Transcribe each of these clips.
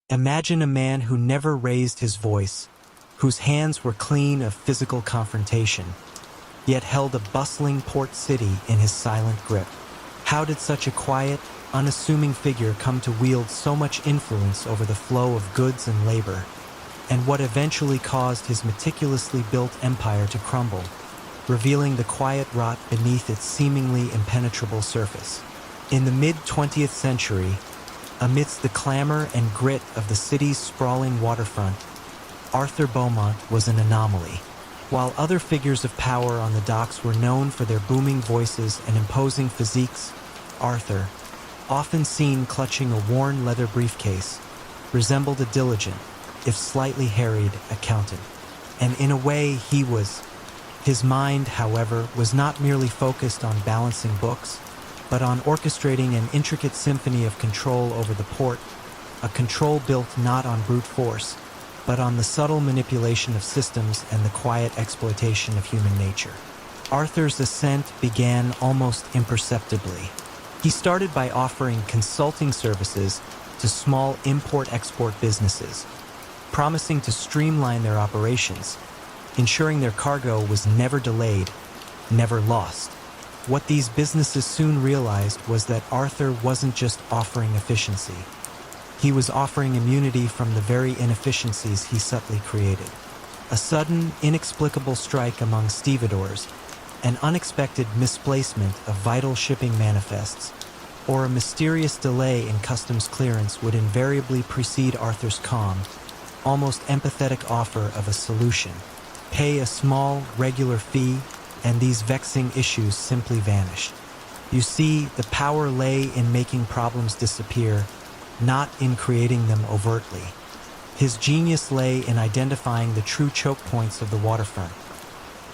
Imagine a man who never raised his voice, whose hands were clean of physical confrontation, yet held a bustling port city in his silent grip. How did such a quiet, unassuming figure come to wield so much influence over the flow of goods and labor, and what eventually caused his meticulously built empire to crumble, revealing the quiet rot beneath its seemingly impenetrable surface? In the mid-20th century, amidst the clamor and grit of the city's sprawling waterfront, Arthur Beaumont was an anomaly. While other figures of power on the docks were known for their booming voices and imposing physiques, Arthur, often seen clutching a worn leather briefcase, resembled a diligent, if slightly harried, accountant. And in a way, he was. His mind, however, was not merely focused on balancing books, but on orchestrating an intricate symphony of control over the port, a control built not on brute force, but on the subtle manipulation of systems and the quiet exploitation of human nature. Arthur's ascent began almost imperceptibly. He started by offering consulting services to small import-export businesses, promising to streamline their operations, ensuring their cargo was never delayed, never lost. What these businesses soon realized was that Arthur wasn't just offering efficiency. He was offering immunity from the very inefficiencies he subtly created. A sudden, inexplicable strike among stevedores, an unexpected misplacement of vital shipping manifests, or a mysterious delay in customs clearance would invariably precede Arthur's calm, almost empathetic offer of a solution. Pay a small, regular fee, and these vexing issues simply vanished. You see, the power lay in making problems disappear, not in creating them overtly. His genius lay in identifying the true choke points of the waterfront.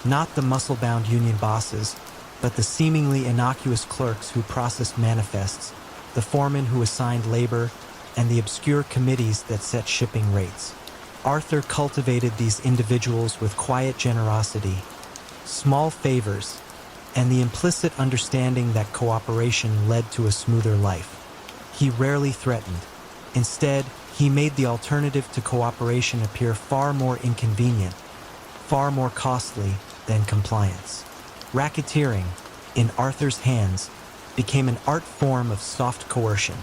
Not the muscle-bound union bosses, but the seemingly innocuous clerks who processed manifests, the foremen who assigned labor, and the obscure committees that set shipping rates. Arthur cultivated these individuals with quiet generosity, small favors, and the implicit understanding that cooperation led to a smoother life. He rarely threatened. Instead, he made the alternative to cooperation appear far more inconvenient, far more costly than compliance. Racketeering, in Arthur's hands, became an art form of soft coercion,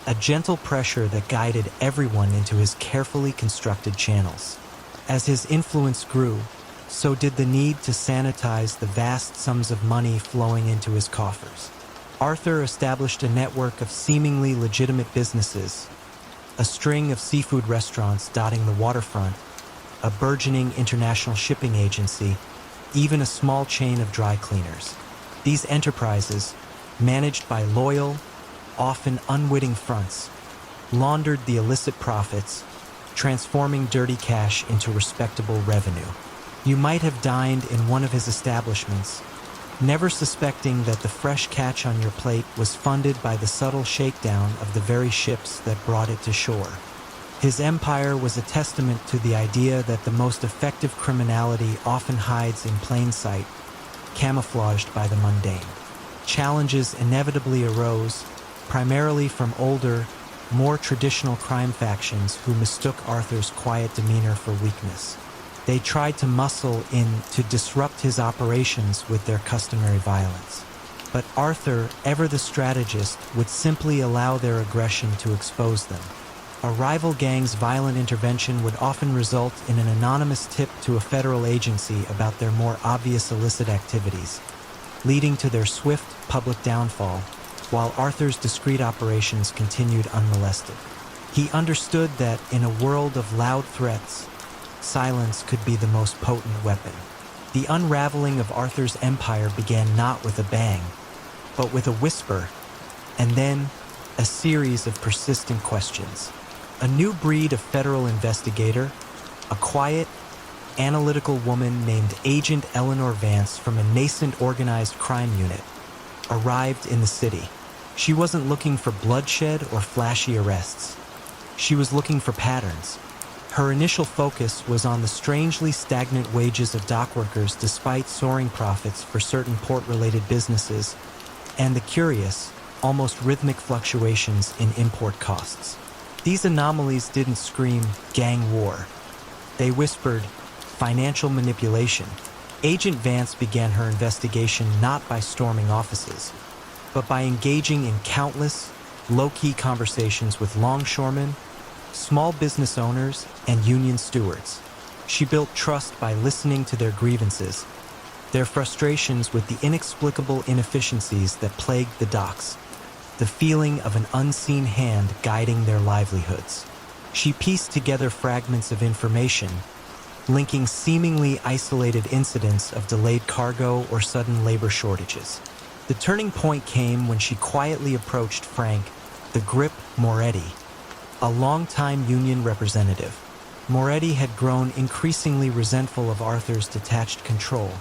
a gentle pressure that guided everyone into his carefully constructed channels. As his influence grew, so did the need to sanitize the vast sums of money flowing into his coffers. Arthur established a network of seemingly legitimate businesses, a string of seafood restaurants dotting the waterfront, a burgeoning international shipping agency, even a small chain of dry cleaners. These enterprises, managed by loyal, often unwitting fronts, laundered the illicit profits, transforming dirty cash into respectable revenue. You might have dined in one of his establishments, never suspecting that the fresh catch on your plate was funded by the subtle shakedown of the very ships that brought it to shore. His empire was a testament to the idea that the most effective criminality often hides in plain sight, camouflaged by the mundane. Challenges inevitably arose, primarily from older, more traditional crime factions who mistook Arthur's quiet demeanor for weakness. They tried to muscle in to disrupt his operations with their customary violence. But Arthur, ever the strategist, would simply allow their aggression to expose them. A rival gang's violent intervention would often result in an anonymous tip to a federal agency about their more obvious illicit activities, leading to their swift public downfall, while Arthur's discreet operations continued unmolested. He understood that in a world of loud threats, silence could be the most potent weapon. The unraveling of Arthur's empire began not with a bang, but with a whisper, and then a series of persistent questions. A new breed of federal investigator, a quiet, analytical woman named Agent Eleanor Vance from a nascent organized crime unit, arrived in the city. She wasn't looking for bloodshed or flashy arrests. She was looking for patterns. Her initial focus was on the strangely stagnant wages of dock workers despite soaring profits for certain port-related businesses, and the curious, almost rhythmic fluctuations in import costs. These anomalies didn't scream gang war. They whispered financial manipulation. Agent Vance began her investigation not by storming offices, but by engaging in countless, low-key conversations with longshoremen, small business owners, and union stewards. She built trust by listening to their grievances, their frustrations with the inexplicable inefficiencies that plagued the docks, the feeling of an unseen hand guiding their livelihoods. She pieced together fragments of information, linking seemingly isolated incidents of delayed cargo or sudden labor shortages. The turning point came when she quietly approached Frank, the Grip Moretti, a longtime union representative. Moretti had grown increasingly resentful of Arthur's detached control,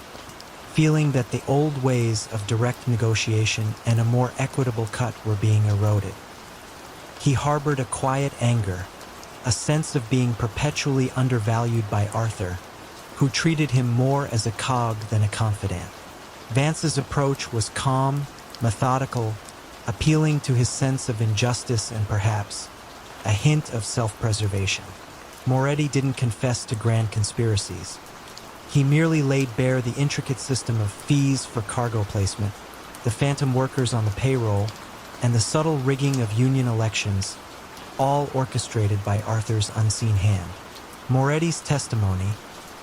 feeling that the old ways of direct negotiation and a more equitable cut were being eroded. He harbored a quiet anger, a sense of being perpetually undervalued by Arthur, who treated him more as a cog than a confidant. Vance's approach was calm, methodical, appealing to his sense of injustice and perhaps a hint of self-preservation. Moretti didn't confess to grand conspiracies. He merely laid bare the intricate system of fees for cargo placement, the phantom workers on the payroll, and the subtle rigging of union elections, all orchestrated by Arthur's unseen hand. Moretti's testimony,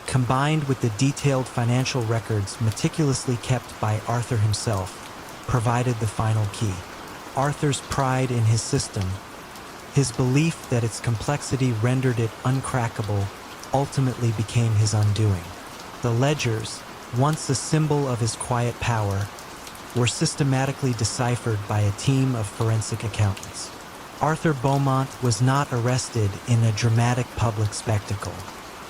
combined with the detailed financial records meticulously kept by Arthur himself, provided the final key. Arthur's pride in his system, his belief that its complexity rendered it uncrackable, ultimately became his undoing. The ledgers, once a symbol of his quiet power, were systematically deciphered by a team of forensic accountants. Arthur Beaumont was not arrested in a dramatic public spectacle.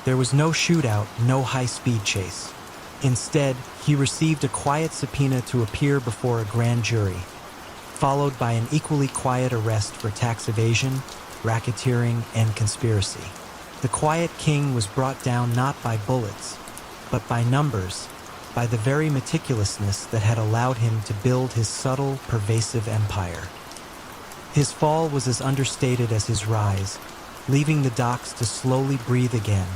There was no shootout, no high-speed chase. Instead, he received a quiet subpoena to appear before a grand jury, followed by an equally quiet arrest for tax evasion, racketeering, and conspiracy. The Quiet King was brought down not by bullets, but by numbers, by the very meticulousness that had allowed him to build his subtle, pervasive empire. His fall was as understated as his rise, leaving the docks to slowly breathe again,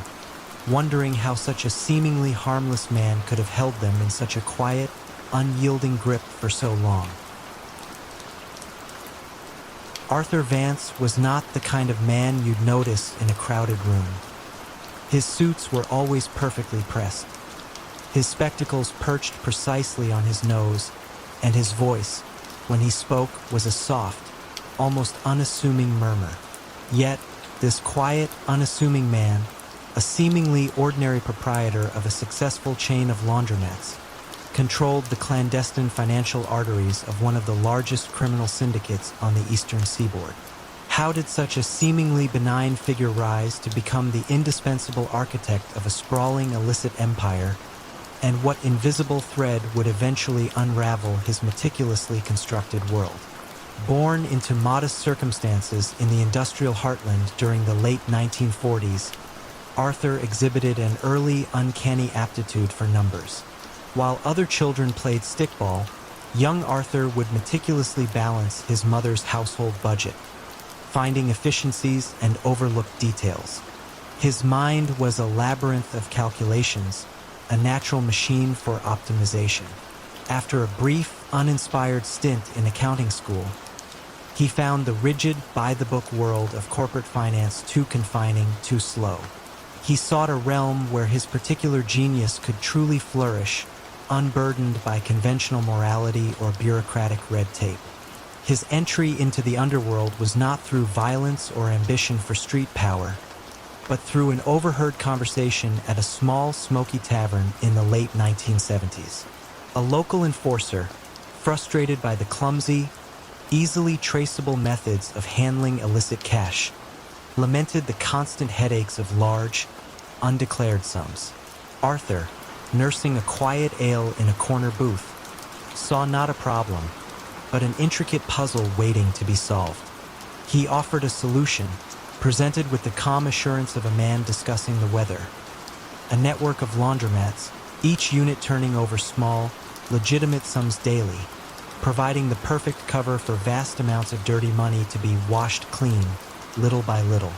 wondering how such a seemingly harmless man could have held them in such a quiet, unyielding grip for so long. Arthur Vance was not the kind of man you'd notice in a crowded room. His suits were always perfectly pressed, his spectacles perched precisely on his nose, and his voice, when he spoke, was a soft, almost unassuming murmur. Yet, this quiet, unassuming man, a seemingly ordinary proprietor of a successful chain of laundromats, controlled the clandestine financial arteries of one of the largest criminal syndicates on the eastern seaboard. How did such a seemingly benign figure rise to become the indispensable architect of a sprawling illicit empire, and what invisible thread would eventually unravel his meticulously constructed world? Born into modest circumstances in the industrial heartland during the late 1940s, Arthur exhibited an early, uncanny aptitude for numbers. While other children played stickball, young Arthur would meticulously balance his mother's household budget, finding efficiencies and overlooked details. His mind was a labyrinth of calculations, a natural machine for optimization. After a brief, uninspired stint in accounting school, he found the rigid, by-the-book world of corporate finance too confining, too slow. He sought a realm where his particular genius could truly flourish, unburdened by conventional morality or bureaucratic red tape. His entry into the underworld was not through violence or ambition for street power, but through an overheard conversation at a small, smoky tavern in the late 1970s. A local enforcer, frustrated by the clumsy, easily traceable methods of handling illicit cash, lamented the constant headaches of large, undeclared sums. Arthur, nursing a quiet ale in a corner booth, saw not a problem, but an intricate puzzle waiting to be solved. He offered a solution, presented with the calm assurance of a man discussing the weather. A network of laundromats, each unit turning over small, legitimate sums daily, providing the perfect cover for vast amounts of dirty money to be washed clean little by little.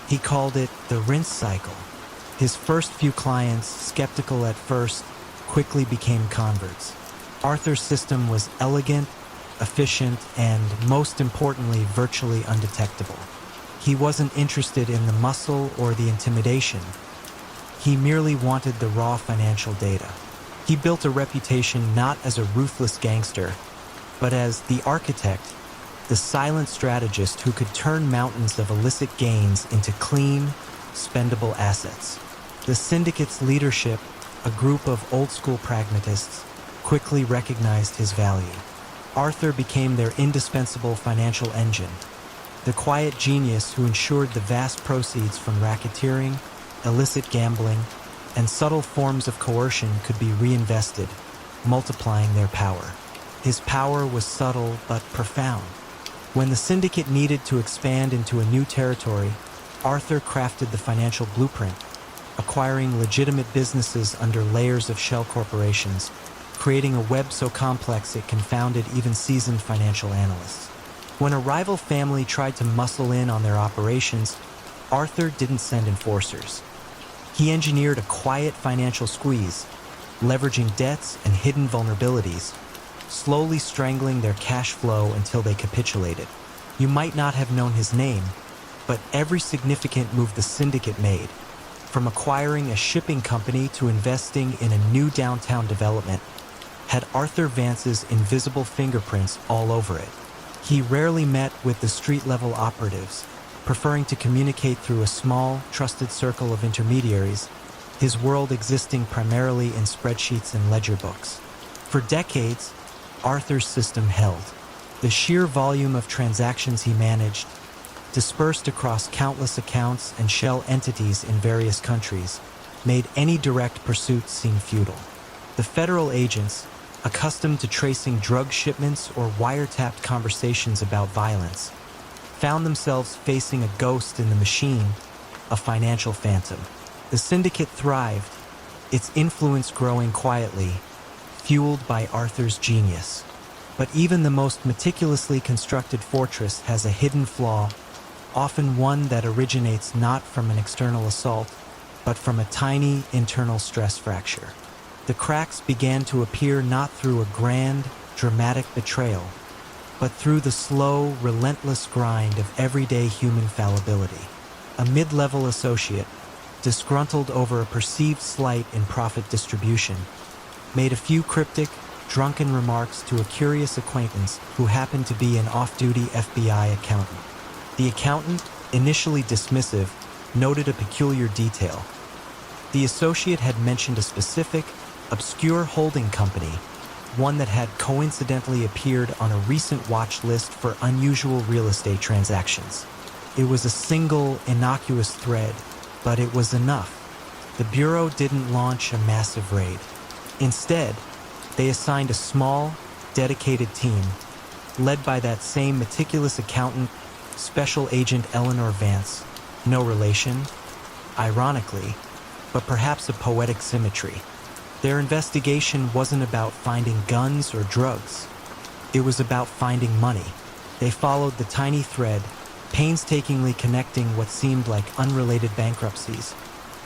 He called it the rinse cycle. His first few clients, skeptical at first, quickly became converts. Arthur's system was elegant, efficient, and, most importantly, virtually undetectable. He wasn't interested in the muscle or the intimidation. He merely wanted the raw financial data. He built a reputation not as a ruthless gangster, but as the architect, the silent strategist who could turn mountains of illicit gains into clean, spendable assets. The syndicate's leadership, a group of old-school pragmatists, quickly recognized his value. Arthur became their indispensable financial engine, the quiet genius who ensured the vast proceeds from racketeering, illicit gambling, and subtle forms of coercion could be reinvested, multiplying their power. His power was subtle but profound. When the syndicate needed to expand into a new territory, Arthur crafted the financial blueprint, acquiring legitimate businesses under layers of shell corporations, creating a web so complex it confounded even seasoned financial analysts. When a rival family tried to muscle in on their operations, Arthur didn't send enforcers. He engineered a quiet financial squeeze, leveraging debts and hidden vulnerabilities, slowly strangling their cash flow until they capitulated. You might not have known his name, but every significant move the syndicate made, from acquiring a shipping company to investing in a new downtown development, had Arthur Vance's invisible fingerprints all over it. He rarely met with the street-level operatives, preferring to communicate through a small, trusted circle of intermediaries, his world existing primarily in spreadsheets and ledger books. For decades, Arthur's system held. The sheer volume of transactions he managed, dispersed across countless accounts and shell entities in various countries, made any direct pursuit seem futile. The federal agents, accustomed to tracing drug shipments or wiretapped conversations about violence, found themselves facing a ghost in the machine, a financial phantom. The syndicate thrived, its influence growing quietly, fueled by Arthur's genius. But even the most meticulously constructed fortress has a hidden flaw, often one that originates not from an external assault, but from a tiny internal stress fracture. The cracks began to appear not through a grand, dramatic betrayal, but through the slow, relentless grind of everyday human fallibility. A mid-level associate, disgruntled over a perceived slight in profit distribution, made a few cryptic, drunken remarks to a curious acquaintance who happened to be an off-duty FBI accountant. The accountant, initially dismissive, noted a peculiar detail. The associate had mentioned a specific, obscure holding company, one that had coincidentally appeared on a recent watch list for unusual real estate transactions. It was a single, innocuous thread, but it was enough. The Bureau didn't launch a massive raid. Instead, they assigned a small, dedicated team, led by that same meticulous accountant, Special Agent Eleanor Vance, no relation, ironically, but perhaps a poetic symmetry. Their investigation wasn't about finding guns or drugs. It was about finding money. They followed the tiny thread, painstakingly connecting what seemed like unrelated bankruptcies,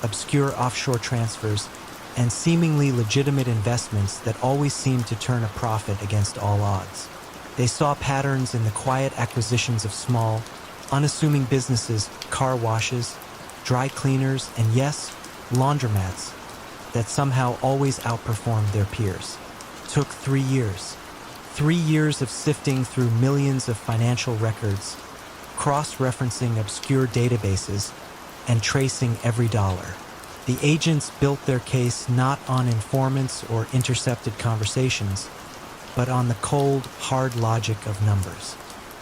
obscure offshore transfers, and seemingly legitimate investments that always seemed to turn a profit against all odds. They saw patterns in the quiet acquisitions of small, unassuming businesses, car washes, dry cleaners, and yes, laundromats, that somehow always outperformed their peers. Took 3 years. 3 years of sifting through millions of financial records, cross-referencing obscure databases, and tracing every dollar. The agents built their case not on informants or intercepted conversations, but on the cold, hard logic of numbers.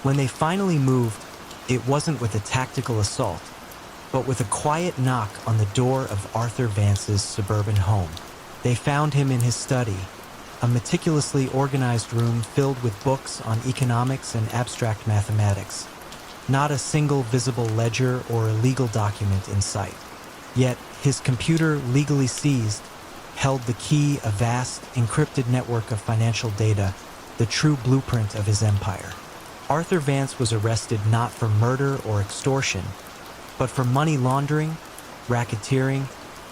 When they finally moved, it wasn't with a tactical assault, but with a quiet knock on the door of Arthur Vance's suburban home. They found him in his study, a meticulously organized room filled with books on economics and abstract mathematics. Not a single visible ledger or illegal document in sight. Yet, his computer, legally seized, held the key, a vast, encrypted network of financial data, the true blueprint of his empire. Arthur Vance was arrested not for murder or extortion, but for money laundering, racketeering,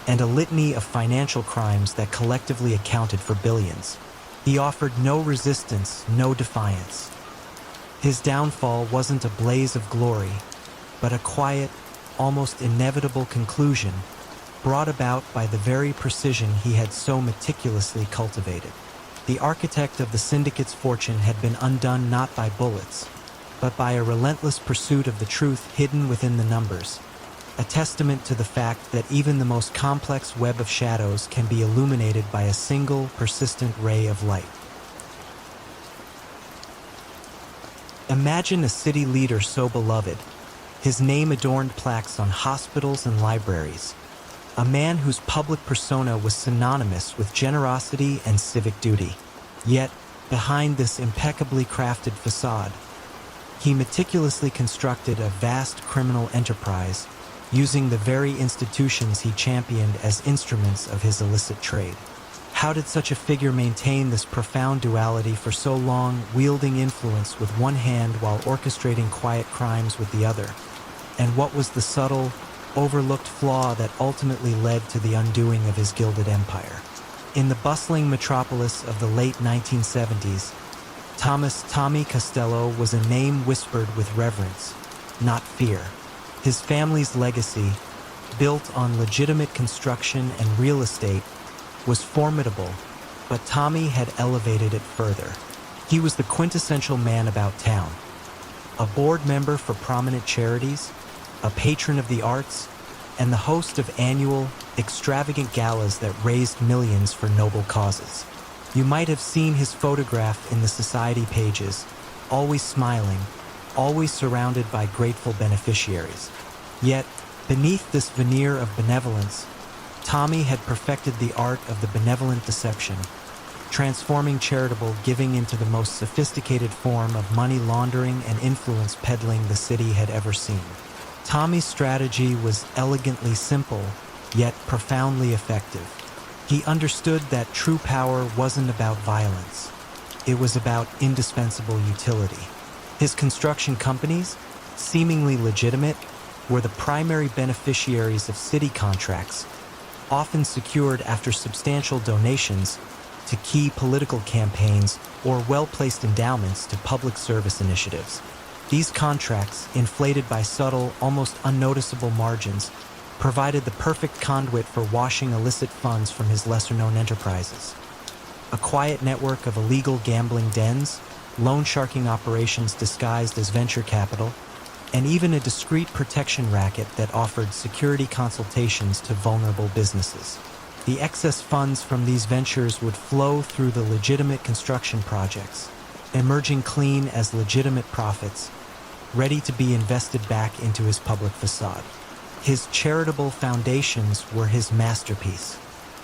and a litany of financial crimes that collectively accounted for billions. He offered no resistance, no defiance. His downfall wasn't a blaze of glory, but a quiet, almost inevitable conclusion brought about by the very precision he had so meticulously cultivated. The architect of the syndicate's fortune had been undone not by bullets, but by a relentless pursuit of the truth hidden within the numbers, a testament to the fact that even the most complex web of shadows can be illuminated by a single, persistent ray of light. Imagine a city leader so beloved, his name adorned plaques on hospitals and libraries, a man whose public persona was synonymous with generosity and civic duty. Yet, behind this impeccably crafted facade, he meticulously constructed a vast criminal enterprise, using the very institutions he championed as instruments of his illicit trade. How did such a figure maintain this profound duality for so long, wielding influence with one hand while orchestrating quiet crimes with the other? And what was the subtle, overlooked flaw that ultimately led to the undoing of his gilded empire? In the bustling metropolis of the late 1970s, Tommy Costello was a name whispered with reverence, not fear. His family's legacy, built on legitimate construction and real estate, was formidable, but Tommy had elevated it further. He was the quintessential man about town, a board member for prominent charities, a patron of the arts, and the host of annual, extravagant galas that raised millions for noble causes. You might have seen his photograph in the society pages, always smiling, always surrounded by grateful beneficiaries. Yet, beneath this veneer of benevolence, Tommy had perfected the art of the benevolent deception, transforming charitable giving into the most sophisticated form of money laundering and influence peddling the city had ever seen. Tommy's strategy was elegantly simple, yet profoundly effective. He understood that true power wasn't about violence. It was about indispensable utility. His construction companies, seemingly legitimate, were the primary beneficiaries of city contracts, often secured after substantial donations to key political campaigns or well-placed endowments to public service initiatives. These contracts, inflated by subtle, almost unnoticeable margins, provided the perfect conduit for washing illicit funds from his lesser-known enterprises. A quiet network of illegal gambling dens, loan sharking operations disguised as venture capital, and even a discreet protection racket that offered security consultations to vulnerable businesses. The excess funds from these ventures would flow through the legitimate construction projects, emerging clean as legitimate profits, ready to be invested back into his public facade. His charitable foundations were his masterpiece.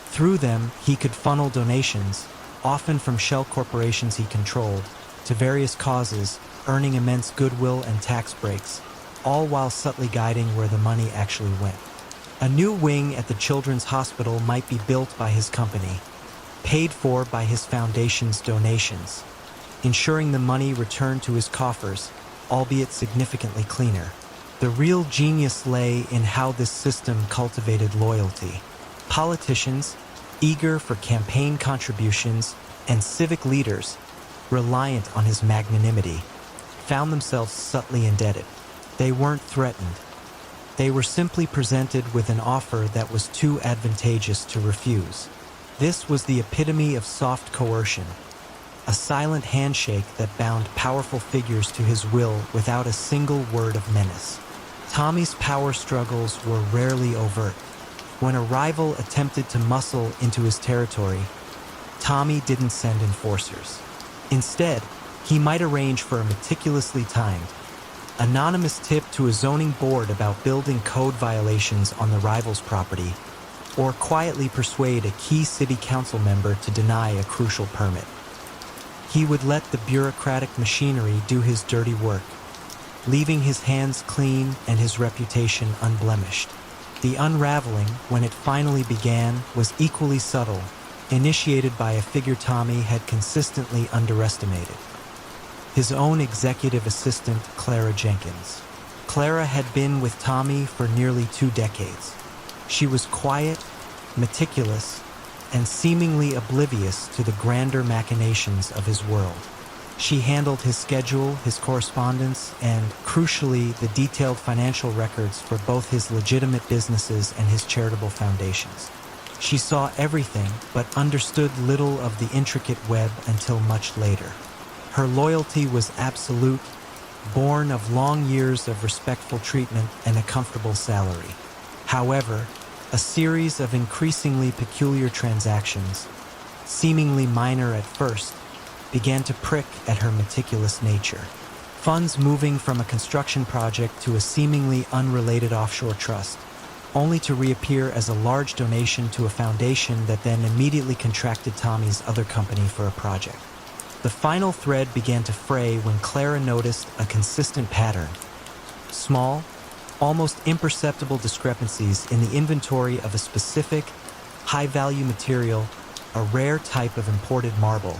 Through them, he could funnel donations, often from shell corporations he controlled, to various causes, earning immense goodwill and tax breaks, all while subtly guiding where the money actually went. A new wing at the Children's Hospital might be built by his company, paid for by his foundation's donations, ensuring the money returned to his coffers, albeit significantly cleaner. The real genius lay in how this system cultivated loyalty. Politicians, eager for campaign contributions, and civic leaders, reliant on his magnanimity, found themselves subtly indebted. They weren't threatened. They were simply presented with an offer that was too advantageous to refuse. This was the epitome of soft coercion, a silent handshake that bound powerful figures to his will without a single word of menace. Tommy's power struggles were rarely overt. When a rival attempted to muscle into his territory, Tommy didn't send enforcers. Instead, he might arrange for a meticulously timed, anonymous tip to a zoning board about building code violations on the rival's property, or quietly persuade a key city council member to deny a crucial permit. He would let the bureaucratic machinery do his dirty work, leaving his hands clean and his reputation unblemished. The unraveling, when it finally began, was equally subtle, initiated by a figure Tommy had consistently underestimated. his own executive assistant, Clara Jenkins. Clara had been with Tommy for nearly 2 decades. She was quiet, meticulous, and seemingly oblivious to the grander machinations of his world. She handled his schedule, his correspondence, and, crucially, the detailed financial records for both his legitimate businesses and his charitable foundations. She saw everything, but understood little of the intricate web until much later. Her loyalty was absolute, born of long years of respectful treatment and a comfortable salary. However, a series of increasingly peculiar transactions, seemingly minor at first, began to prick at her meticulous nature. Funds moving from a construction project to a seemingly unrelated offshore trust, only to reappear as a large donation to a foundation that then immediately contracted Tommy's other company for a project. The final thread began to fray when Clara noticed a consistent pattern. Small, almost imperceptible discrepancies in the inventory of a specific, high-value material, a rare type of imported marble,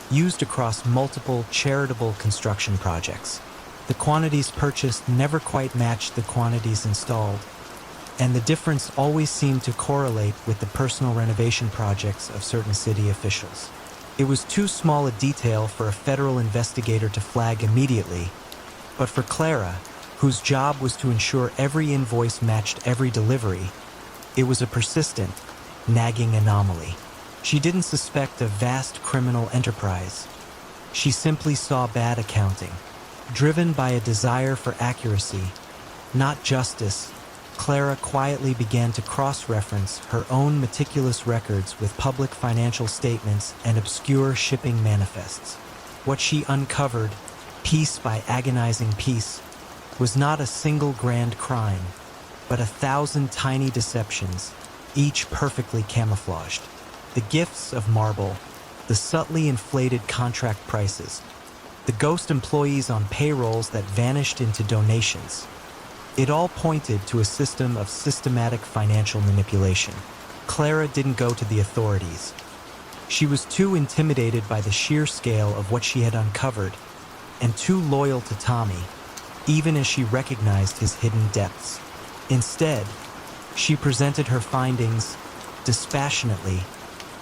used across multiple charitable construction projects. The quantities purchased never quite matched the quantities installed, and the difference always seemed to correlate with the personal renovation projects of certain city officials. It was too small a detail for a federal investigator to flag immediately, but for Clara, whose job was to ensure every invoice matched every delivery, it was a persistent, nagging anomaly. She didn't suspect a vast criminal enterprise. She simply saw bad accounting. Driven by a desire for accuracy, not justice, Clara quietly began to cross-reference her own meticulous records with public financial statements and obscure shipping manifests. What she uncovered, piece by agonizing piece, was not a single grand crime, but 1,000 tiny deceptions, each perfectly camouflaged. The gifts of marble, the subtly inflated contract prices, the ghost employees on payrolls that vanished into donations. It all pointed to a system of systematic financial manipulation. Clara didn't go to the authorities. She was too intimidated by the sheer scale of what she had uncovered, and too loyal to Tommy, even as she recognized his hidden depths. Instead, she presented her findings dispassionately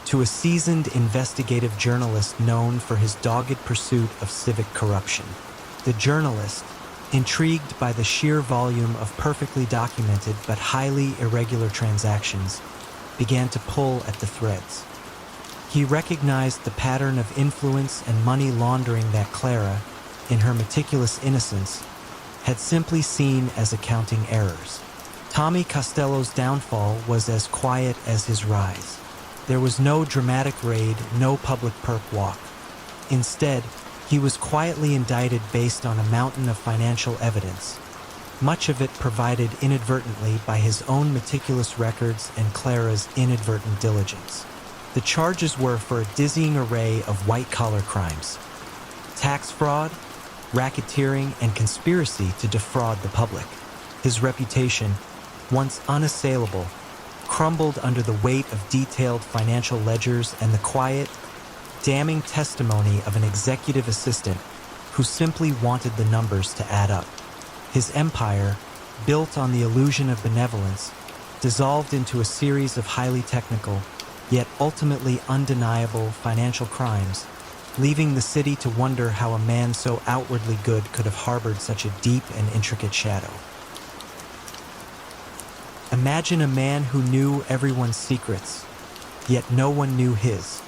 to a seasoned investigative journalist known for his dogged pursuit of civic corruption. The journalist, intrigued by the sheer volume of perfectly documented but highly irregular transactions, began to pull at the threads. He recognized the pattern of influence and money laundering that Clara, in her meticulous innocence, had simply seen as accounting errors. Tommy Costello's downfall was as quiet as his rise. There was no dramatic raid, no public perp walk. Instead, he was quietly indicted based on a mountain of financial evidence, much of it provided inadvertently by his own meticulous records and Clara's inadvertent diligence. The charges were for a dizzying array of white-collar crimes: tax fraud, racketeering, and conspiracy to defraud the public. His reputation, once unassailable, crumbled under the weight of detailed financial ledgers and the quiet, damning testimony of an executive assistant who simply wanted the numbers to add up. His empire, built on the illusion of benevolence, dissolved into a series of highly technical, yet ultimately undeniable financial crimes, leaving the city to wonder how a man so outwardly good could have harbored such a deep and intricate shadow. Imagine a man who knew everyone's secrets, yet no one knew his.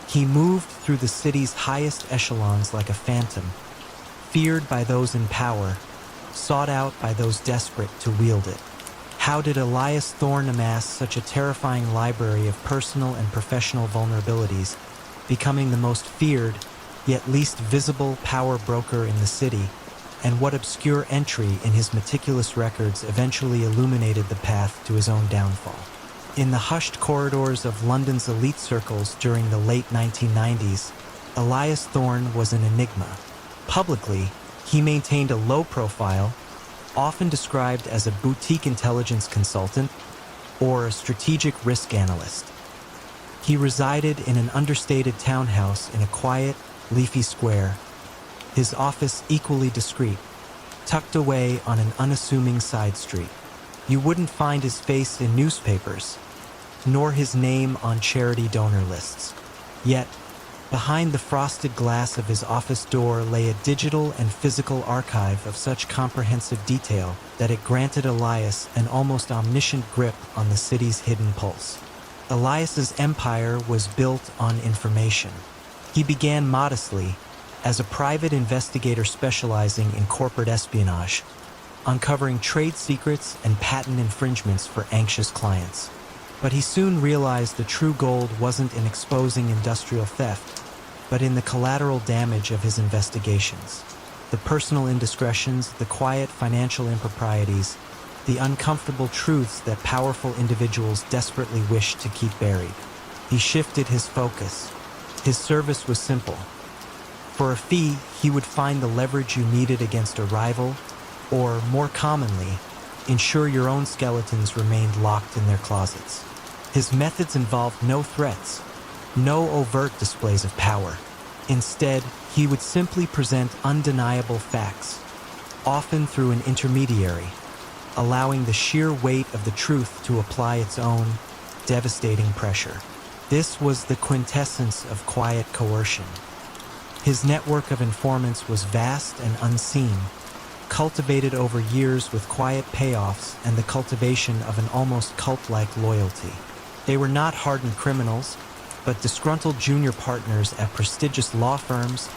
He moved through the city's highest echelons like a phantom, feared by those in power, sought out by those desperate to wield it. How did Elias Thorne amass such a terrifying library of personal and professional vulnerabilities, becoming the most feared, yet least visible power broker in the city, and what obscure entry in his meticulous records eventually illuminated the path to his own downfall? In the hushed corridors of London's elite circles during the late 1990s, Elias Thorne was an enigma. Publicly, he maintained a low profile, often described as a boutique intelligence consultant or a strategic risk analyst. He resided in an understated townhouse in a quiet, leafy square, his office equally discreet, tucked away on an unassuming side street. You wouldn't find his face in newspapers, nor his name on charity donor lists. Yet, behind the frosted glass of his office door lay a digital and physical archive of such comprehensive detail that it granted Elias an almost omniscient grip on the city's hidden pulse. Elias's empire was built on information. He began modestly, as a private investigator specializing in corporate espionage, uncovering trade secrets and patent infringements for anxious clients. But he soon realized the true gold wasn't in exposing industrial theft, but in the collateral damage of his investigations. The personal indiscretions, the quiet financial improprieties, the uncomfortable truths that powerful individuals desperately wish to keep buried. He shifted his focus. His service was simple. For a fee, he would find the leverage you needed against a rival, or, more commonly, ensure your own skeletons remained locked in their closets. His methods involved no threats, no overt displays of power. Instead, he would simply present undeniable facts, often through an intermediary, allowing the sheer weight of the truth to apply its own devastating pressure. This was the quintessence of quiet coercion. His network of informants was vast and unseen, cultivated over years with quiet payoffs and the cultivation of an almost cult-like loyalty. They were not hardened criminals, but disgruntled junior partners at prestigious law firms,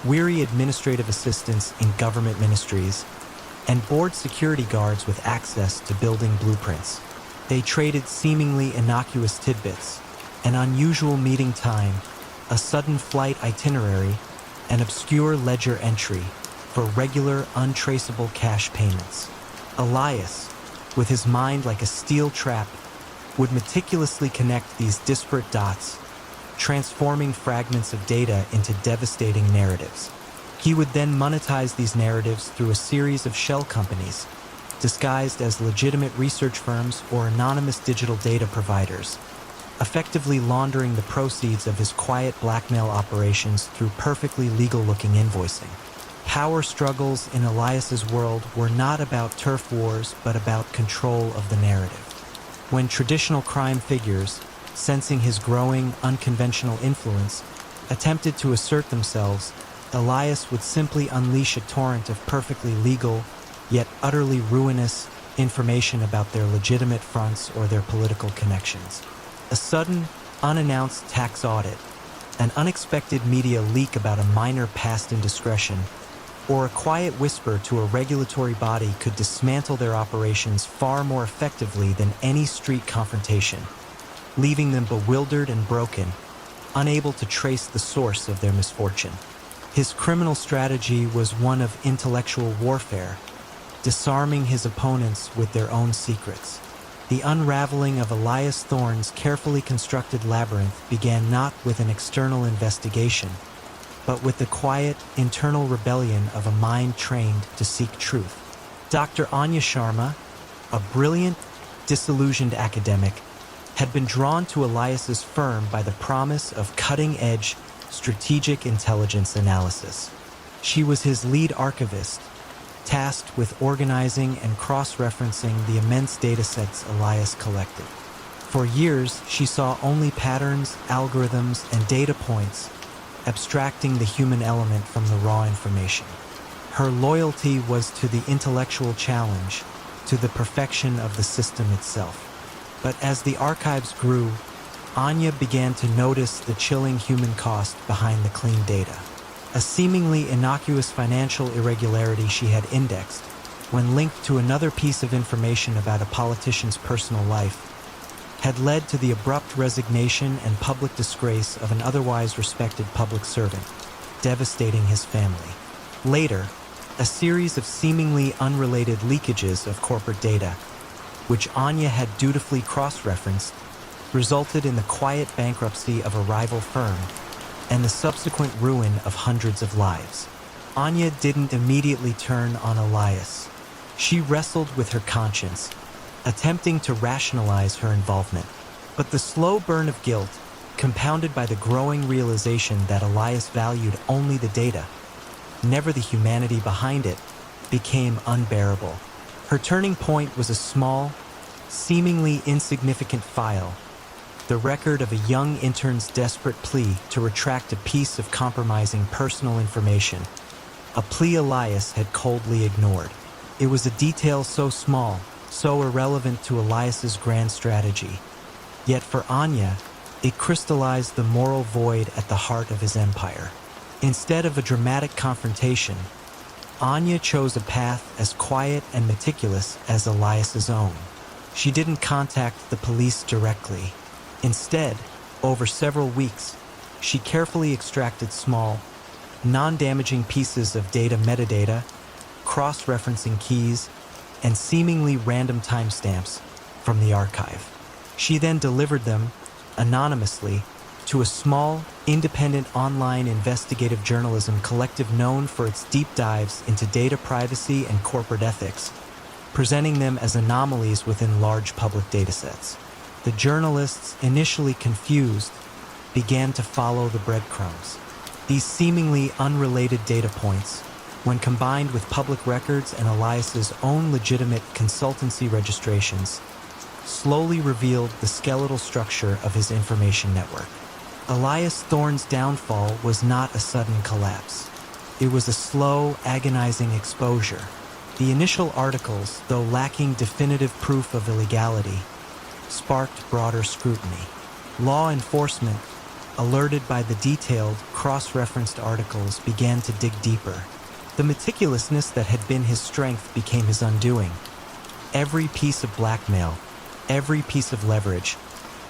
weary administrative assistants in government ministries, and bored security guards with access to building blueprints. They traded seemingly innocuous tidbits, an unusual meeting time, a sudden flight itinerary, an obscure ledger entry for regular, untraceable cash payments. Elias, with his mind like a steel trap, would meticulously connect these disparate dots, transforming fragments of data into devastating narratives. He would then monetize these narratives through a series of shell companies, disguised as legitimate research firms or anonymous digital data providers, effectively laundering the proceeds of his quiet blackmail operations through perfectly legal-looking invoicing. Power struggles in Elias's world were not about turf wars, but about control of the narrative. When traditional crime figures, sensing his growing, unconventional influence, attempted to assert themselves, Elias would simply unleash a torrent of perfectly legal, yet utterly ruinous, information about their legitimate fronts or their political connections. A sudden, unannounced tax audit, an unexpected media leak about a minor past indiscretion, or a quiet whisper to a regulatory body could dismantle their operations far more effectively than any street confrontation, leaving them bewildered and broken, unable to trace the source of their misfortune. His criminal strategy was one of intellectual warfare, disarming his opponents with their own secrets. The unraveling of Elias Thorne's carefully constructed labyrinth began not with an external investigation, but with the quiet, internal rebellion of a mind trained to seek truth. Dr. Anya Sharma, a brilliant, disillusioned academic, had been drawn to Elias's firm by the promise of cutting-edge, strategic intelligence analysis. She was his lead archivist, tasked with organizing and cross-referencing the immense datasets Elias collected. For years, she saw only patterns, algorithms, and data points, abstracting the human element from the raw information. Her loyalty was to the intellectual challenge, to the perfection of the system itself. But as the archives grew, Anya began to notice the chilling human cost behind the clean data. A seemingly innocuous financial irregularity she had indexed, when linked to another piece of information about a politician's personal life, had led to the abrupt resignation and public disgrace of an otherwise respected public servant, devastating his family. Later, a series of seemingly unrelated leakages of corporate data, which Anya had dutifully cross-referenced, resulted in the quiet bankruptcy of a rival firm and the subsequent ruin of hundreds of lives. Anya didn't immediately turn on Elias. She wrestled with her conscience, attempting to rationalize her involvement. But the slow burn of guilt, compounded by the growing realization that Elias valued only the data, never the humanity behind it, became unbearable. Her turning point was a small, seemingly insignificant file, the record of a young intern's desperate plea to retract a piece of compromising personal information, a plea Elias had coldly ignored. It was a detail so small, so irrelevant to Elias's grand strategy. Yet for Anya, it crystallized the moral void at the heart of his empire. Instead of a dramatic confrontation, Anya chose a path as quiet and meticulous as Elias's own. She didn't contact the police directly. Instead, over several weeks, she carefully extracted small, non-damaging pieces of data metadata, cross-referencing keys, and seemingly random timestamps from the archive. She then delivered them, anonymously, to a small, independent online investigative journalism collective known for its deep dives into data privacy and corporate ethics, presenting them as anomalies within large public datasets. The journalists, initially confused, began to follow the breadcrumbs. These seemingly unrelated data points, when combined with public records and Elias's own legitimate consultancy registrations, slowly revealed the skeletal structure of his information network. Elias Thorne's downfall was not a sudden collapse. It was a slow, agonizing exposure. The initial articles, though lacking definitive proof of illegality, sparked broader scrutiny. Law enforcement, alerted by the detailed, cross-referenced articles, began to dig deeper. The meticulousness that had been his strength became his undoing. Every piece of blackmail, every piece of leverage,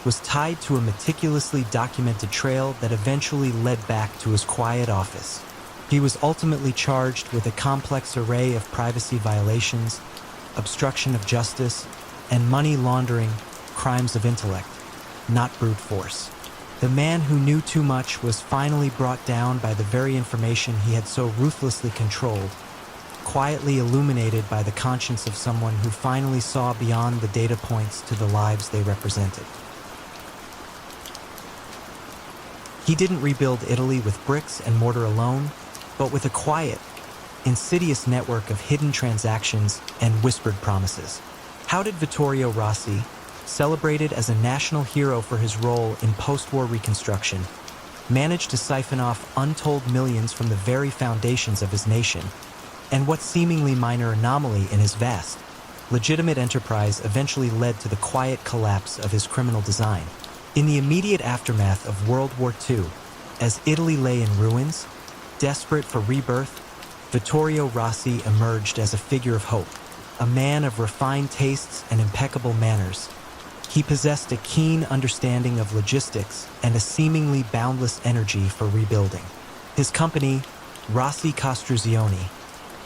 was tied to a meticulously documented trail that eventually led back to his quiet office. He was ultimately charged with a complex array of privacy violations, obstruction of justice, and money laundering crimes of intellect, not brute force. The man who knew too much was finally brought down by the very information he had so ruthlessly controlled, quietly illuminated by the conscience of someone who finally saw beyond the data points to the lives they represented. He didn't rebuild Italy with bricks and mortar alone, but with a quiet, insidious network of hidden transactions and whispered promises. How did Vittorio Rossi, celebrated as a national hero for his role in post-war reconstruction, manage to siphon off untold millions from the very foundations of his nation? And what seemingly minor anomaly in his vast, legitimate enterprise eventually led to the quiet collapse of his criminal design? In the immediate aftermath of World War II, as Italy lay in ruins, desperate for rebirth, Vittorio Rossi emerged as a figure of hope, a man of refined tastes and impeccable manners. He possessed a keen understanding of logistics and a seemingly boundless energy for rebuilding. His company, Rossi Costruzioni,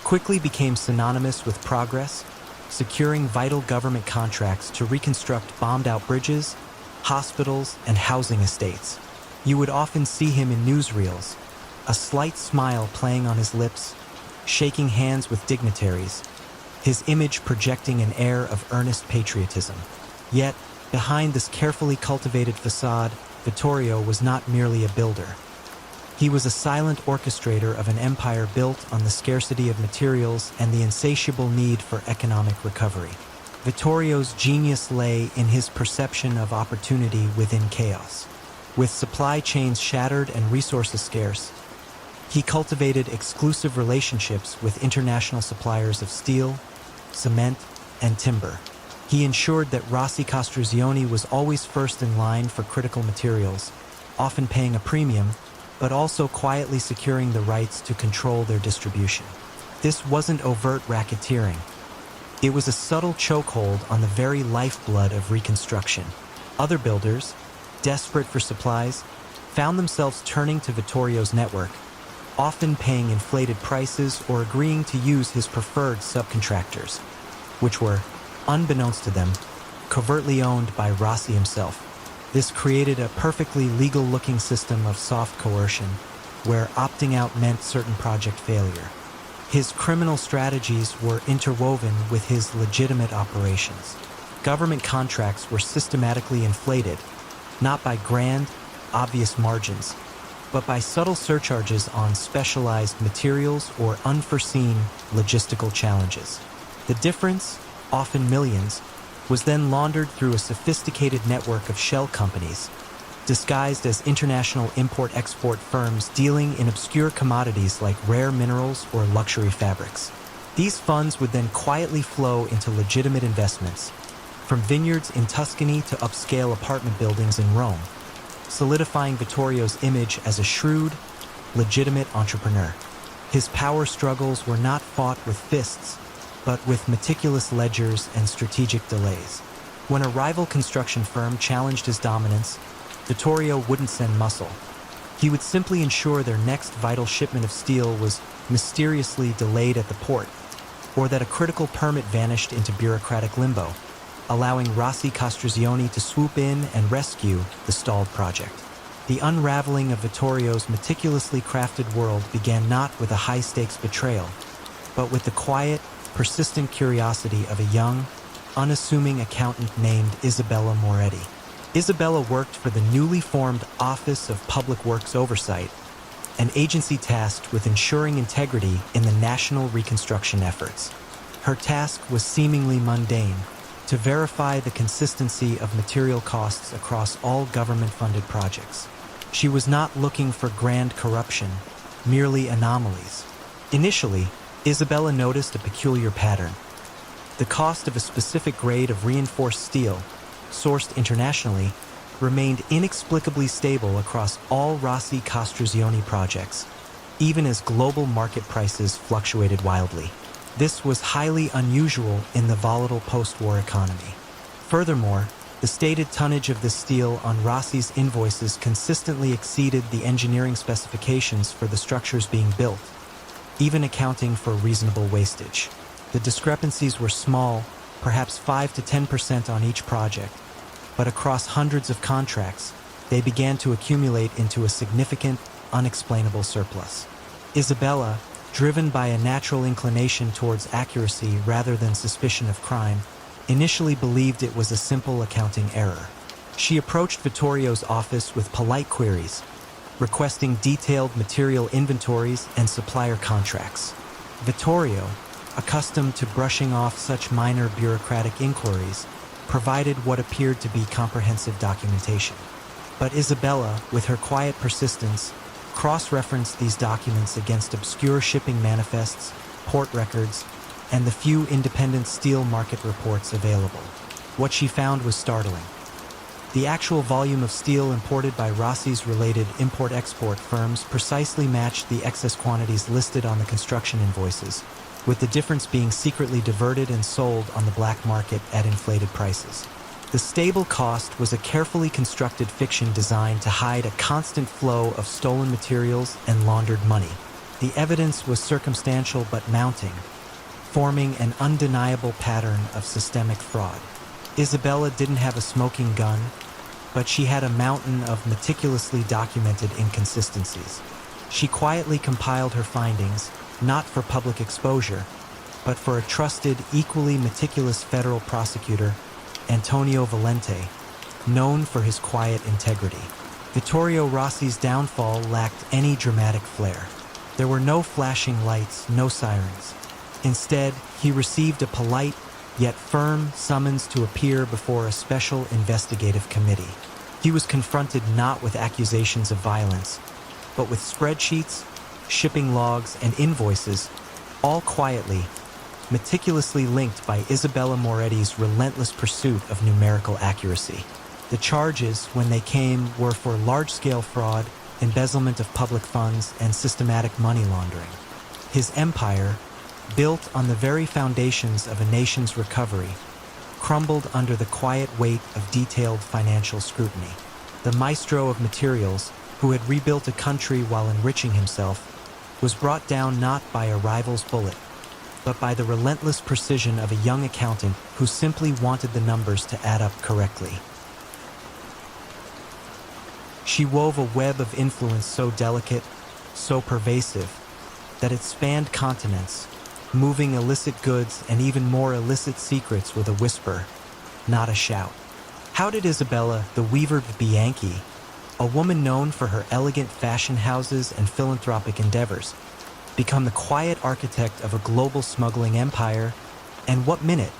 quickly became synonymous with progress, securing vital government contracts to reconstruct bombed-out bridges, hospitals, and housing estates. You would often see him in newsreels, a slight smile playing on his lips, shaking hands with dignitaries, his image projecting an air of earnest patriotism. Yet, behind this carefully cultivated facade, Vittorio was not merely a builder. He was a silent orchestrator of an empire built on the scarcity of materials and the insatiable need for economic recovery. Vittorio's genius lay in his perception of opportunity within chaos. With supply chains shattered and resources scarce, he cultivated exclusive relationships with international suppliers of steel, cement, and timber. He ensured that Rossi Costruzioni was always first in line for critical materials, often paying a premium, but also quietly securing the rights to control their distribution. This wasn't overt racketeering. It was a subtle chokehold on the very lifeblood of reconstruction. Other builders, desperate for supplies, found themselves turning to Vittorio's network, often paying inflated prices or agreeing to use his preferred subcontractors, which were, unbeknownst to them, covertly owned by Rossi himself. This created a perfectly legal-looking system of soft coercion, where opting out meant certain project failure. His criminal strategies were interwoven with his legitimate operations. Government contracts were systematically inflated, not by grand, obvious margins, but by subtle surcharges on specialized materials or unforeseen logistical challenges. The difference, often millions, was then laundered through a sophisticated network of shell companies, disguised as international import-export firms dealing in obscure commodities like rare minerals or luxury fabrics. These funds would then quietly flow into legitimate investments, from vineyards in Tuscany to upscale apartment buildings in Rome, solidifying Vittorio's image as a shrewd, legitimate entrepreneur. His power struggles were not fought with fists, but with meticulous ledgers and strategic delays. When a rival construction firm challenged his dominance, Vittorio wouldn't send muscle. He would simply ensure their next vital shipment of steel was mysteriously delayed at the port, or that a critical permit vanished into bureaucratic limbo, allowing Rossi Castrizioni to swoop in and rescue the stalled project. The unraveling of Vittorio's meticulously crafted world began not with a high-stakes betrayal, but with the quiet, persistent curiosity of a young, unassuming accountant named Isabella Moretti. Isabella worked for the newly formed Office of Public Works Oversight, an agency tasked with ensuring integrity in the national reconstruction efforts. Her task was seemingly mundane: to verify the consistency of material costs across all government-funded projects. She was not looking for grand corruption, merely anomalies. Initially, Isabella noticed a peculiar pattern. The cost of a specific grade of reinforced steel, sourced internationally, remained inexplicably stable across all Rossi Castrizioni projects, even as global market prices fluctuated wildly. This was highly unusual in the volatile post-war economy. Furthermore, the stated tonnage of the steel on Rossi's invoices consistently exceeded the engineering specifications for the structures being built, even accounting for reasonable wastage. The discrepancies were small, perhaps 5 to 10% on each project, but across hundreds of contracts, they began to accumulate into a significant, unexplainable surplus. Isabella, driven by a natural inclination towards accuracy rather than suspicion of crime, initially believed it was a simple accounting error. She approached Vittorio's office with polite queries, requesting detailed material inventories and supplier contracts. Vittorio, accustomed to brushing off such minor bureaucratic inquiries, provided what appeared to be comprehensive documentation. But Isabella, with her quiet persistence, cross-referenced these documents against obscure shipping manifests, port records, and the few independent steel market reports available. What she found was startling. The actual volume of steel imported by Rossi's related import-export firms precisely matched the excess quantities listed on the construction invoices, with the difference being secretly diverted and sold on the black market at inflated prices. The stable cost was a carefully constructed fiction designed to hide a constant flow of stolen materials and laundered money. The evidence was circumstantial but mounting, forming an undeniable pattern of systemic fraud. Isabella didn't have a smoking gun, but she had a mountain of meticulously documented inconsistencies. She quietly compiled her findings, not for public exposure, but for a trusted, equally meticulous federal prosecutor, Antonio Valente, known for his quiet integrity. Vittorio Rossi's downfall lacked any dramatic flair. There were no flashing lights, no sirens. Instead, he received a polite, yet firm summons to appear before a special investigative committee. He was confronted not with accusations of violence, but with spreadsheets, shipping logs, and invoices, all quietly, meticulously linked by Isabella Moretti's relentless pursuit of numerical accuracy. The charges, when they came, were for large-scale fraud, embezzlement of public funds, and systematic money laundering. His empire, built on the very foundations of a nation's recovery, crumbled under the quiet weight of detailed financial scrutiny. The maestro of materials, who had rebuilt a country while enriching himself, was brought down not by a rival's bullet, but by the relentless precision of a young accountant who simply wanted the numbers to add up correctly. She wove a web of influence so delicate, so pervasive, that it spanned continents, moving illicit goods and even more illicit secrets with a whisper, not a shout. How did Isabella, the weaver of Bianchi, a woman known for her elegant fashion houses and philanthropic endeavors, become the quiet architect of a global smuggling empire, and what minute,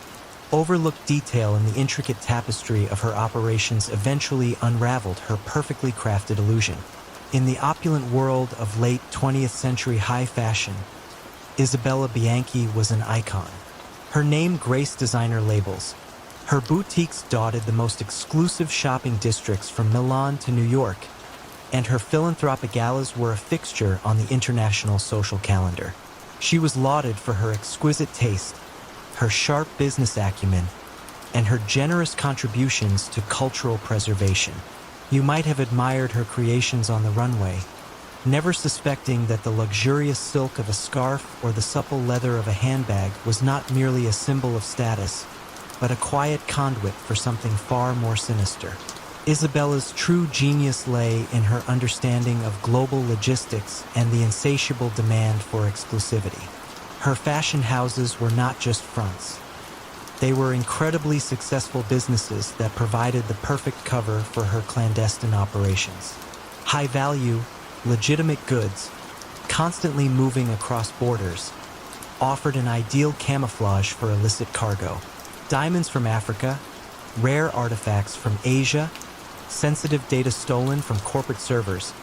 overlooked detail in the intricate tapestry of her operations eventually unraveled her perfectly crafted illusion. In the opulent world of late 20th century high fashion, Isabella Bianchi was an icon. Her name graced designer labels. Her boutiques dotted the most exclusive shopping districts from Milan to New York, and her philanthropic galas were a fixture on the international social calendar. She was lauded for her exquisite taste, her sharp business acumen, and her generous contributions to cultural preservation. You might have admired her creations on the runway, never suspecting that the luxurious silk of a scarf or the supple leather of a handbag was not merely a symbol of status, but a quiet conduit for something far more sinister. Isabella's true genius lay in her understanding of global logistics and the insatiable demand for exclusivity. Her fashion houses were not just fronts. They were incredibly successful businesses that provided the perfect cover for her clandestine operations. High-value, legitimate goods, constantly moving across borders, offered an ideal camouflage for illicit cargo. Diamonds from Africa, rare artifacts from Asia, sensitive data stolen from corporate servers,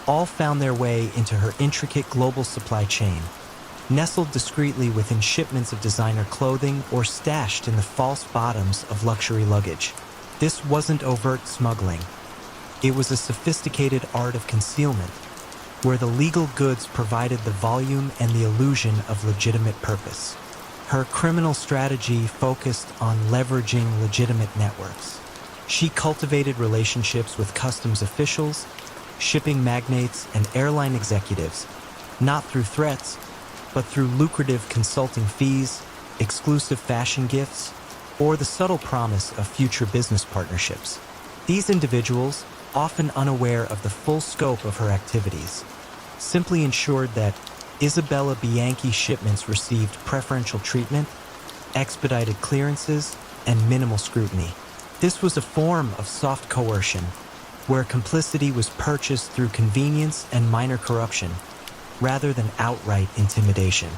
all found their way into her intricate global supply chain, nestled discreetly within shipments of designer clothing or stashed in the false bottoms of luxury luggage. This wasn't overt smuggling. It was a sophisticated art of concealment, where the legal goods provided the volume and the illusion of legitimate purpose. Her criminal strategy focused on leveraging legitimate networks. She cultivated relationships with customs officials, shipping magnates, and airline executives, not through threats, but through lucrative consulting fees, exclusive fashion gifts, or the subtle promise of future business partnerships. These individuals, often unaware of the full scope of her activities, simply ensured that Isabella Bianchi shipments received preferential treatment, expedited clearances, and minimal scrutiny. This was a form of soft coercion, where complicity was purchased through convenience and minor corruption, rather than outright intimidation.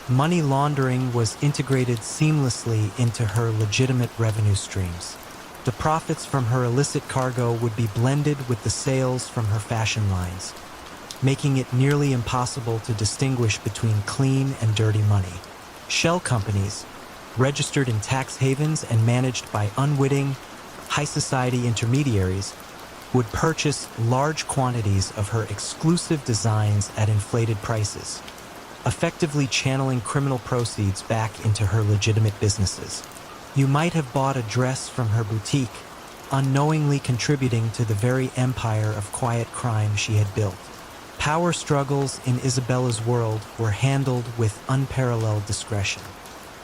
Money laundering was integrated seamlessly into her legitimate revenue streams. The profits from her illicit cargo would be blended with the sales from her fashion lines, making it nearly impossible to distinguish between clean and dirty money. Shell companies, registered in tax havens and managed by unwitting, high-society intermediaries, would purchase large quantities of her exclusive designs at inflated prices, effectively channeling criminal proceeds back into her legitimate businesses. You might have bought a dress from her boutique, unknowingly contributing to the very empire of quiet crime she had built. Power struggles in Isabella's world were handled with unparalleled discretion.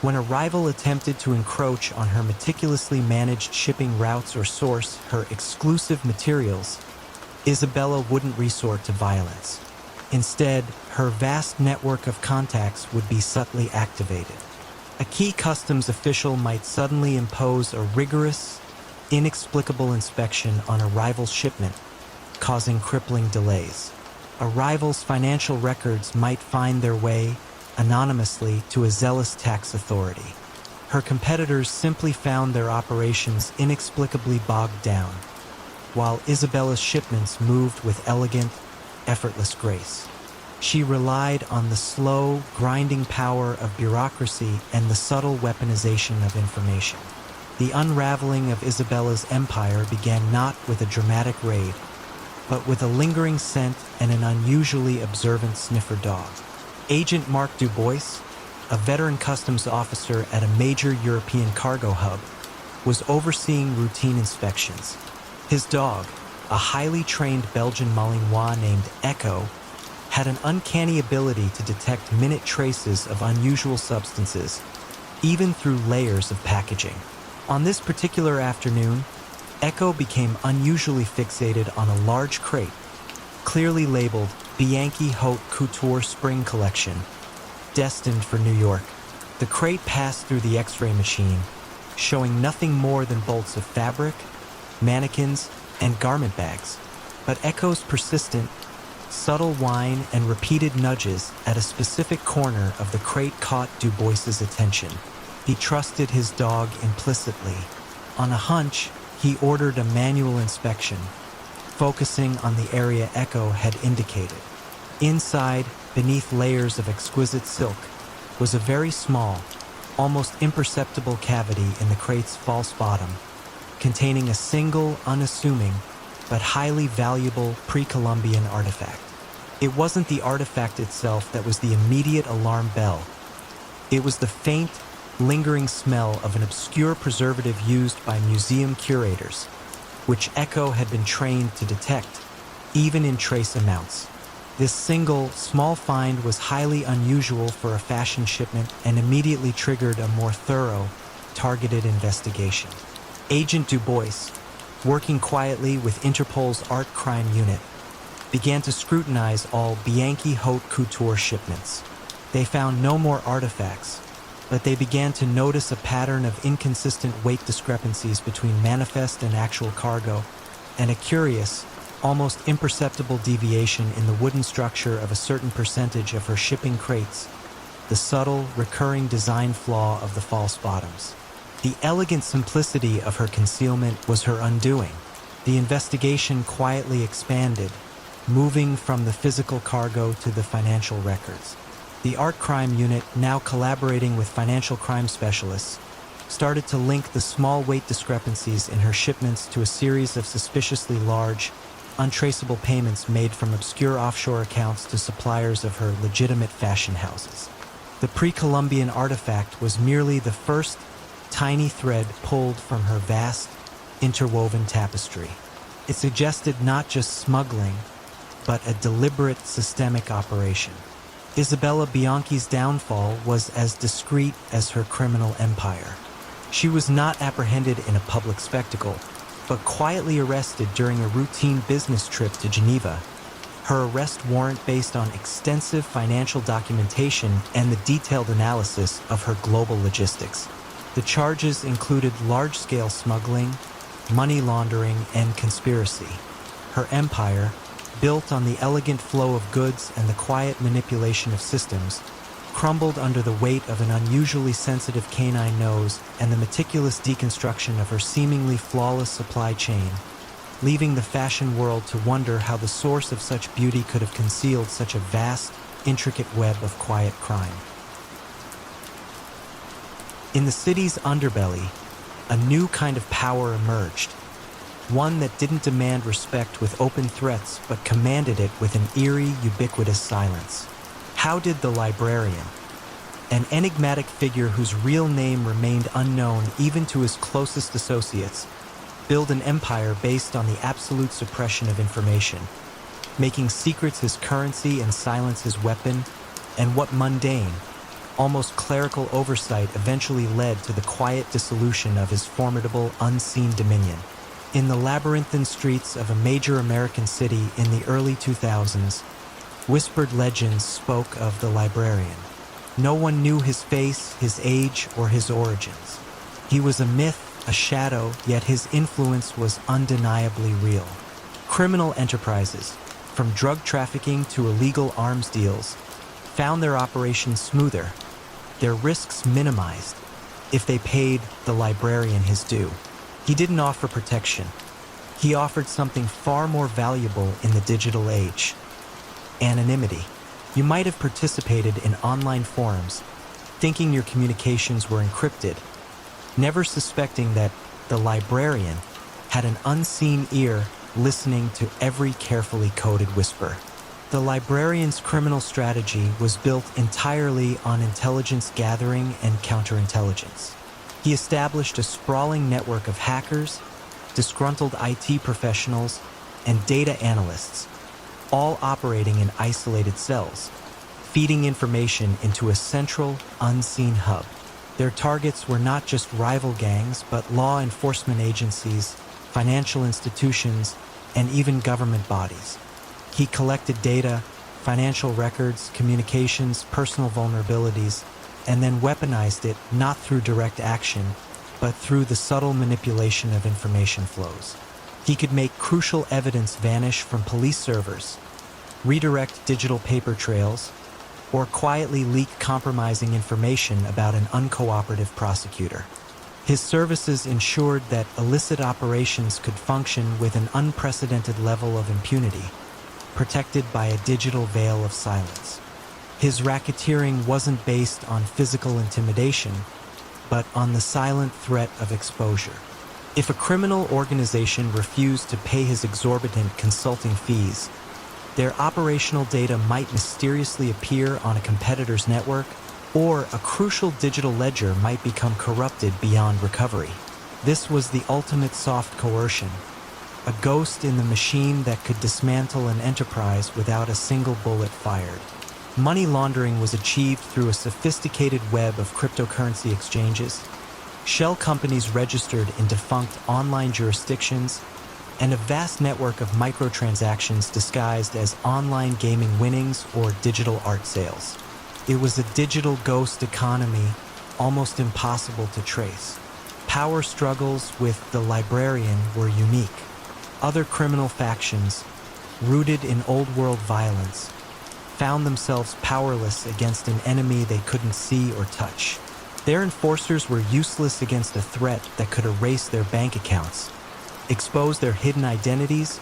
When a rival attempted to encroach on her meticulously managed shipping routes or source her exclusive materials, Isabella wouldn't resort to violence. Instead, her vast network of contacts would be subtly activated. A key customs official might suddenly impose a rigorous, inexplicable inspection on a rival's shipment, causing crippling delays. A rival's financial records might find their way anonymously to a zealous tax authority. Her competitors simply found their operations inexplicably bogged down, while Isabella's shipments moved with elegant, effortless grace. She relied on the slow, grinding power of bureaucracy and the subtle weaponization of information. The unraveling of Isabella's empire began not with a dramatic raid, but with a lingering scent and an unusually observant sniffer dog. Agent Mark Dubois, a veteran customs officer at a major European cargo hub, was overseeing routine inspections. His dog, a highly trained Belgian Malinois named Echo, had an uncanny ability to detect minute traces of unusual substances, even through layers of packaging. On this particular afternoon, Echo became unusually fixated on a large crate, clearly labeled Bianchi Haute Couture Spring Collection, destined for New York. The crate passed through the X-ray machine, showing nothing more than bolts of fabric, mannequins, and garment bags. But Echo's persistent, subtle whine and repeated nudges at a specific corner of the crate caught Du Bois's attention. He trusted his dog implicitly. On a hunch, he ordered a manual inspection, focusing on the area Echo had indicated. Inside, beneath layers of exquisite silk, was a very small, almost imperceptible cavity in the crate's false bottom, containing a single, unassuming, but highly valuable pre-Columbian artifact. It wasn't the artifact itself that was the immediate alarm bell. It was the faint, lingering smell of an obscure preservative used by museum curators, which Echo had been trained to detect, even in trace amounts. This single, small find was highly unusual for a fashion shipment and immediately triggered a more thorough, targeted investigation. Agent Du Bois, working quietly with Interpol's art crime unit, began to scrutinize all Bianchi Haute Couture shipments. They found no more artifacts, but they began to notice a pattern of inconsistent weight discrepancies between manifest and actual cargo, and a curious, almost imperceptible deviation in the wooden structure of a certain percentage of her shipping crates, the subtle, recurring design flaw of the false bottoms. The elegant simplicity of her concealment was her undoing. The investigation quietly expanded, moving from the physical cargo to the financial records. The art crime unit, now collaborating with financial crime specialists, started to link the small weight discrepancies in her shipments to a series of suspiciously large, untraceable payments made from obscure offshore accounts to suppliers of her legitimate fashion houses. The pre-Columbian artifact was merely the first tiny thread pulled from her vast, interwoven tapestry. It suggested not just smuggling, but a deliberate systemic operation. Isabella Bianchi's downfall was as discreet as her criminal empire. She was not apprehended in a public spectacle, but quietly arrested during a routine business trip to Geneva. Her arrest warrant based on extensive financial documentation and the detailed analysis of her global logistics. The charges included large-scale smuggling, money laundering, and conspiracy. Her empire, built on the elegant flow of goods and the quiet manipulation of systems, crumbled under the weight of an unusually sensitive canine nose and the meticulous deconstruction of her seemingly flawless supply chain, leaving the fashion world to wonder how the source of such beauty could have concealed such a vast, intricate web of quiet crime. In the city's underbelly, a new kind of power emerged, one that didn't demand respect with open threats but commanded it with an eerie, ubiquitous silence. How did the librarian, an enigmatic figure whose real name remained unknown even to his closest associates, build an empire based on the absolute suppression of information, making secrets his currency and silence his weapon, and what mundane, almost clerical oversight eventually led to the quiet dissolution of his formidable, unseen dominion? In the labyrinthine streets of a major American city in the early 2000s, whispered legends spoke of the librarian. No one knew his face, his age, or his origins. He was a myth, a shadow, yet his influence was undeniably real. Criminal enterprises, from drug trafficking to illegal arms deals, found their operations smoother, their risks minimized, if they paid the librarian his due. He didn't offer protection. He offered something far more valuable in the digital age: anonymity. You might have participated in online forums, thinking your communications were encrypted, never suspecting that the librarian had an unseen ear listening to every carefully coded whisper. The librarian's criminal strategy was built entirely on intelligence gathering and counterintelligence. He established a sprawling network of hackers, disgruntled IT professionals, and data analysts, all operating in isolated cells, feeding information into a central, unseen hub. Their targets were not just rival gangs, but law enforcement agencies, financial institutions, and even government bodies. He collected data, financial records, communications, personal vulnerabilities, and then weaponized it not through direct action, but through the subtle manipulation of information flows. He could make crucial evidence vanish from police servers, redirect digital paper trails, or quietly leak compromising information about an uncooperative prosecutor. His services ensured that illicit operations could function with an unprecedented level of impunity, protected by a digital veil of silence. His racketeering wasn't based on physical intimidation, but on the silent threat of exposure. If a criminal organization refused to pay his exorbitant consulting fees, their operational data might mysteriously appear on a competitor's network, or a crucial digital ledger might become corrupted beyond recovery. This was the ultimate soft coercion, a ghost in the machine that could dismantle an enterprise without a single bullet fired. Money laundering was achieved through a sophisticated web of cryptocurrency exchanges, shell companies registered in defunct online jurisdictions, and a vast network of microtransactions disguised as online gaming winnings or digital art sales. It was a digital ghost economy, almost impossible to trace. Power struggles with the librarian were unique. Other criminal factions, rooted in old-world violence, found themselves powerless against an enemy they couldn't see or touch. Their enforcers were useless against a threat that could erase their bank accounts, expose their hidden identities,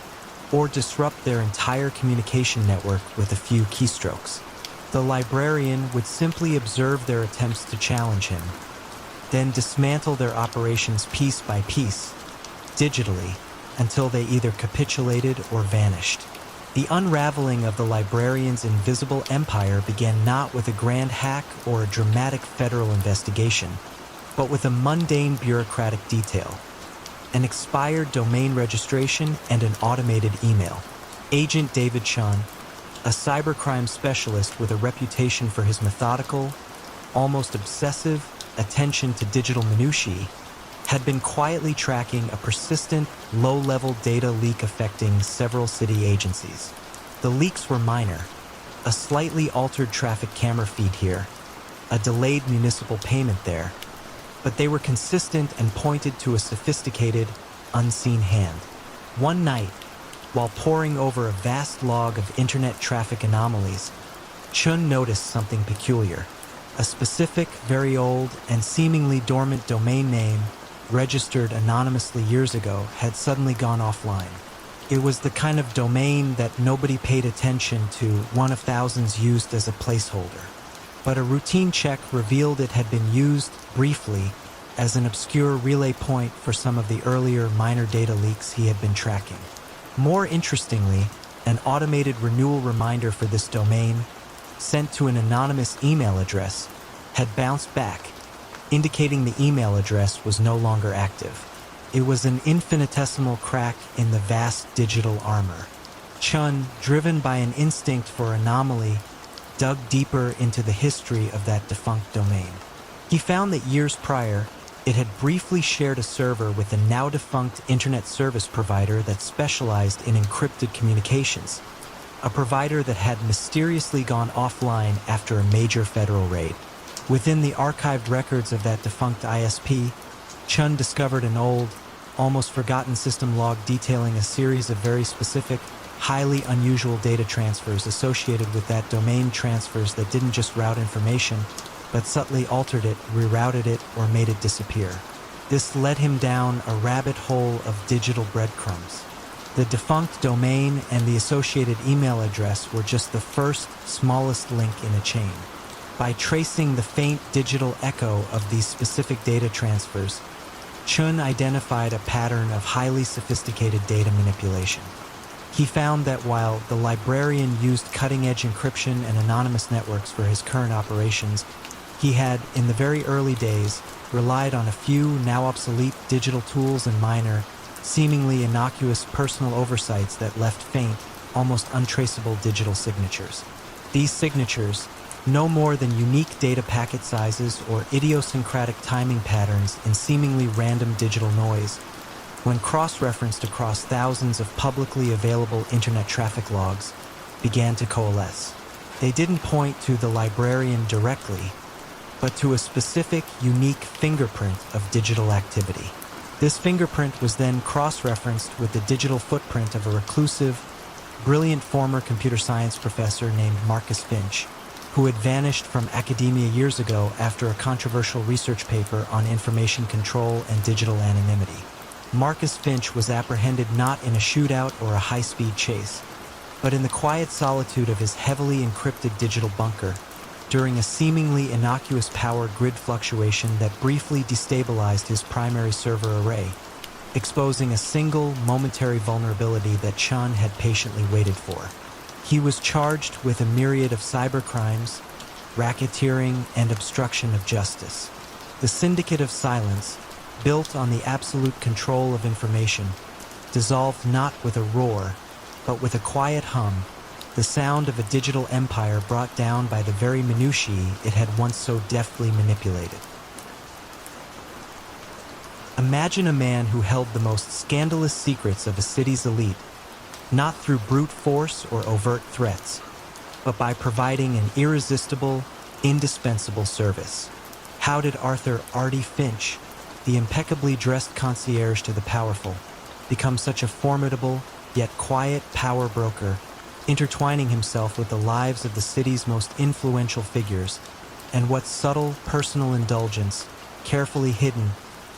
or disrupt their entire communication network with a few keystrokes. The librarian would simply observe their attempts to challenge him, then dismantle their operations piece by piece, digitally, until they either capitulated or vanished. The unraveling of the librarian's invisible empire began not with a grand hack or a dramatic federal investigation, but with a mundane bureaucratic detail: an expired domain registration and an automated email. Agent David Chun, a cybercrime specialist with a reputation for his methodical, almost obsessive attention to digital minutiae, had been quietly tracking a persistent, low-level data leak affecting several city agencies. The leaks were minor: a slightly altered traffic camera feed here, a delayed municipal payment there, but they were consistent and pointed to a sophisticated, unseen hand. One night, while poring over a vast log of internet traffic anomalies, Chun noticed something peculiar. A specific, very old, and seemingly dormant domain name, registered anonymously years ago, had suddenly gone offline. It was the kind of domain that nobody paid attention to, one of thousands used as a placeholder. But a routine check revealed it had been used, briefly, as an obscure relay point for some of the earlier minor data leaks he had been tracking. More interestingly, an automated renewal reminder for this domain, sent to an anonymous email address, had bounced back, indicating the email address was no longer active. It was an infinitesimal crack in the vast digital armor. Chun, driven by an instinct for anomaly, dug deeper into the history of that defunct domain. He found that years prior, it had briefly shared a server with a now-defunct internet service provider that specialized in encrypted communications, a provider that had mysteriously gone offline after a major federal raid. Within the archived records of that defunct ISP, Chun discovered an old, almost forgotten system log detailing a series of very specific, highly unusual data transfers associated with that domain, transfers that didn't just route information, but subtly altered it, rerouted it, or made it disappear. This led him down a rabbit hole of digital breadcrumbs. The defunct domain and the associated email address were just the first, smallest link in a chain. By tracing the faint digital echo of these specific data transfers, Chun identified a pattern of highly sophisticated data manipulation. He found that while the librarian used cutting-edge encryption and anonymous networks for his current operations, he had, in the very early days, relied on a few, now obsolete, digital tools and minor, seemingly innocuous personal oversights that left faint, almost untraceable digital signatures. These signatures, no more than unique data packet sizes or idiosyncratic timing patterns in seemingly random digital noise, when cross-referenced across thousands of publicly available internet traffic logs, began to coalesce. They didn't point to the librarian directly, but to a specific, unique fingerprint of digital activity. This fingerprint was then cross-referenced with the digital footprint of a reclusive, brilliant former computer science professor named Marcus Finch, who had vanished from academia years ago after a controversial research paper on information control and digital anonymity. Marcus Finch was apprehended not in a shootout or a high-speed chase, but in the quiet solitude of his heavily encrypted digital bunker during a seemingly innocuous power grid fluctuation that briefly destabilized his primary server array, exposing a single, momentary vulnerability that Chun had patiently waited for. He was charged with a myriad of cybercrimes, racketeering, and obstruction of justice. The Syndicate of Silence, built on the absolute control of information, dissolved not with a roar, but with a quiet hum, the sound of a digital empire brought down by the very minutiae it had once so deftly manipulated. Imagine a man who held the most scandalous secrets of a city's elite, not through brute force or overt threats, but by providing an irresistible, indispensable service. How did Arthur "Artie" Finch, the impeccably dressed concierge to the powerful, become such a formidable, yet quiet power broker, intertwining himself with the lives of the city's most influential figures, and what subtle personal indulgence, carefully hidden,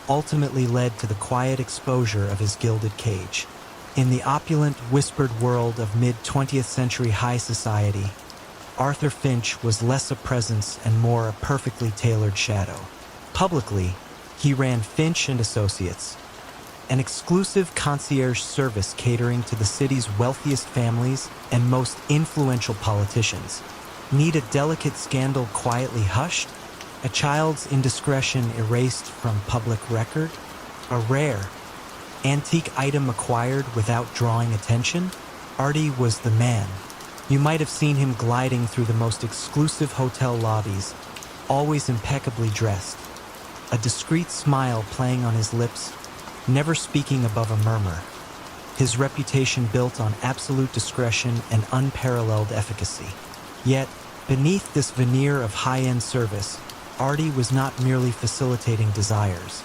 ultimately led to the quiet exposure of his gilded cage? In the opulent, whispered world of mid-20th century high society, Arthur Finch was less a presence and more a perfectly tailored shadow. Publicly, he ran Finch and Associates, an exclusive concierge service catering to the city's wealthiest families and most influential politicians. Need a delicate scandal quietly hushed? A child's indiscretion erased from public record? A rare, antique item acquired without drawing attention? Artie was the man. You might have seen him gliding through the most exclusive hotel lobbies, always impeccably dressed, a discreet smile playing on his lips, never speaking above a murmur. His reputation built on absolute discretion and unparalleled efficacy. Yet, beneath this veneer of high-end service, Artie was not merely facilitating desires.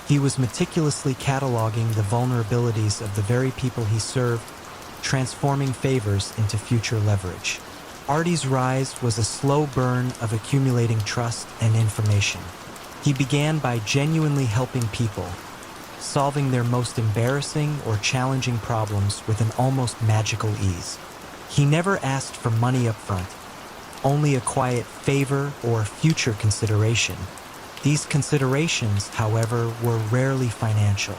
He was meticulously cataloging the vulnerabilities of the very people he served, transforming favors into future leverage. Artie's rise was a slow burn of accumulating trust and information. He began by genuinely helping people, solving their most embarrassing or challenging problems with an almost magical ease. He never asked for money up front, only a quiet favor or future consideration. These considerations, however, were rarely financial.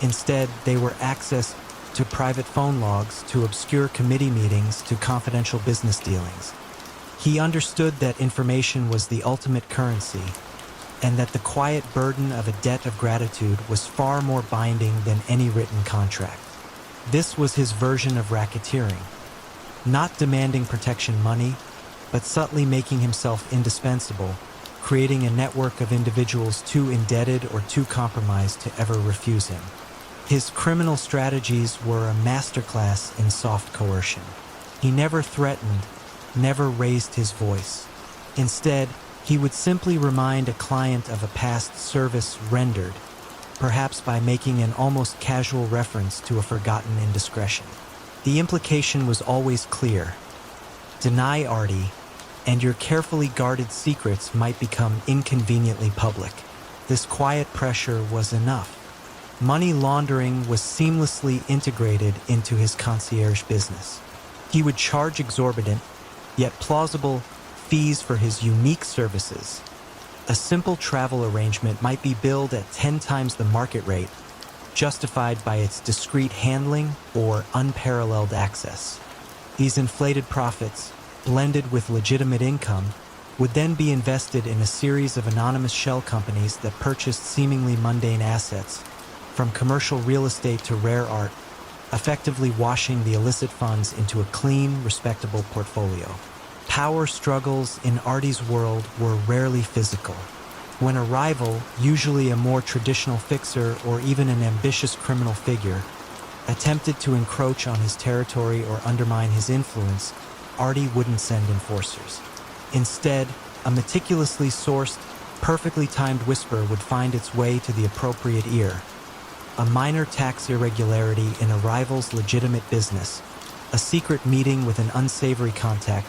Instead, they were access to private phone logs, to obscure committee meetings, to confidential business dealings. He understood that information was the ultimate currency, and that the quiet burden of a debt of gratitude was far more binding than any written contract. This was his version of racketeering, not demanding protection money, but subtly making himself indispensable, creating a network of individuals too indebted or too compromised to ever refuse him. His criminal strategies were a masterclass in soft coercion. He never threatened, never raised his voice. Instead, he would simply remind a client of a past service rendered, perhaps by making an almost casual reference to a forgotten indiscretion. The implication was always clear. Deny Artie, and your carefully guarded secrets might become inconveniently public. This quiet pressure was enough. Money laundering was seamlessly integrated into his concierge business. He would charge exorbitant, yet plausible, fees for his unique services. A simple travel arrangement might be billed at 10 times the market rate, justified by its discreet handling or unparalleled access. These inflated profits, blended with legitimate income, would then be invested in a series of anonymous shell companies that purchased seemingly mundane assets, from commercial real estate to rare art, effectively washing the illicit funds into a clean, respectable portfolio. Power struggles in Artie's world were rarely physical. When a rival, usually a more traditional fixer or even an ambitious criminal figure, attempted to encroach on his territory or undermine his influence, Artie wouldn't send enforcers. Instead, a meticulously sourced, perfectly timed whisper would find its way to the appropriate ear, a minor tax irregularity in a rival's legitimate business, a secret meeting with an unsavory contact,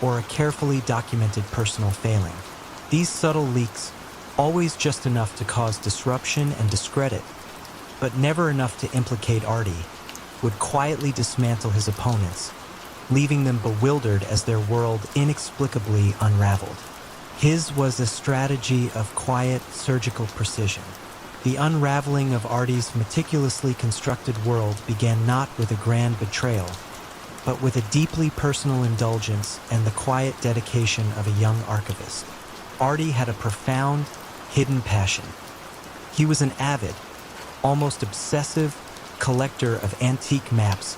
or a carefully documented personal failing. These subtle leaks, always just enough to cause disruption and discredit, but never enough to implicate Artie, would quietly dismantle his opponents, leaving them bewildered as their world inexplicably unraveled. His was a strategy of quiet, surgical precision. The unraveling of Artie's meticulously constructed world began not with a grand betrayal, but with a deeply personal indulgence and the quiet dedication of a young archivist. Artie had a profound, hidden passion. He was an avid, almost obsessive collector of antique maps,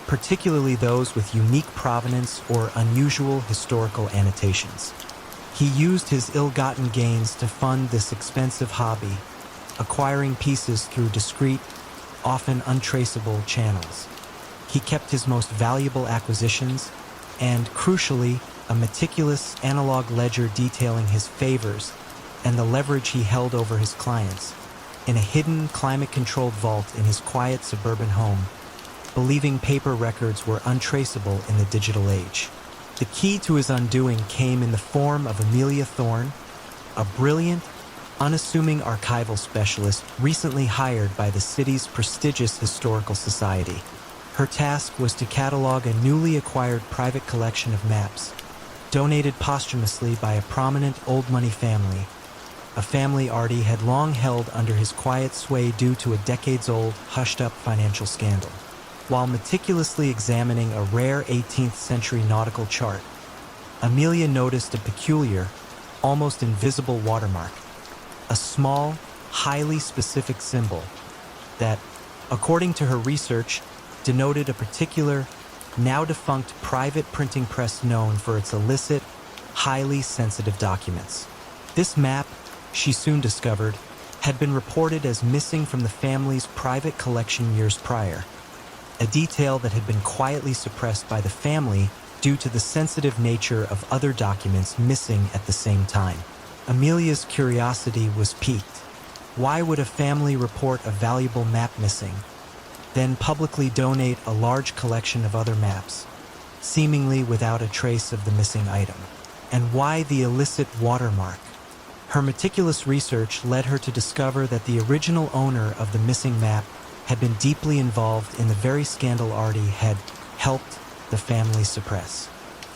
particularly those with unique provenance or unusual historical annotations. He used his ill-gotten gains to fund this expensive hobby, acquiring pieces through discreet, often untraceable channels. He kept his most valuable acquisitions and, crucially, a meticulous analog ledger detailing his favors and the leverage he held over his clients in a hidden, climate-controlled vault in his quiet suburban home, believing paper records were untraceable in the digital age. The key to his undoing came in the form of Amelia Thorne, a brilliant, unassuming archival specialist recently hired by the city's prestigious historical society. Her task was to catalog a newly acquired private collection of maps, donated posthumously by a prominent old money family, a family Artie had long held under his quiet sway due to a decades-old, hushed-up financial scandal. While meticulously examining a rare 18th century nautical chart, Amelia noticed a peculiar, almost invisible watermark, a small, highly specific symbol that, according to her research, denoted a particular, now-defunct private printing press known for its illicit, highly sensitive documents. This map, she soon discovered, had been reported as missing from the family's private collection years prior, a detail that had been quietly suppressed by the family due to the sensitive nature of other documents missing at the same time. Amelia's curiosity was piqued. Why would a family report a valuable map missing, then publicly donate a large collection of other maps, seemingly without a trace of the missing item? And why the illicit watermark? Her meticulous research led her to discover that the original owner of the missing map had been deeply involved in the very scandal Artie had helped the family suppress.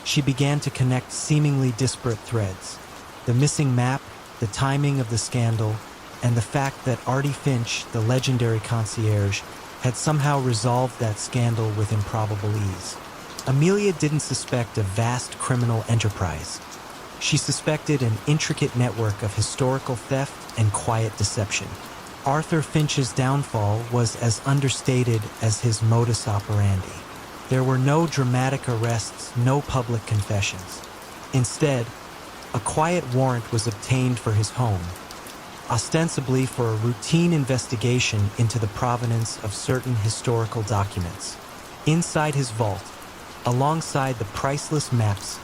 She began to connect seemingly disparate threads: the missing map, the timing of the scandal, and the fact that Artie Finch, the legendary concierge, had somehow resolved that scandal with improbable ease. Amelia didn't suspect a vast criminal enterprise. She suspected an intricate network of historical theft and quiet deception. Arthur Finch's downfall was as understated as his modus operandi. There were no dramatic arrests, no public confessions. Instead, a quiet warrant was obtained for his home, ostensibly for a routine investigation into the provenance of certain historical documents. Inside his vault, alongside the priceless maps,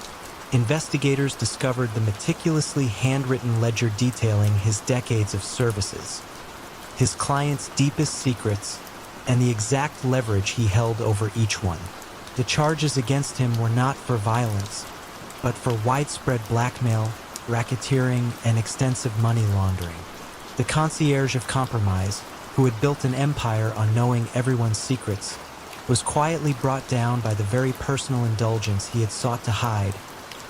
investigators discovered the meticulously handwritten ledger detailing his decades of services, his clients' deepest secrets, and the exact leverage he held over each one. The charges against him were not for violence, but for widespread blackmail, racketeering, and extensive money laundering. The concierge of compromise, who had built an empire on knowing everyone's secrets, was quietly brought down by the very personal indulgence he had sought to hide,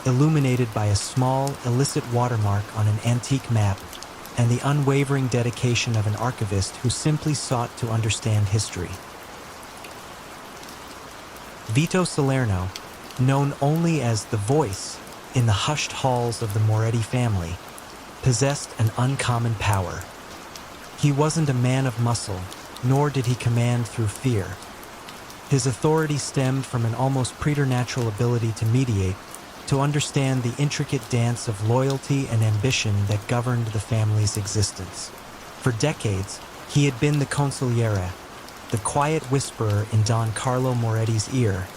illuminated by a small, illicit watermark on an antique map and the unwavering dedication of an archivist who simply sought to understand history. Vito Salerno, known only as the Voice in the hushed halls of the Moretti family, possessed an uncommon power. He wasn't a man of muscle, nor did he command through fear. His authority stemmed from an almost preternatural ability to mediate, to understand the intricate dance of loyalty and ambition that governed the family's existence. For decades, he had been the consigliere, the quiet whisperer in Don Carlo Moretti's ear,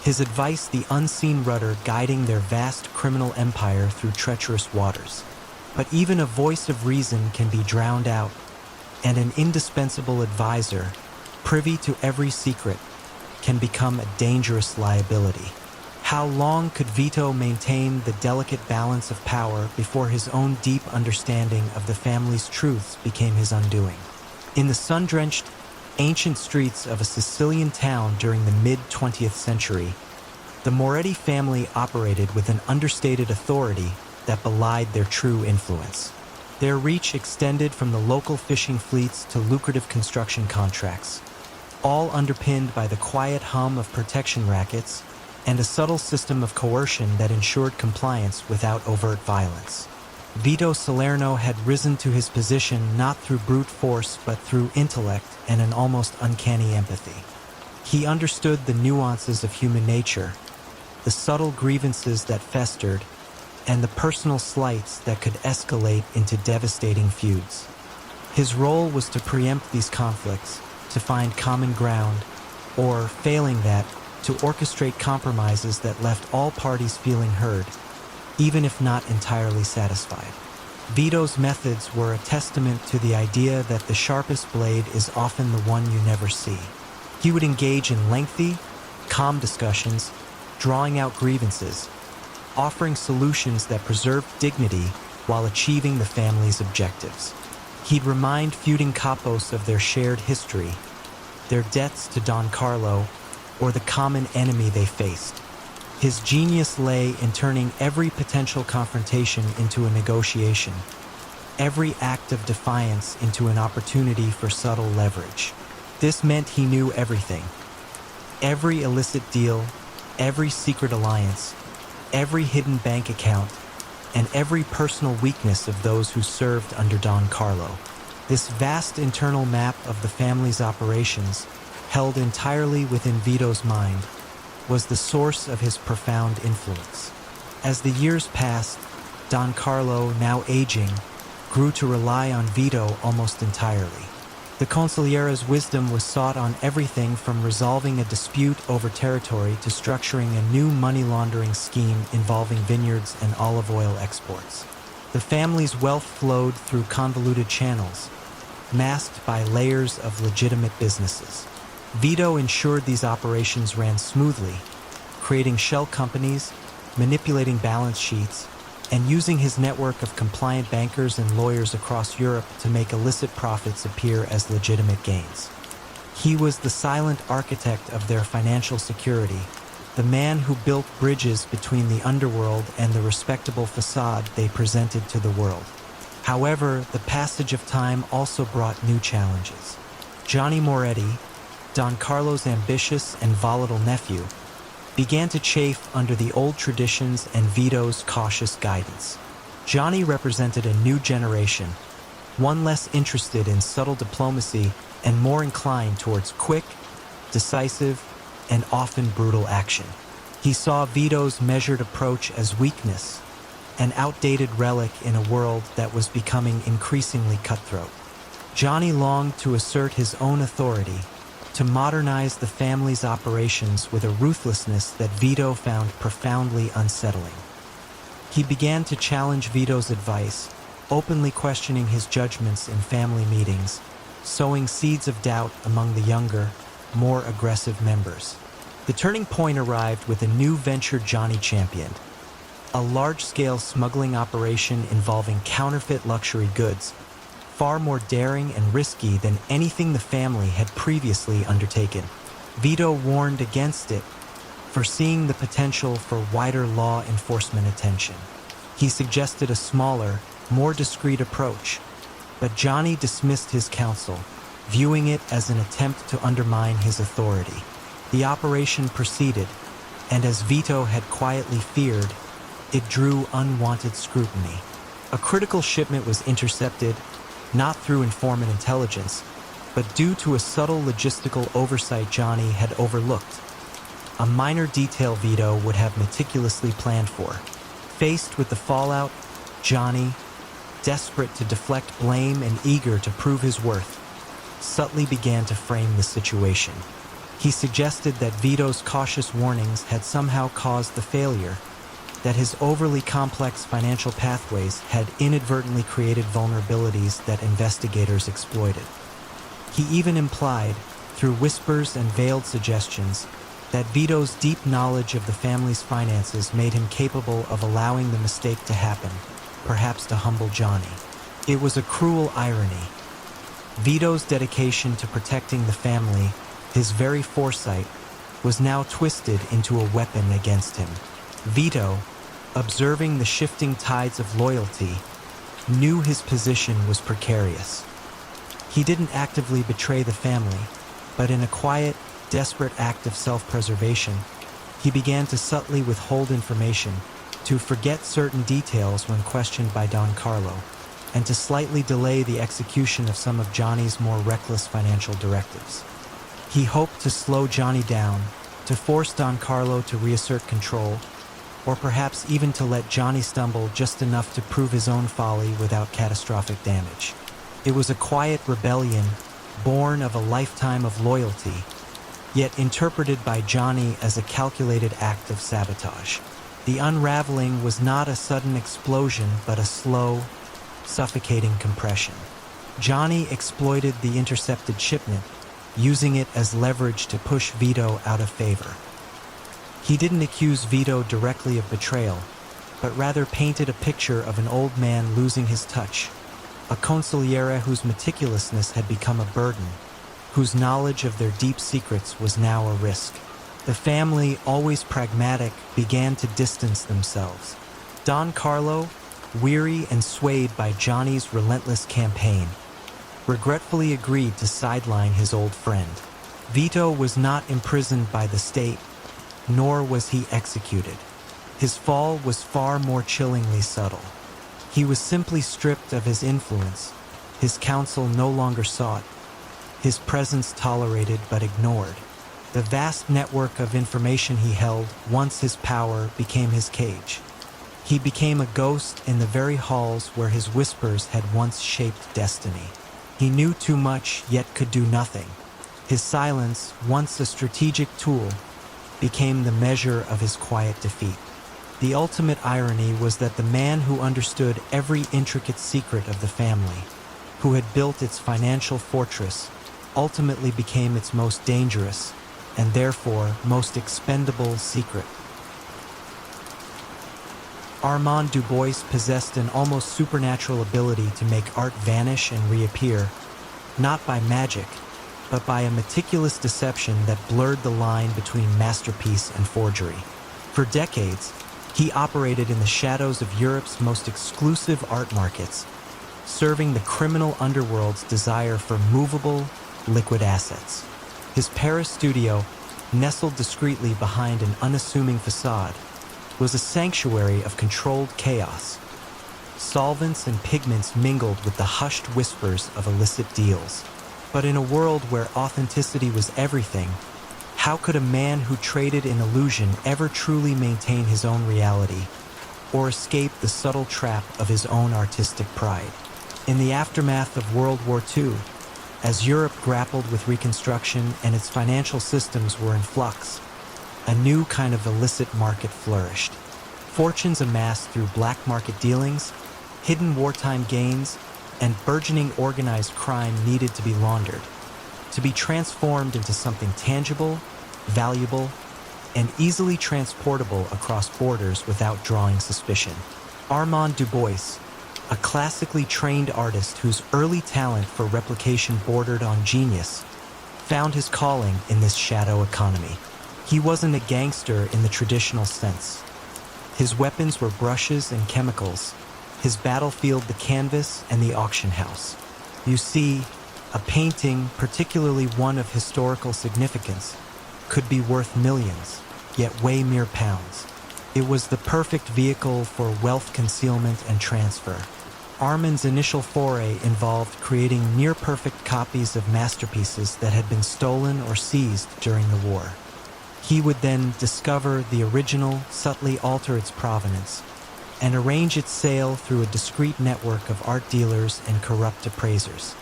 his advice the unseen rudder guiding their vast criminal empire through treacherous waters. But even a voice of reason can be drowned out, and an indispensable advisor, privy to every secret, can become a dangerous liability. How long could Vito maintain the delicate balance of power before his own deep understanding of the family's truths became his undoing? In the sun-drenched, ancient streets of a Sicilian town during the mid-20th century, the Moretti family operated with an understated authority that belied their true influence. Their reach extended from the local fishing fleets to lucrative construction contracts, all underpinned by the quiet hum of protection rackets and a subtle system of coercion that ensured compliance without overt violence. Vito Salerno had risen to his position not through brute force but through intellect and an almost uncanny empathy. He understood the nuances of human nature, the subtle grievances that festered, and the personal slights that could escalate into devastating feuds. His role was to preempt these conflicts, to find common ground, or, failing that, to orchestrate compromises that left all parties feeling heard, even if not entirely satisfied. Vito's methods were a testament to the idea that the sharpest blade is often the one you never see. He would engage in lengthy, calm discussions, drawing out grievances, offering solutions that preserved dignity while achieving the family's objectives. He'd remind feuding capos of their shared history, their debts to Don Carlo, or the common enemy they faced. His genius lay in turning every potential confrontation into a negotiation, every act of defiance into an opportunity for subtle leverage. This meant he knew everything. Every illicit deal, every secret alliance, every hidden bank account, and every personal weakness of those who served under Don Carlo. This vast internal map of the family's operations, held entirely within Vito's mind, was the source of his profound influence. As the years passed, Don Carlo, now aging, grew to rely on Vito almost entirely. The consigliera's wisdom was sought on everything from resolving a dispute over territory to structuring a new money laundering scheme involving vineyards and olive oil exports. The family's wealth flowed through convoluted channels, masked by layers of legitimate businesses. Vito ensured these operations ran smoothly, creating shell companies, manipulating balance sheets, and using his network of compliant bankers and lawyers across Europe to make illicit profits appear as legitimate gains. He was the silent architect of their financial security, the man who built bridges between the underworld and the respectable facade they presented to the world. However, the passage of time also brought new challenges. Johnny Moretti, Don Carlo's ambitious and volatile nephew, began to chafe under the old traditions and Vito's cautious guidance. Johnny represented a new generation, one less interested in subtle diplomacy and more inclined towards quick, decisive, and often brutal action. He saw Vito's measured approach as weakness, an outdated relic in a world that was becoming increasingly cutthroat. Johnny longed to assert his own authority, to modernize the family's operations with a ruthlessness that Vito found profoundly unsettling. He began to challenge Vito's advice, openly questioning his judgments in family meetings, sowing seeds of doubt among the younger, more aggressive members. The turning point arrived with a new venture Johnny championed, a large-scale smuggling operation involving counterfeit luxury goods, far more daring and risky than anything the family had previously undertaken. Vito warned against it, foreseeing the potential for wider law enforcement attention. He suggested a smaller, more discreet approach, but Johnny dismissed his counsel, viewing it as an attempt to undermine his authority. The operation proceeded, and as Vito had quietly feared, it drew unwanted scrutiny. A critical shipment was intercepted, not through informant intelligence, but due to a subtle logistical oversight Johnny had overlooked. A minor detail Vito would have meticulously planned for. Faced with the fallout, Johnny, desperate to deflect blame and eager to prove his worth, subtly began to frame the situation. He suggested that Vito's cautious warnings had somehow caused the failure, that his overly complex financial pathways had inadvertently created vulnerabilities that investigators exploited. He even implied, through whispers and veiled suggestions, that Vito's deep knowledge of the family's finances made him capable of allowing the mistake to happen, perhaps to humble Johnny. It was a cruel irony. Vito's dedication to protecting the family, his very foresight, was now twisted into a weapon against him. Vito, observing the shifting tides of loyalty, knew his position was precarious. He didn't actively betray the family, but in a quiet, desperate act of self-preservation, he began to subtly withhold information, to forget certain details when questioned by Don Carlo, and to slightly delay the execution of some of Johnny's more reckless financial directives. He hoped to slow Johnny down, to force Don Carlo to reassert control, or perhaps even to let Johnny stumble just enough to prove his own folly without catastrophic damage. It was a quiet rebellion, born of a lifetime of loyalty, yet interpreted by Johnny as a calculated act of sabotage. The unraveling was not a sudden explosion, but a slow, suffocating compression. Johnny exploited the intercepted shipment, using it as leverage to push Vito out of favor. He didn't accuse Vito directly of betrayal, but rather painted a picture of an old man losing his touch, a consigliere whose meticulousness had become a burden, whose knowledge of their deep secrets was now a risk. The family, always pragmatic, began to distance themselves. Don Carlo, weary and swayed by Johnny's relentless campaign, regretfully agreed to sideline his old friend. Vito was not imprisoned by the state, nor was he executed. His fall was far more chillingly subtle. He was simply stripped of his influence, his counsel no longer sought, his presence tolerated but ignored. The vast network of information he held, once his power, became his cage. He became a ghost in the very halls where his whispers had once shaped destiny. He knew too much, yet could do nothing. His silence, once a strategic tool, became the measure of his quiet defeat. The ultimate irony was that the man who understood every intricate secret of the family, who had built its financial fortress, ultimately became its most dangerous, and therefore most expendable secret. Armand Dubois possessed an almost supernatural ability to make art vanish and reappear, not by magic, but by a meticulous deception that blurred the line between masterpiece and forgery. For decades, he operated in the shadows of Europe's most exclusive art markets, serving the criminal underworld's desire for movable, liquid assets. His Paris studio, nestled discreetly behind an unassuming facade, was a sanctuary of controlled chaos. Solvents and pigments mingled with the hushed whispers of illicit deals. But in a world where authenticity was everything, how could a man who traded in illusion ever truly maintain his own reality, or escape the subtle trap of his own artistic pride? In the aftermath of World War II, as Europe grappled with reconstruction and its financial systems were in flux, a new kind of illicit market flourished. Fortunes amassed through black market dealings, hidden wartime gains, and burgeoning organized crime needed to be laundered, to be transformed into something tangible, valuable, and easily transportable across borders without drawing suspicion. Armand Dubois, a classically trained artist whose early talent for replication bordered on genius, found his calling in this shadow economy. He wasn't a gangster in the traditional sense. His weapons were brushes and chemicals, his battlefield the canvas and the auction house. You see, a painting, particularly one of historical significance, could be worth millions, yet weigh mere pounds. It was the perfect vehicle for wealth concealment and transfer. Armand's initial foray involved creating near-perfect copies of masterpieces that had been stolen or seized during the war. He would then discover the original, subtly alter its provenance, and arrange its sale through a discreet network of art dealers and corrupt appraisers.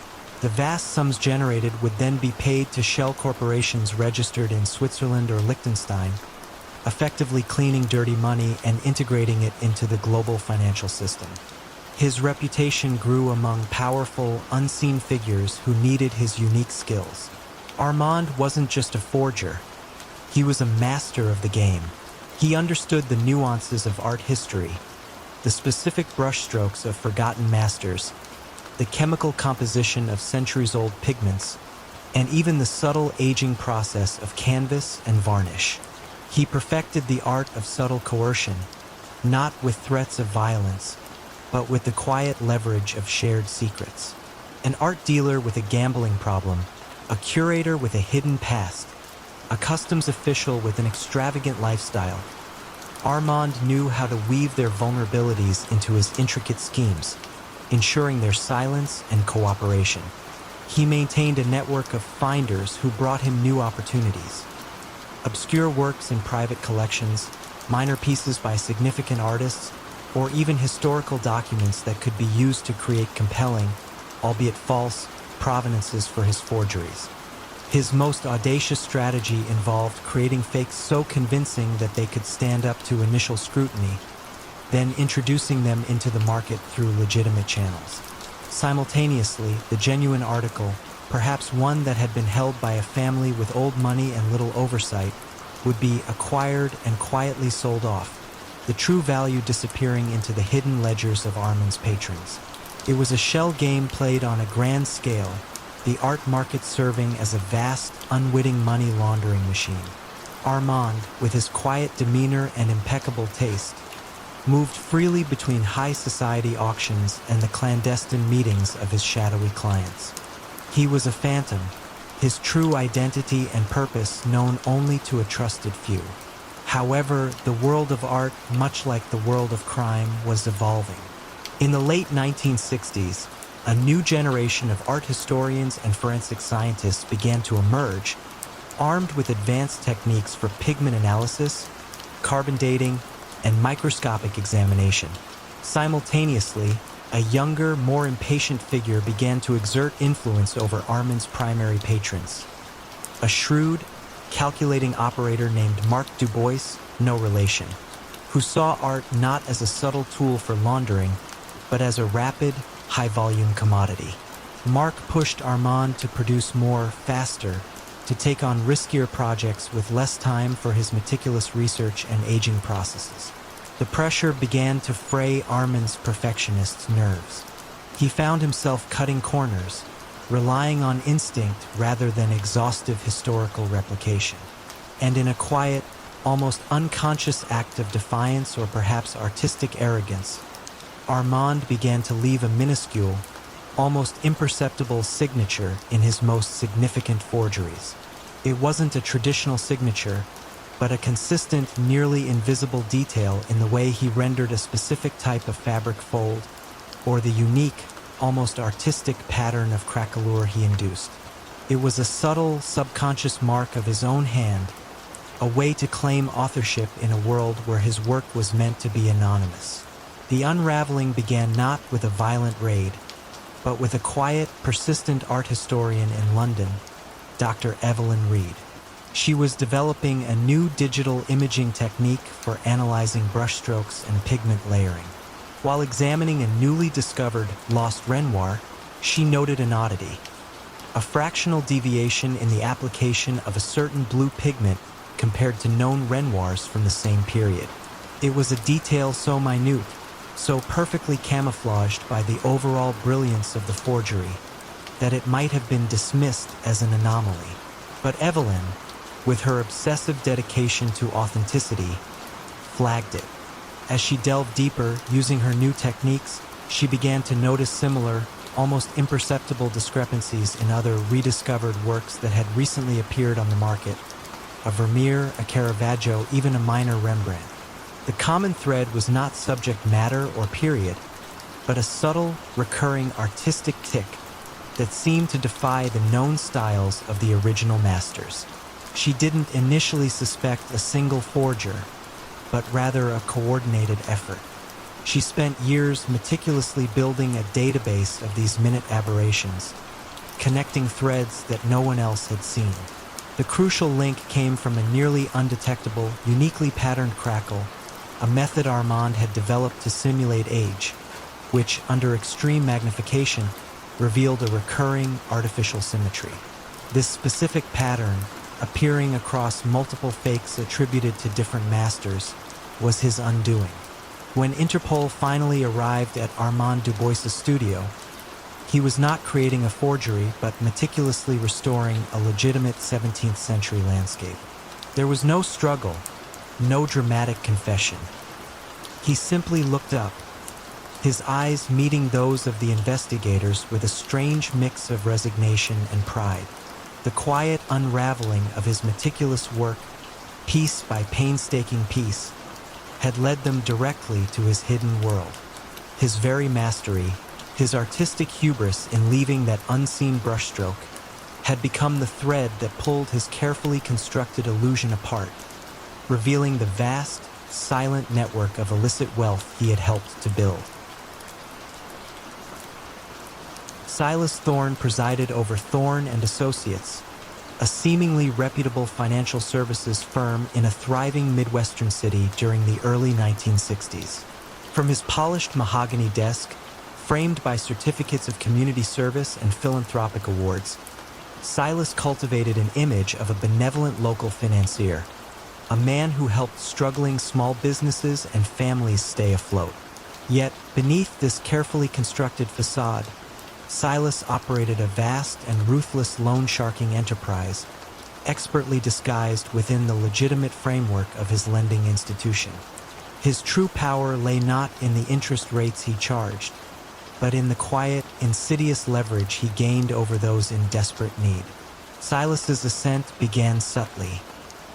The vast sums generated would then be paid to shell corporations registered in Switzerland or Liechtenstein, effectively cleaning dirty money and integrating it into the global financial system. His reputation grew among powerful, unseen figures who needed his unique skills. Armand wasn't just a forger, he was a master of the game. He understood the nuances of art history, the specific brushstrokes of forgotten masters, the chemical composition of centuries-old pigments, and even the subtle aging process of canvas and varnish. He perfected the art of subtle coercion, not with threats of violence, but with the quiet leverage of shared secrets. An art dealer with a gambling problem, a curator with a hidden past, a customs official with an extravagant lifestyle. Armand knew how to weave their vulnerabilities into his intricate schemes, ensuring their silence and cooperation. He maintained a network of finders who brought him new opportunities. Obscure works in private collections, minor pieces by significant artists, or even historical documents that could be used to create compelling, albeit false, provenances for his forgeries. His most audacious strategy involved creating fakes so convincing that they could stand up to initial scrutiny, then introducing them into the market through legitimate channels. Simultaneously, the genuine article, perhaps one that had been held by a family with old money and little oversight, would be acquired and quietly sold off, the true value disappearing into the hidden ledgers of Armand's patrons. It was a shell game played on a grand scale, the art market serving as a vast, unwitting money laundering machine. Armand, with his quiet demeanor and impeccable taste, moved freely between high society auctions and the clandestine meetings of his shadowy clients. He was a phantom, his true identity and purpose known only to a trusted few. However, the world of art, much like the world of crime, was evolving. In the late 1960s, a new generation of art historians and forensic scientists began to emerge, armed with advanced techniques for pigment analysis, carbon dating, and microscopic examination. Simultaneously, a younger, more impatient figure began to exert influence over Armand's primary patrons. A shrewd, calculating operator named Marc Dubois, no relation, who saw art not as a subtle tool for laundering, but as a rapid, high-volume commodity. Marc pushed Armand to produce more, faster, to take on riskier projects with less time for his meticulous research and aging processes. The pressure began to fray Armand's perfectionist's nerves. He found himself cutting corners, relying on instinct rather than exhaustive historical replication. And in a quiet, almost unconscious act of defiance or perhaps artistic arrogance, Armand began to leave a minuscule, almost imperceptible signature in his most significant forgeries. It wasn't a traditional signature, but a consistent, nearly invisible detail in the way he rendered a specific type of fabric fold, or the unique, almost artistic pattern of craquelure he induced. It was a subtle, subconscious mark of his own hand, a way to claim authorship in a world where his work was meant to be anonymous. The unraveling began not with a violent raid, but with a quiet, persistent art historian in London, Dr. Evelyn Reed. She was developing a new digital imaging technique for analyzing brushstrokes and pigment layering. While examining a newly discovered lost Renoir, she noted an oddity: a fractional deviation in the application of a certain blue pigment compared to known Renoirs from the same period. It was a detail so minute, so perfectly camouflaged by the overall brilliance of the forgery, that it might have been dismissed as an anomaly. But Evelyn, with her obsessive dedication to authenticity, flagged it. As she delved deeper, using her new techniques, she began to notice similar, almost imperceptible discrepancies in other rediscovered works that had recently appeared on the market: a Vermeer, a Caravaggio, even a minor Rembrandt. The common thread was not subject matter or period, but a subtle, recurring artistic tick that seemed to defy the known styles of the original masters. She didn't initially suspect a single forger, but rather a coordinated effort. She spent years meticulously building a database of these minute aberrations, connecting threads that no one else had seen. The crucial link came from a nearly undetectable, uniquely patterned crackle, a method Armand had developed to simulate age, which, under extreme magnification, revealed a recurring artificial symmetry. This specific pattern, appearing across multiple fakes attributed to different masters, was his undoing. When Interpol finally arrived at Armand Dubois's studio, he was not creating a forgery, but meticulously restoring a legitimate 17th century landscape. There was no struggle, no dramatic confession. He simply looked up, his eyes meeting those of the investigators with a strange mix of resignation and pride. The quiet unraveling of his meticulous work, piece by painstaking piece, had led them directly to his hidden world. His very mastery, his artistic hubris in leaving that unseen brushstroke, had become the thread that pulled his carefully constructed illusion apart, revealing the vast, silent network of illicit wealth he had helped to build. Silas Thorne presided over Thorne and Associates, a seemingly reputable financial services firm in a thriving Midwestern city during the early 1960s. From his polished mahogany desk, framed by certificates of community service and philanthropic awards, Silas cultivated an image of a benevolent local financier, a man who helped struggling small businesses and families stay afloat. Yet, beneath this carefully constructed facade, Silas operated a vast and ruthless loan-sharking enterprise, expertly disguised within the legitimate framework of his lending institution. His true power lay not in the interest rates he charged, but in the quiet, insidious leverage he gained over those in desperate need. Silas's ascent began subtly.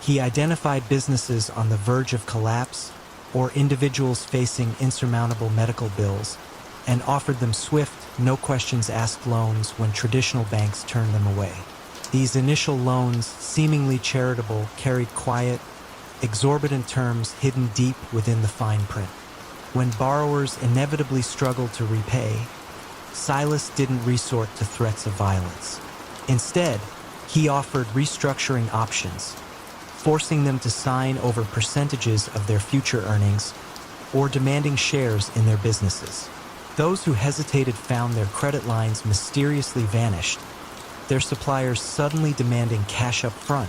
He identified businesses on the verge of collapse or individuals facing insurmountable medical bills, and offered them swift, no-questions-asked loans when traditional banks turned them away. These initial loans, seemingly charitable, carried quiet, exorbitant terms hidden deep within the fine print. When borrowers inevitably struggled to repay, Silas didn't resort to threats of violence. Instead, he offered restructuring options, forcing them to sign over percentages of their future earnings or demanding shares in their businesses. Those who hesitated found their credit lines mysteriously vanished, their suppliers suddenly demanding cash up front,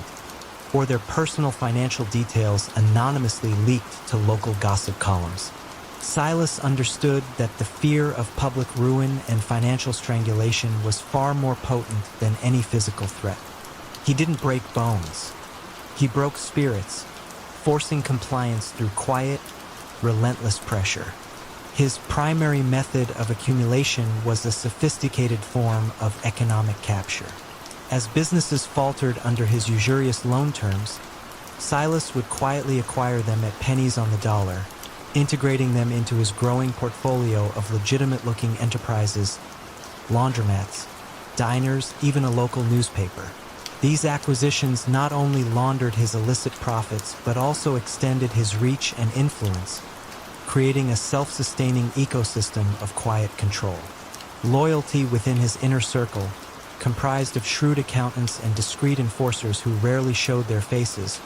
or their personal financial details anonymously leaked to local gossip columns. Silas understood that the fear of public ruin and financial strangulation was far more potent than any physical threat. He didn't break bones. He broke spirits, forcing compliance through quiet, relentless pressure. His primary method of accumulation was a sophisticated form of economic capture. As businesses faltered under his usurious loan terms, Silas would quietly acquire them at pennies on the dollar, integrating them into his growing portfolio of legitimate-looking enterprises, laundromats, diners, even a local newspaper. These acquisitions not only laundered his illicit profits but also extended his reach and influence, creating a self-sustaining ecosystem of quiet control. Loyalty within his inner circle, comprised of shrewd accountants and discreet enforcers who rarely showed their faces,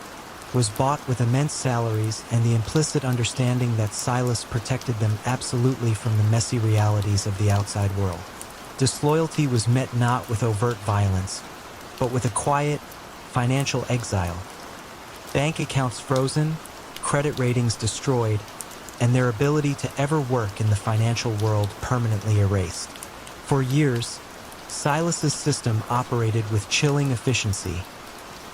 was bought with immense salaries and the implicit understanding that Silas protected them absolutely from the messy realities of the outside world. Disloyalty was met not with overt violence, but with a quiet, financial exile. Bank accounts frozen, credit ratings destroyed, and their ability to ever work in the financial world permanently erased. For years, Silas's system operated with chilling efficiency,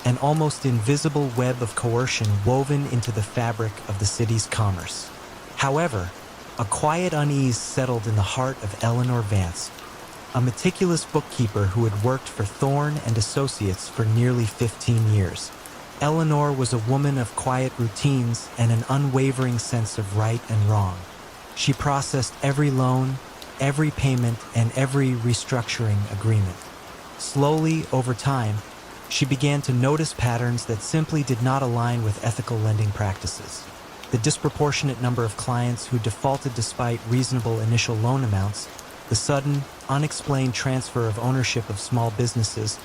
an almost invisible web of coercion woven into the fabric of the city's commerce. However, a quiet unease settled in the heart of Eleanor Vance, a meticulous bookkeeper who had worked for Thorne and Associates for nearly 15 years. Eleanor was a woman of quiet routines and an unwavering sense of right and wrong. She processed every loan, every payment, and every restructuring agreement. Slowly, over time, she began to notice patterns that simply did not align with ethical lending practices. The disproportionate number of clients who defaulted despite reasonable initial loan amounts, the sudden, unexplained transfer of ownership of small businesses,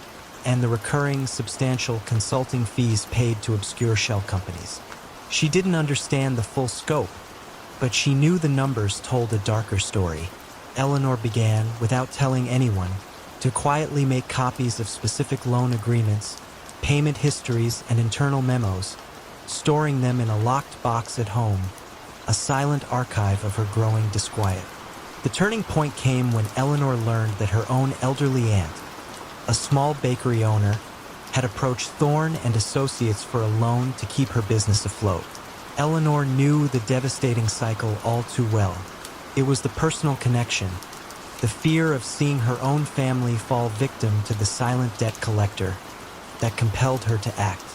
and the recurring, substantial consulting fees paid to obscure shell companies. She didn't understand the full scope, But she knew the numbers told a darker story. Eleanor began, without telling anyone, to quietly make copies of specific loan agreements, payment histories, and internal memos, storing them in a locked box at home, a silent archive of her growing disquiet. The turning point came when Eleanor learned that her own elderly aunt, a small bakery owner, had approached Thorne and Associates for a loan to keep her business afloat. Eleanor knew the devastating cycle all too well. It was the personal connection, the fear of seeing her own family fall victim to the silent debt collector, that compelled her to act.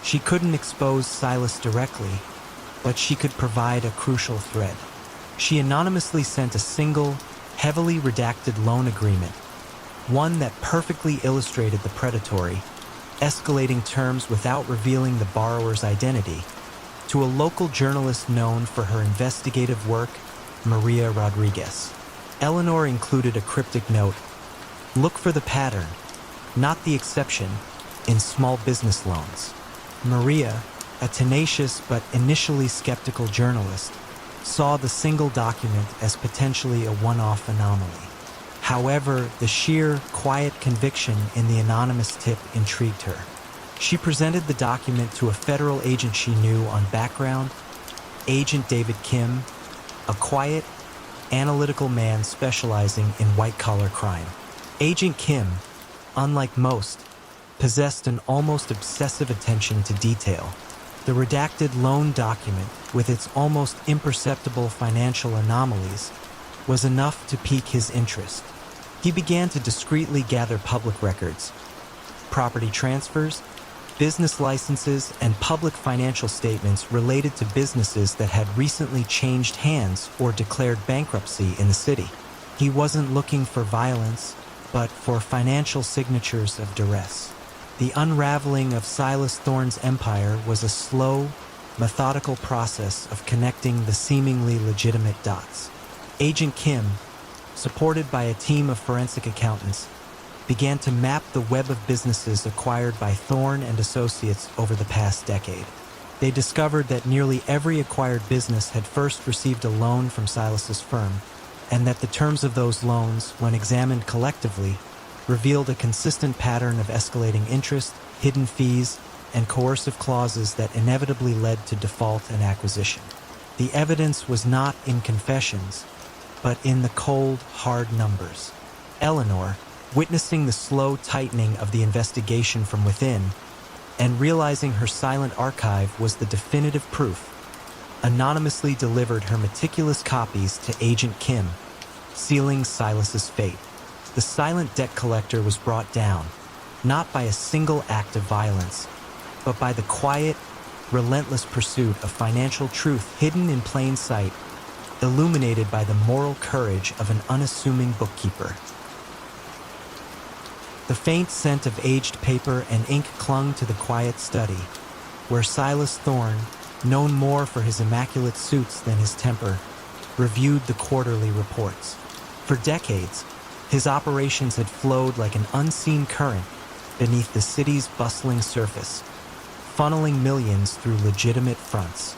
She couldn't expose Silas directly, but she could provide a crucial thread. She anonymously sent a single, heavily redacted loan agreement, one that perfectly illustrated the predatory, escalating terms without revealing the borrower's identity, to a local journalist known for her investigative work, Maria Rodriguez. Eleanor included a cryptic note: "Look for the pattern, not the exception, in small business loans." Maria, a tenacious but initially skeptical journalist, saw the single document as potentially a one-off anomaly. However, the sheer, quiet conviction in the anonymous tip intrigued her. She presented the document to a federal agent she knew on background, Agent David Kim, a quiet, analytical man specializing in white-collar crime. Agent Kim, unlike most, possessed an almost obsessive attention to detail. The redacted loan document, with its almost imperceptible financial anomalies, was enough to pique his interest. He began to discreetly gather public records, property transfers, business licenses, and public financial statements related to businesses that had recently changed hands or declared bankruptcy in the city. He wasn't looking for violence, but for financial signatures of duress. The unraveling of Silas Thorne's empire was a slow, methodical process of connecting the seemingly legitimate dots. Agent Kim, supported by a team of forensic accountants, began to map the web of businesses acquired by Thorne and Associates over the past decade. They discovered that nearly every acquired business had first received a loan from Silas's firm, and that the terms of those loans, when examined collectively, revealed a consistent pattern of escalating interest, hidden fees, and coercive clauses that inevitably led to default and acquisition. The evidence was not in confessions, but in the cold, hard numbers. Eleanor, witnessing the slow tightening of the investigation from within, and realizing her silent archive was the definitive proof, anonymously delivered her meticulous copies to Agent Kim, sealing Silas's fate. The silent debt collector was brought down, not by a single act of violence, but by the quiet, relentless pursuit of financial truth hidden in plain sight, illuminated by the moral courage of an unassuming bookkeeper. The faint scent of aged paper and ink clung to the quiet study, where Silas Thorne, known more for his immaculate suits than his temper, reviewed the quarterly reports. For decades, his operations had flowed like an unseen current beneath the city's bustling surface, funneling millions through legitimate fronts.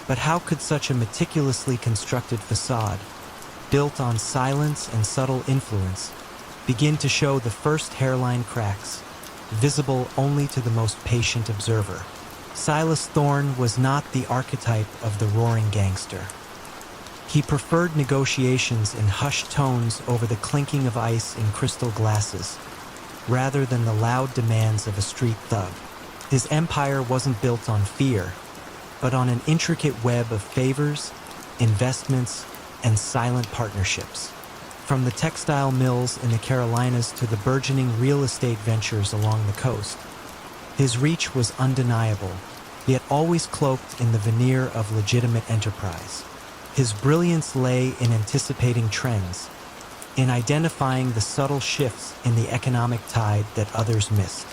But how could such a meticulously constructed facade, built on silence and subtle influence, begin to show the first hairline cracks, visible only to the most patient observer? Silas Thorne was not the archetype of the roaring gangster. He preferred negotiations in hushed tones over the clinking of ice in crystal glasses, rather than the loud demands of a street thug. His empire wasn't built on fear, but on an intricate web of favors, investments, and silent partnerships. From the textile mills in the Carolinas to the burgeoning real estate ventures along the coast, his reach was undeniable, yet always cloaked in the veneer of legitimate enterprise. His brilliance lay in anticipating trends, in identifying the subtle shifts in the economic tide that others missed.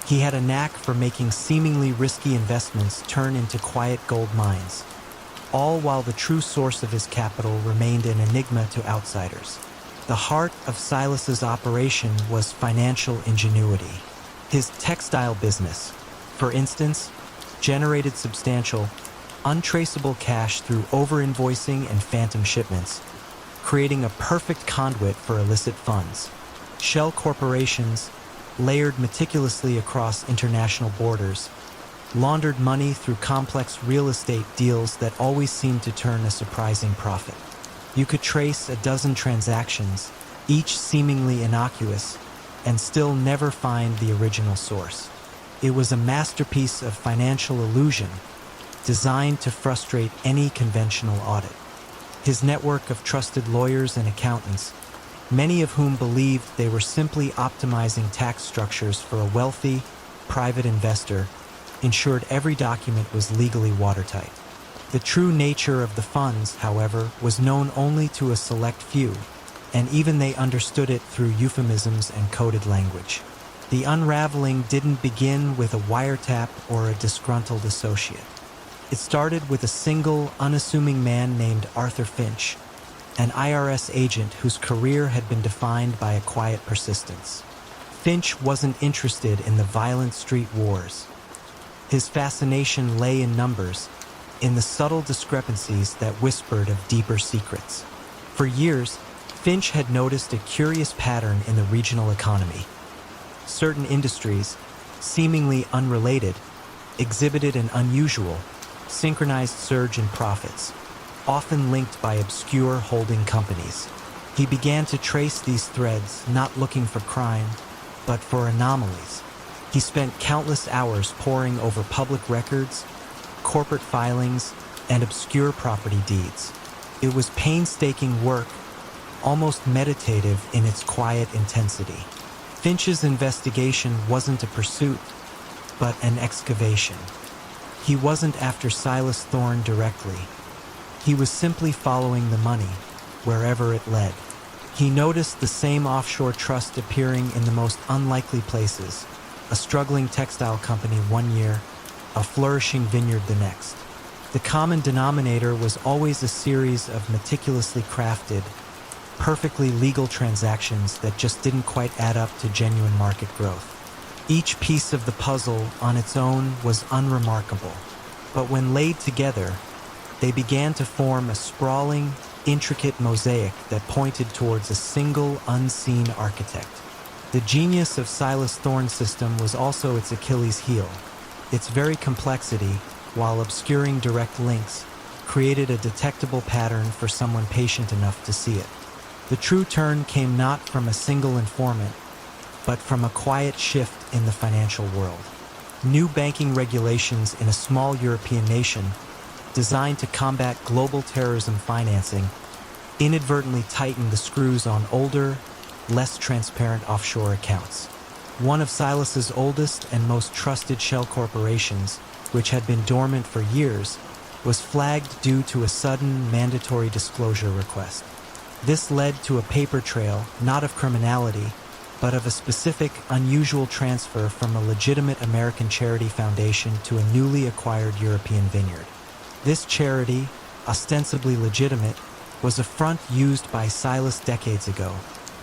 He had a knack for making seemingly risky investments turn into quiet gold mines, all while the true source of his capital remained an enigma to outsiders. The heart of Silas's operation was financial ingenuity. His textile business, for instance, generated substantial, untraceable cash through over-invoicing and phantom shipments, creating a perfect conduit for illicit funds. Shell corporations, layered meticulously across international borders, laundered money through complex real estate deals that always seemed to turn a surprising profit. You could trace a dozen transactions, each seemingly innocuous, and still never find the original source. It was a masterpiece of financial illusion, designed to frustrate any conventional audit. His network of trusted lawyers and accountants, many of whom believed they were simply optimizing tax structures for a wealthy, private investor, ensured every document was legally watertight. The true nature of the funds, however, was known only to a select few, and even they understood it through euphemisms and coded language. The unraveling didn't begin with a wiretap or a disgruntled associate. It started with a single, unassuming man named Arthur Finch, an IRS agent whose career had been defined by a quiet persistence. Finch wasn't interested in the violent street wars. His fascination lay in numbers, in the subtle discrepancies that whispered of deeper secrets. For years, Finch had noticed a curious pattern in the regional economy. Certain industries, seemingly unrelated, exhibited an unusual, synchronized surge in profits, often linked by obscure holding companies. He began to trace these threads, not looking for crime, but for anomalies. He spent countless hours poring over public records, corporate filings, and obscure property deeds. It was painstaking work, almost meditative in its quiet intensity. Finch's investigation wasn't a pursuit, but an excavation. He wasn't after Silas Thorne directly. He was simply following the money, wherever it led. He noticed the same offshore trust appearing in the most unlikely places, a struggling textile company one year, a flourishing vineyard the next. The common denominator was always a series of meticulously crafted, perfectly legal transactions that just didn't quite add up to genuine market growth. Each piece of the puzzle on its own was unremarkable, but when laid together, they began to form a sprawling, intricate mosaic that pointed towards a single, unseen architect. The genius of Silas Thorne's system was also its Achilles heel. Its very complexity, while obscuring direct links, created a detectable pattern for someone patient enough to see it. The true turn came not from a single informant, but from a quiet shift in the financial world. New banking regulations in a small European nation, designed to combat global terrorism financing, inadvertently tightened the screws on older, less transparent offshore accounts. One of Silas's oldest and most trusted shell corporations, which had been dormant for years, was flagged due to a sudden mandatory disclosure request. This led to a paper trail, not of criminality, but of a specific, unusual transfer from a legitimate American charity foundation to a newly acquired European vineyard. This charity, ostensibly legitimate, was a front used by Silas decades ago,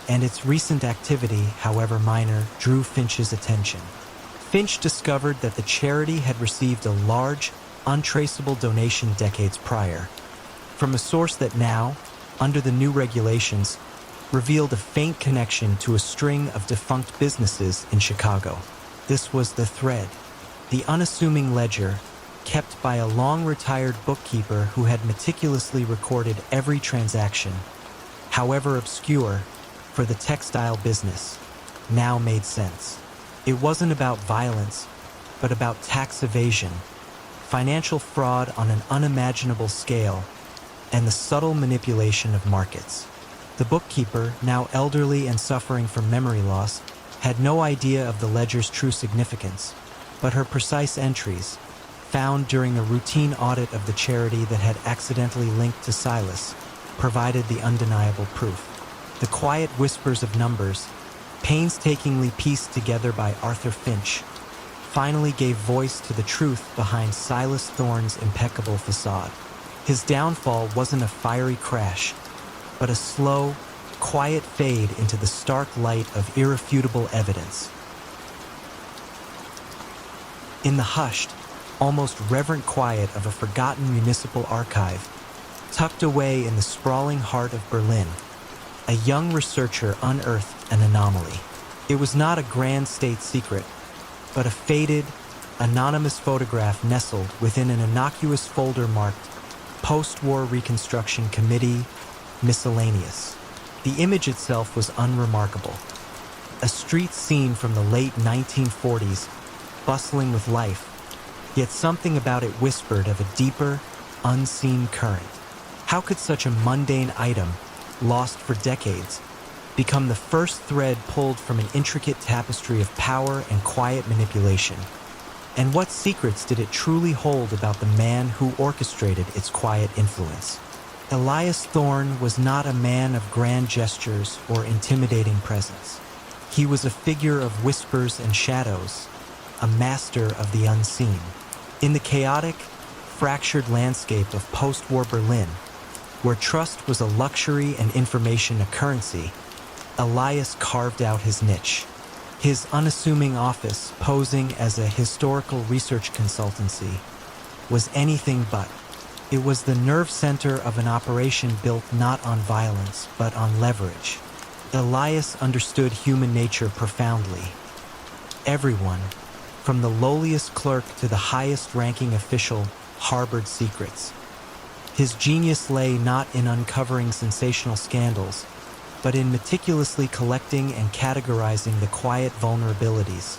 and its recent activity, however minor, drew Finch's attention. Finch discovered that the charity had received a large, untraceable donation decades prior, from a source that now, under the new regulations, revealed a faint connection to a string of defunct businesses in Chicago. This was the thread, the unassuming ledger, kept by a long-retired bookkeeper who had meticulously recorded every transaction, however obscure, for the textile business, now made sense. It wasn't about violence, but about tax evasion, financial fraud on an unimaginable scale, and the subtle manipulation of markets. The bookkeeper, now elderly and suffering from memory loss, had no idea of the ledger's true significance, but her precise entries, found during a routine audit of the charity that had accidentally linked to Silas, provided the undeniable proof. The quiet whispers of numbers, painstakingly pieced together by Arthur Finch, finally gave voice to the truth behind Silas Thorne's impeccable facade. His downfall wasn't a fiery crash, but a slow, quiet fade into the stark light of irrefutable evidence. In the hushed, almost reverent quiet of a forgotten municipal archive, tucked away in the sprawling heart of Berlin, a young researcher unearthed an anomaly. It was not a grand state secret, but a faded, anonymous photograph nestled within an innocuous folder marked Post-War Reconstruction Committee, Miscellaneous. The image itself was unremarkable. A street scene from the late 1940s, bustling with life, yet something about it whispered of a deeper, unseen current. How could such a mundane item, lost for decades, become the first thread pulled from an intricate tapestry of power and quiet manipulation? And what secrets did it truly hold about the man who orchestrated its quiet influence? Elias Thorne was not a man of grand gestures or intimidating presence. He was a figure of whispers and shadows, a master of the unseen. In the chaotic, fractured landscape of post-war Berlin, where trust was a luxury and information a currency, Elias carved out his niche. His unassuming office, posing as a historical research consultancy, was anything but. It was the nerve center of an operation built not on violence, but on leverage. Elias understood human nature profoundly. Everyone, from the lowliest clerk to the highest-ranking official, harbored secrets. His genius lay not in uncovering sensational scandals, but in meticulously collecting and categorizing the quiet vulnerabilities,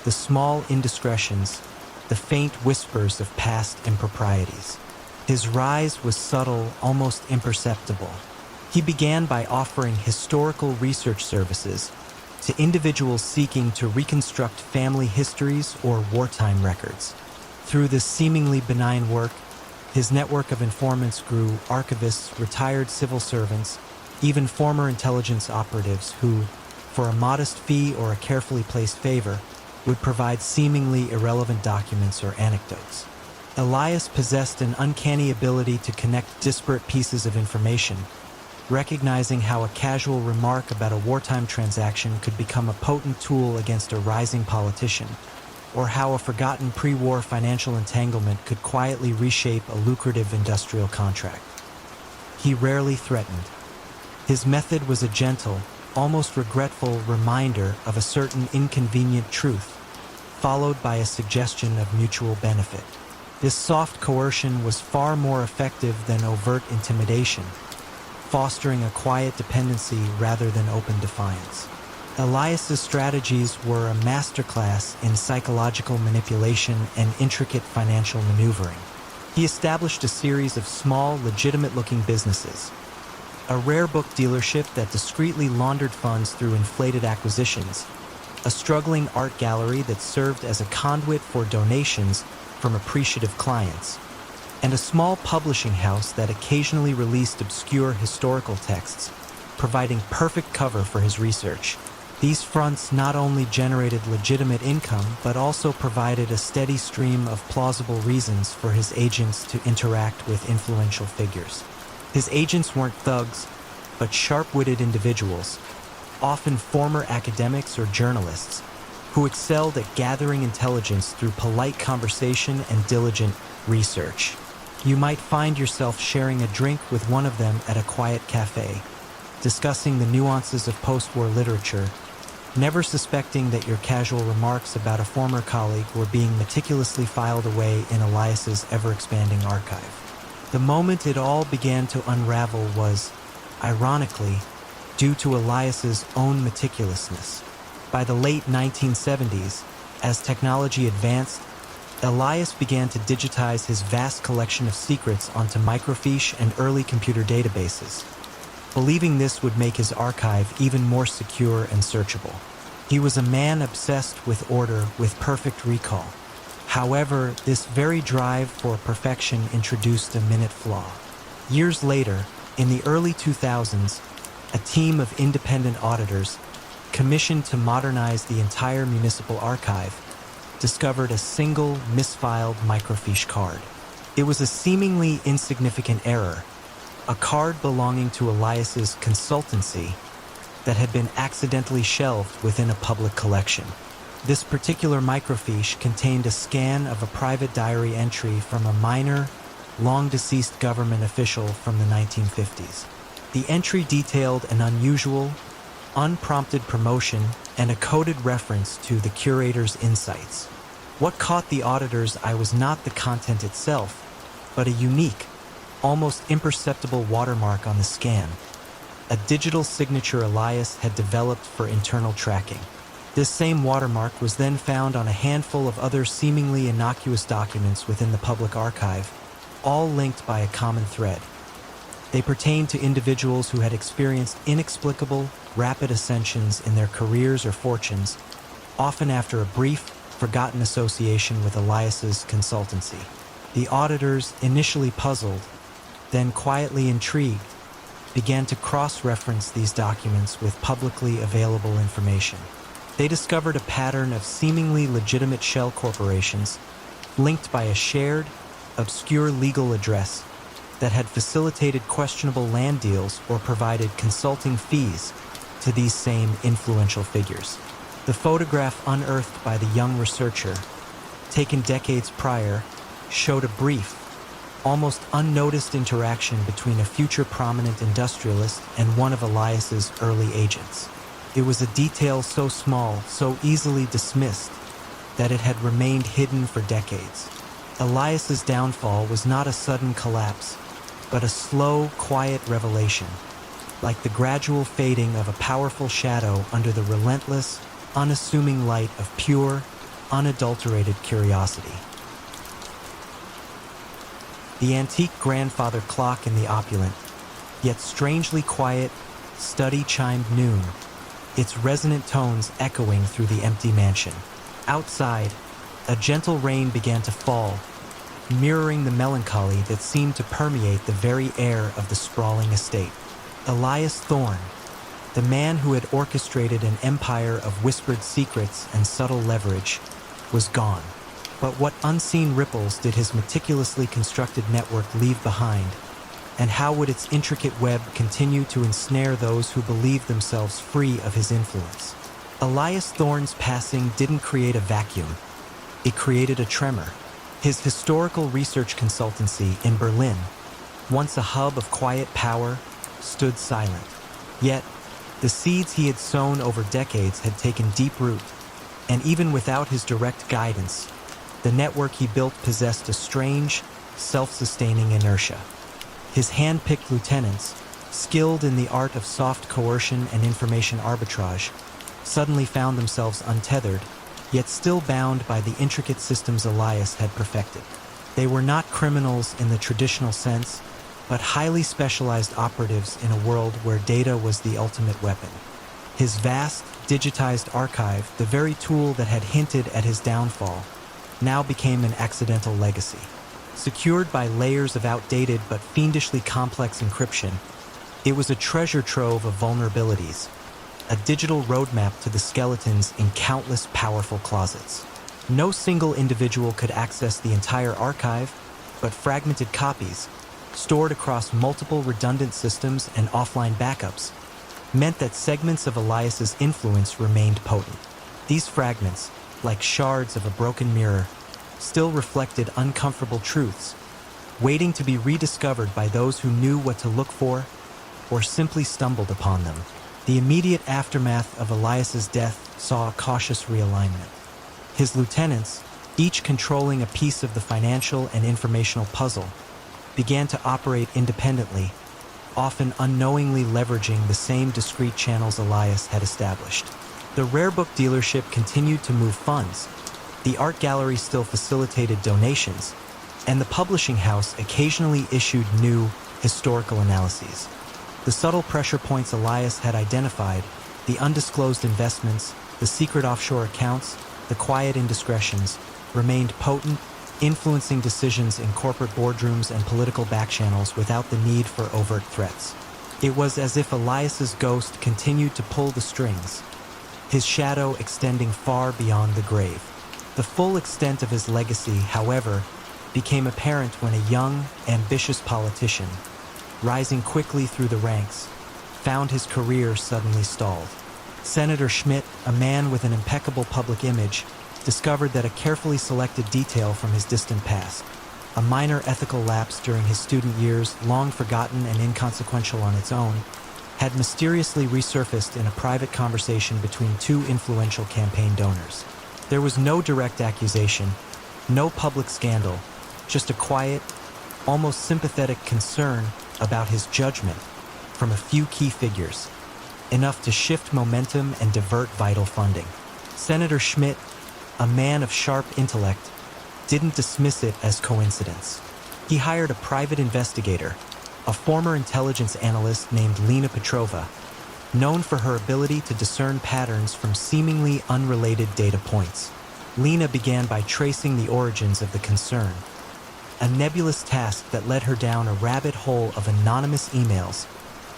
the small indiscretions, the faint whispers of past improprieties. His rise was subtle, almost imperceptible. He began by offering historical research services to individuals seeking to reconstruct family histories or wartime records. Through this seemingly benign work, his network of informants grew: archivists, retired civil servants, even former intelligence operatives who, for a modest fee or a carefully placed favor, would provide seemingly irrelevant documents or anecdotes. Elias possessed an uncanny ability to connect disparate pieces of information, recognizing how a casual remark about a wartime transaction could become a potent tool against a rising politician, or how a forgotten pre-war financial entanglement could quietly reshape a lucrative industrial contract. He rarely threatened. His method was a gentle, almost regretful reminder of a certain inconvenient truth, followed by a suggestion of mutual benefit. This soft coercion was far more effective than overt intimidation, fostering a quiet dependency rather than open defiance. Elias's strategies were a masterclass in psychological manipulation and intricate financial maneuvering. He established a series of small, legitimate-looking businesses, a rare book dealership that discreetly laundered funds through inflated acquisitions, a struggling art gallery that served as a conduit for donations from appreciative clients, and a small publishing house that occasionally released obscure historical texts, providing perfect cover for his research. These fronts not only generated legitimate income, but also provided a steady stream of plausible reasons for his agents to interact with influential figures. His agents weren't thugs, but sharp-witted individuals, often former academics or journalists, who excelled at gathering intelligence through polite conversation and diligent research. You might find yourself sharing a drink with one of them at a quiet cafe, discussing the nuances of post-war literature, never suspecting that your casual remarks about a former colleague were being meticulously filed away in Elias's ever-expanding archive. The moment it all began to unravel was, ironically, due to Elias's own meticulousness. By the late 1970s, as technology advanced, Elias began to digitize his vast collection of secrets onto microfiche and early computer databases, believing this would make his archive even more secure and searchable. He was a man obsessed with order, with perfect recall. However, this very drive for perfection introduced a minute flaw. Years later, in the early 2000s, a team of independent auditors, commissioned to modernize the entire municipal archive, discovered a single misfiled microfiche card. It was a seemingly insignificant error, a card belonging to Elias's consultancy that had been accidentally shelved within a public collection. This particular microfiche contained a scan of a private diary entry from a minor, long-deceased government official from the 1950s. The entry detailed an unusual, unprompted promotion and a coded reference to the curator's insights. What caught the auditor's eye was not the content itself, but a unique, almost imperceptible watermark on the scan, a digital signature Elias had developed for internal tracking. This same watermark was then found on a handful of other seemingly innocuous documents within the public archive, all linked by a common thread. They pertained to individuals who had experienced inexplicable, rapid ascensions in their careers or fortunes, often after a brief, forgotten association with Elias's consultancy. The auditors, initially puzzled, then quietly intrigued, began to cross-reference these documents with publicly available information. They discovered a pattern of seemingly legitimate shell corporations linked by a shared, obscure legal address that had facilitated questionable land deals or provided consulting fees to these same influential figures. The photograph unearthed by the young researcher, taken decades prior, showed a brief, almost unnoticed interaction between a future prominent industrialist and one of Elias's early agents. It was a detail so small, so easily dismissed, that it had remained hidden for decades. Elias's downfall was not a sudden collapse, but a slow, quiet revelation, like the gradual fading of a powerful shadow under the relentless, unassuming light of pure, unadulterated curiosity. The antique grandfather clock in the opulent, yet strangely quiet, study chimed noon, its resonant tones echoing through the empty mansion. Outside, a gentle rain began to fall, mirroring the melancholy that seemed to permeate the very air of the sprawling estate. Elias Thorne, the man who had orchestrated an empire of whispered secrets and subtle leverage, was gone. But what unseen ripples did his meticulously constructed network leave behind, and how would its intricate web continue to ensnare those who believed themselves free of his influence? Elias Thorne's passing didn't create a vacuum. It created a tremor. His historical research consultancy in Berlin, once a hub of quiet power, stood silent. Yet, the seeds he had sown over decades had taken deep root, and even without his direct guidance, the network he built possessed a strange, self-sustaining inertia. His hand-picked lieutenants, skilled in the art of soft coercion and information arbitrage, suddenly found themselves untethered, yet still bound by the intricate systems Elias had perfected. They were not criminals in the traditional sense, but highly specialized operatives in a world where data was the ultimate weapon. His vast, digitized archive, the very tool that had hinted at his downfall, now became an accidental legacy. Secured by layers of outdated but fiendishly complex encryption, it was a treasure trove of vulnerabilities, a digital roadmap to the skeletons in countless powerful closets. No single individual could access the entire archive, but fragmented copies, stored across multiple redundant systems and offline backups, meant that segments of Elias's influence remained potent. These fragments, like shards of a broken mirror, still reflected uncomfortable truths, waiting to be rediscovered by those who knew what to look for or simply stumbled upon them. The immediate aftermath of Elias's death saw a cautious realignment. His lieutenants, each controlling a piece of the financial and informational puzzle, began to operate independently, often unknowingly leveraging the same discrete channels Elias had established. The rare book dealership continued to move funds, the art gallery still facilitated donations, and the publishing house occasionally issued new, historical analyses. The subtle pressure points Elias had identified, the undisclosed investments, the secret offshore accounts, the quiet indiscretions, remained potent, influencing decisions in corporate boardrooms and political backchannels without the need for overt threats. It was as if Elias's ghost continued to pull the strings, his shadow extending far beyond the grave. The full extent of his legacy, however, became apparent when a young, ambitious politician, rising quickly through the ranks, found his career suddenly stalled. Senator Schmidt, a man with an impeccable public image, discovered that a carefully selected detail from his distant past, a minor ethical lapse during his student years, long forgotten and inconsequential on its own, had mysteriously resurfaced in a private conversation between two influential campaign donors. There was no direct accusation, no public scandal, just a quiet, almost sympathetic concern about his judgment from a few key figures, enough to shift momentum and divert vital funding. Senator Schmidt, a man of sharp intellect, didn't dismiss it as coincidence. He hired a private investigator, a former intelligence analyst named Lena Petrova, known for her ability to discern patterns from seemingly unrelated data points. Lena began by tracing the origins of the concern, a nebulous task that led her down a rabbit hole of anonymous emails,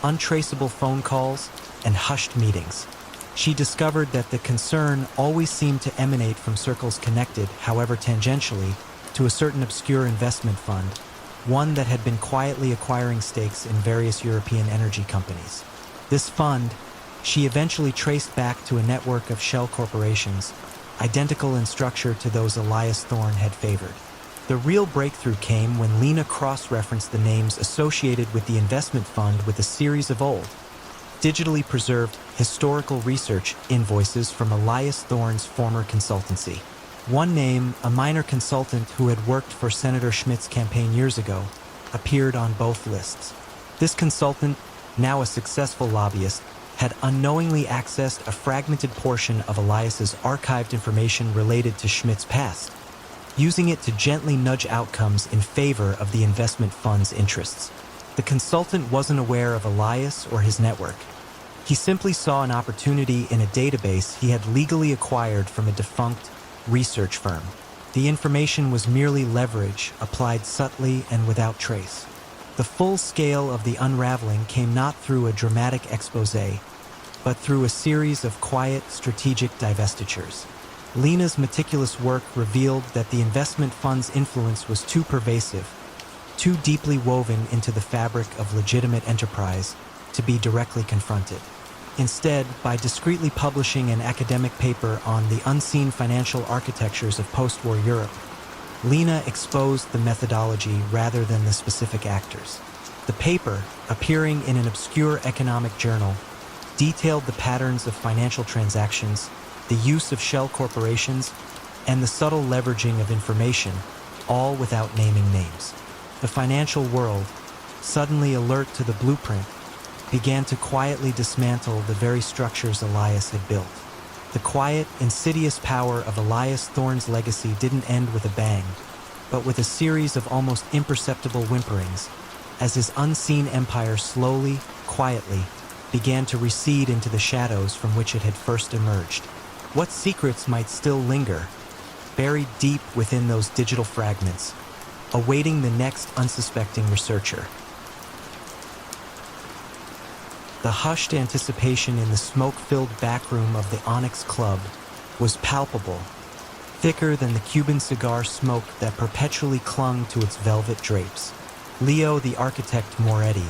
untraceable phone calls, and hushed meetings. She discovered that the concern always seemed to emanate from circles connected, however tangentially, to a certain obscure investment fund, one that had been quietly acquiring stakes in various European energy companies. This fund, she eventually traced back to a network of shell corporations, identical in structure to those Elias Thorne had favored. The real breakthrough came when Lena cross-referenced the names associated with the investment fund with a series of old, digitally preserved historical research invoices from Elias Thorne's former consultancy. One name, a minor consultant who had worked for Senator Schmidt's campaign years ago, appeared on both lists. This consultant, now a successful lobbyist, had unknowingly accessed a fragmented portion of Elias's archived information related to Schmidt's past, using it to gently nudge outcomes in favor of the investment fund's interests. The consultant wasn't aware of Elias or his network. He simply saw an opportunity in a database he had legally acquired from a defunct research firm. The information was merely leverage, applied subtly and without trace. The full scale of the unraveling came not through a dramatic exposé, but through a series of quiet, strategic divestitures. Lena's meticulous work revealed that the investment fund's influence was too pervasive, too deeply woven into the fabric of legitimate enterprise to be directly confronted. Instead, by discreetly publishing an academic paper on the unseen financial architectures of post-war Europe, Lena exposed the methodology rather than the specific actors. The paper, appearing in an obscure economic journal, detailed the patterns of financial transactions, the use of shell corporations, and the subtle leveraging of information, all without naming names. The financial world, suddenly alert to the blueprint, began to quietly dismantle the very structures Elias had built. The quiet, insidious power of Elias Thorne's legacy didn't end with a bang, but with a series of almost imperceptible whimperings, as his unseen empire slowly, quietly, began to recede into the shadows from which it had first emerged. What secrets might still linger, buried deep within those digital fragments, awaiting the next unsuspecting researcher? The hushed anticipation in the smoke-filled backroom of the Onyx Club was palpable, thicker than the Cuban cigar smoke that perpetually clung to its velvet drapes. Leo, the architect Moretti,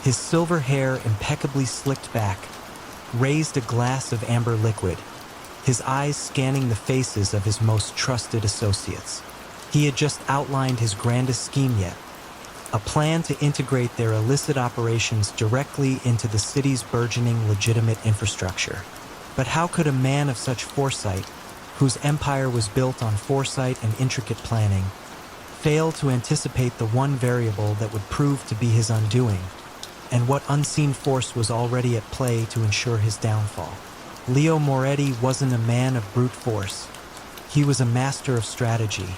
his silver hair impeccably slicked back, raised a glass of amber liquid, his eyes scanning the faces of his most trusted associates. He had just outlined his grandest scheme yet, a plan to integrate their illicit operations directly into the city's burgeoning legitimate infrastructure. But how could a man of such foresight, whose empire was built on foresight and intricate planning, fail to anticipate the one variable that would prove to be his undoing, and what unseen force was already at play to ensure his downfall? Leo Moretti wasn't a man of brute force. He was a master of strategy,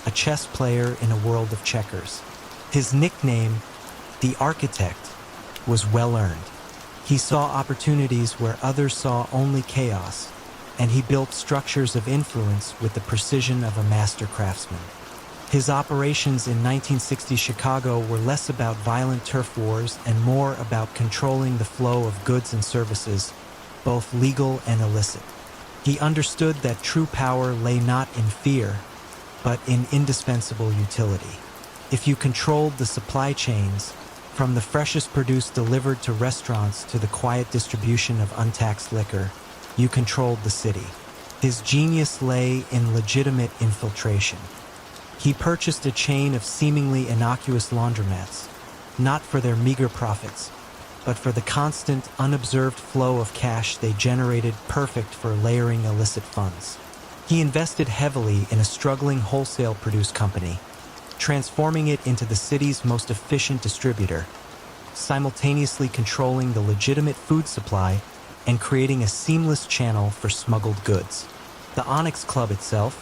a chess player in a world of checkers. His nickname, the Architect, was well-earned. He saw opportunities where others saw only chaos, and he built structures of influence with the precision of a master craftsman. His operations in 1960 Chicago were less about violent turf wars and more about controlling the flow of goods and services, both legal and illicit. He understood that true power lay not in fear, but in indispensable utility. If you controlled the supply chains, From the freshest produce delivered to restaurants to the quiet distribution of untaxed liquor, you controlled the city. His genius lay in legitimate infiltration. He purchased a chain of seemingly innocuous laundromats, not for their meager profits, but for the constant, unobserved flow of cash they generated, perfect for layering illicit funds. He invested heavily in a struggling wholesale produce company, transforming it into the city's most efficient distributor, simultaneously controlling the legitimate food supply and creating a seamless channel for smuggled goods. The Onyx Club itself,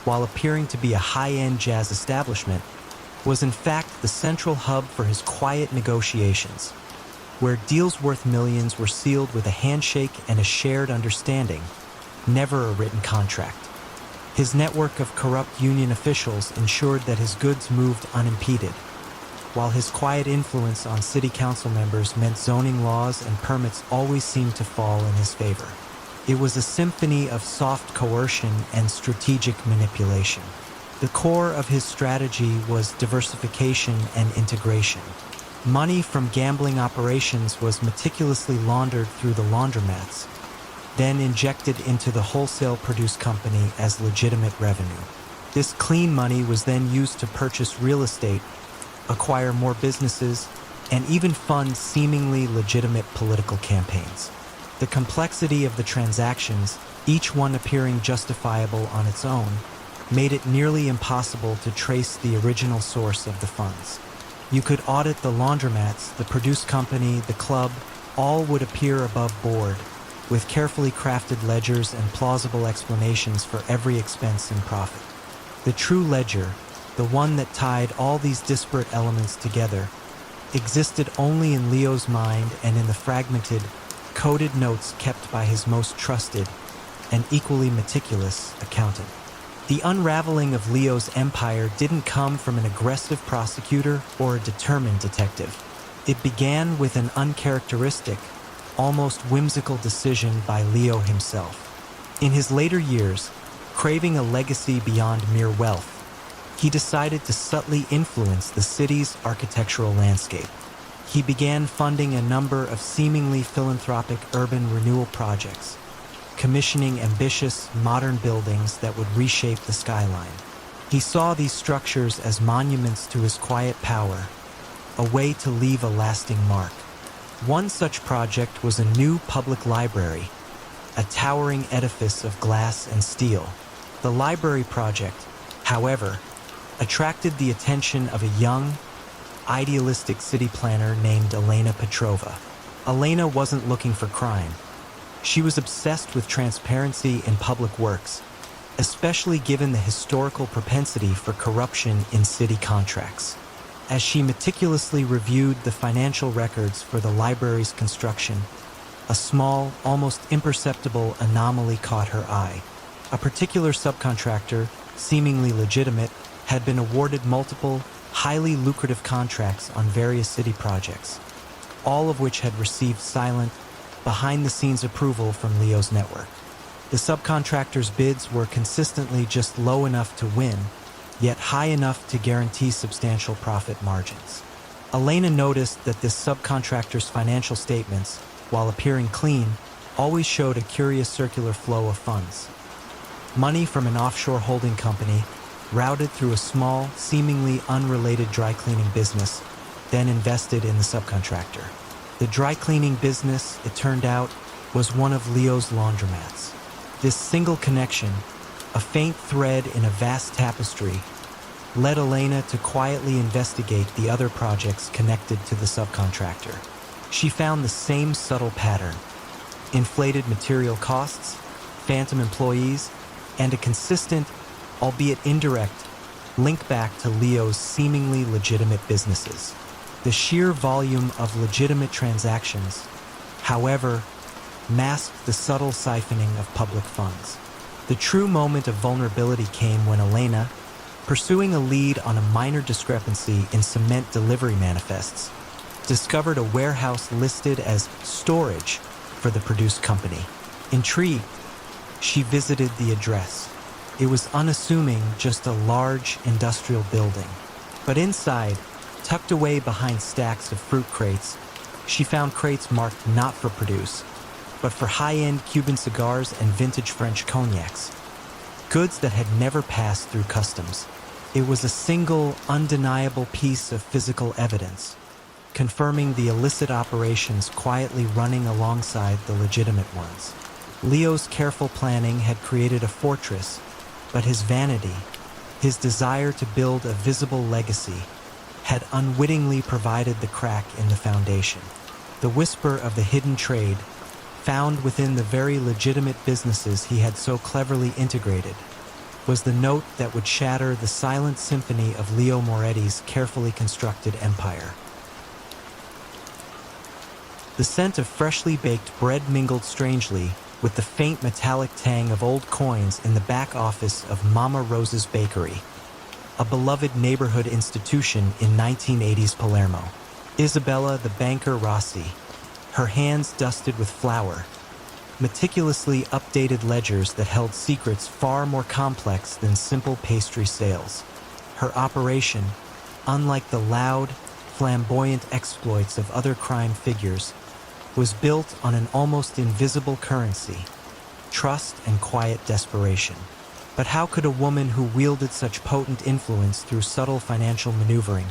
while appearing to be a high-end jazz establishment, was in fact the central hub for his quiet negotiations, where deals worth millions were sealed with a handshake and a shared understanding, never a written contract. His network of corrupt union officials ensured that his goods moved unimpeded, while his quiet influence on city council members meant zoning laws and permits always seemed to fall in his favor. It was a symphony of soft coercion and strategic manipulation. The core of his strategy was diversification and integration. Money from gambling operations was meticulously laundered through the laundromats, then injected into the wholesale produce company as legitimate revenue. This clean money was then used to purchase real estate, acquire more businesses, and even fund seemingly legitimate political campaigns. The complexity of the transactions, each one appearing justifiable on its own, made it nearly impossible to trace the original source of the funds. You could audit the laundromats, the produce company, the club, all would appear above board, with carefully crafted ledgers and plausible explanations for every expense and profit. The true ledger, the one that tied all these disparate elements together, existed only in Leo's mind and in the fragmented, coded notes kept by his most trusted and equally meticulous accountant. The unraveling of Leo's empire didn't come from an aggressive prosecutor or a determined detective. It began with an uncharacteristic, almost whimsical decision by Leo himself. In his later years, craving a legacy beyond mere wealth, he decided to subtly influence the city's architectural landscape. He began funding a number of seemingly philanthropic urban renewal projects, commissioning ambitious, modern buildings that would reshape the skyline. He saw these structures as monuments to his quiet power, a way to leave a lasting mark. One such project was a new public library, a towering edifice of glass and steel. The library project, however, attracted the attention of a young, idealistic city planner named Elena Petrova. Elena wasn't looking for crime. She was obsessed with transparency in public works, especially given the historical propensity for corruption in city contracts. As she meticulously reviewed the financial records for the library's construction, a small, almost imperceptible anomaly caught her eye. A particular subcontractor, seemingly legitimate, had been awarded multiple, highly lucrative contracts on various city projects, all of which had received silent, behind-the-scenes approval from Leo's network. The subcontractors' bids were consistently just low enough to win, yet high enough to guarantee substantial profit margins. Elena noticed that this subcontractor's financial statements, while appearing clean, always showed a curious circular flow of funds. Money from an offshore holding company routed through a small, seemingly unrelated dry cleaning business, then invested in the subcontractor. The dry cleaning business, it turned out, was one of Leo's laundromats. This single connection, a faint thread in a vast tapestry, led Elena to quietly investigate the other projects connected to the subcontractor. She found the same subtle pattern: inflated material costs, phantom employees, and a consistent, albeit indirect, link back to Leo's seemingly legitimate businesses. The sheer volume of legitimate transactions, however, masked the subtle siphoning of public funds. The true moment of vulnerability came when Elena, pursuing a lead on a minor discrepancy in cement delivery manifests, discovered a warehouse listed as storage for the produce company. Intrigued, she visited the address. It was unassuming, just a large industrial building. But inside, Tucked away behind stacks of fruit crates, she found crates marked not for produce, but for high-end Cuban cigars and vintage French cognacs, goods that had never passed through customs. It was a single, undeniable piece of physical evidence, confirming the illicit operations quietly running alongside the legitimate ones. Leo's careful planning had created a fortress, but his vanity, his desire to build a visible legacy, had unwittingly provided the crack in the foundation. The whisper of the hidden trade, found within the very legitimate businesses he had so cleverly integrated, was the note that would shatter the silent symphony of Leo Moretti's carefully constructed empire. The scent of freshly baked bread mingled strangely with the faint metallic tang of old coins in the back office of Mama Rosa's Bakery, a beloved neighborhood institution in 1980s Palermo. Isabella the banker Rossi, her hands dusted with flour, meticulously updated ledgers that held secrets far more complex than simple pastry sales. Her operation, unlike the loud, flamboyant exploits of other crime figures, was built on an almost invisible currency, trust and quiet desperation. But how could a woman who wielded such potent influence through subtle financial maneuvering,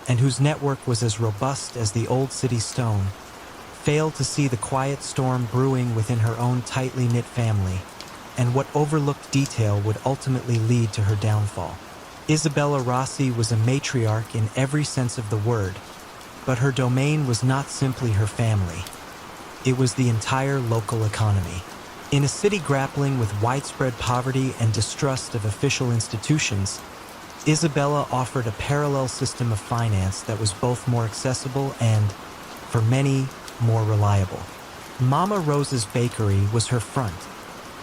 and whose network was as robust as the old city stone, fail to see the quiet storm brewing within her own tightly knit family, and what overlooked detail would ultimately lead to her downfall? Isabella Rossi was a matriarch in every sense of the word, but her domain was not simply her family. It was the entire local economy. In a city grappling with widespread poverty and distrust of official institutions, Isabella offered a parallel system of finance that was both more accessible and, for many, more reliable. Mama Rosa's Bakery was her front,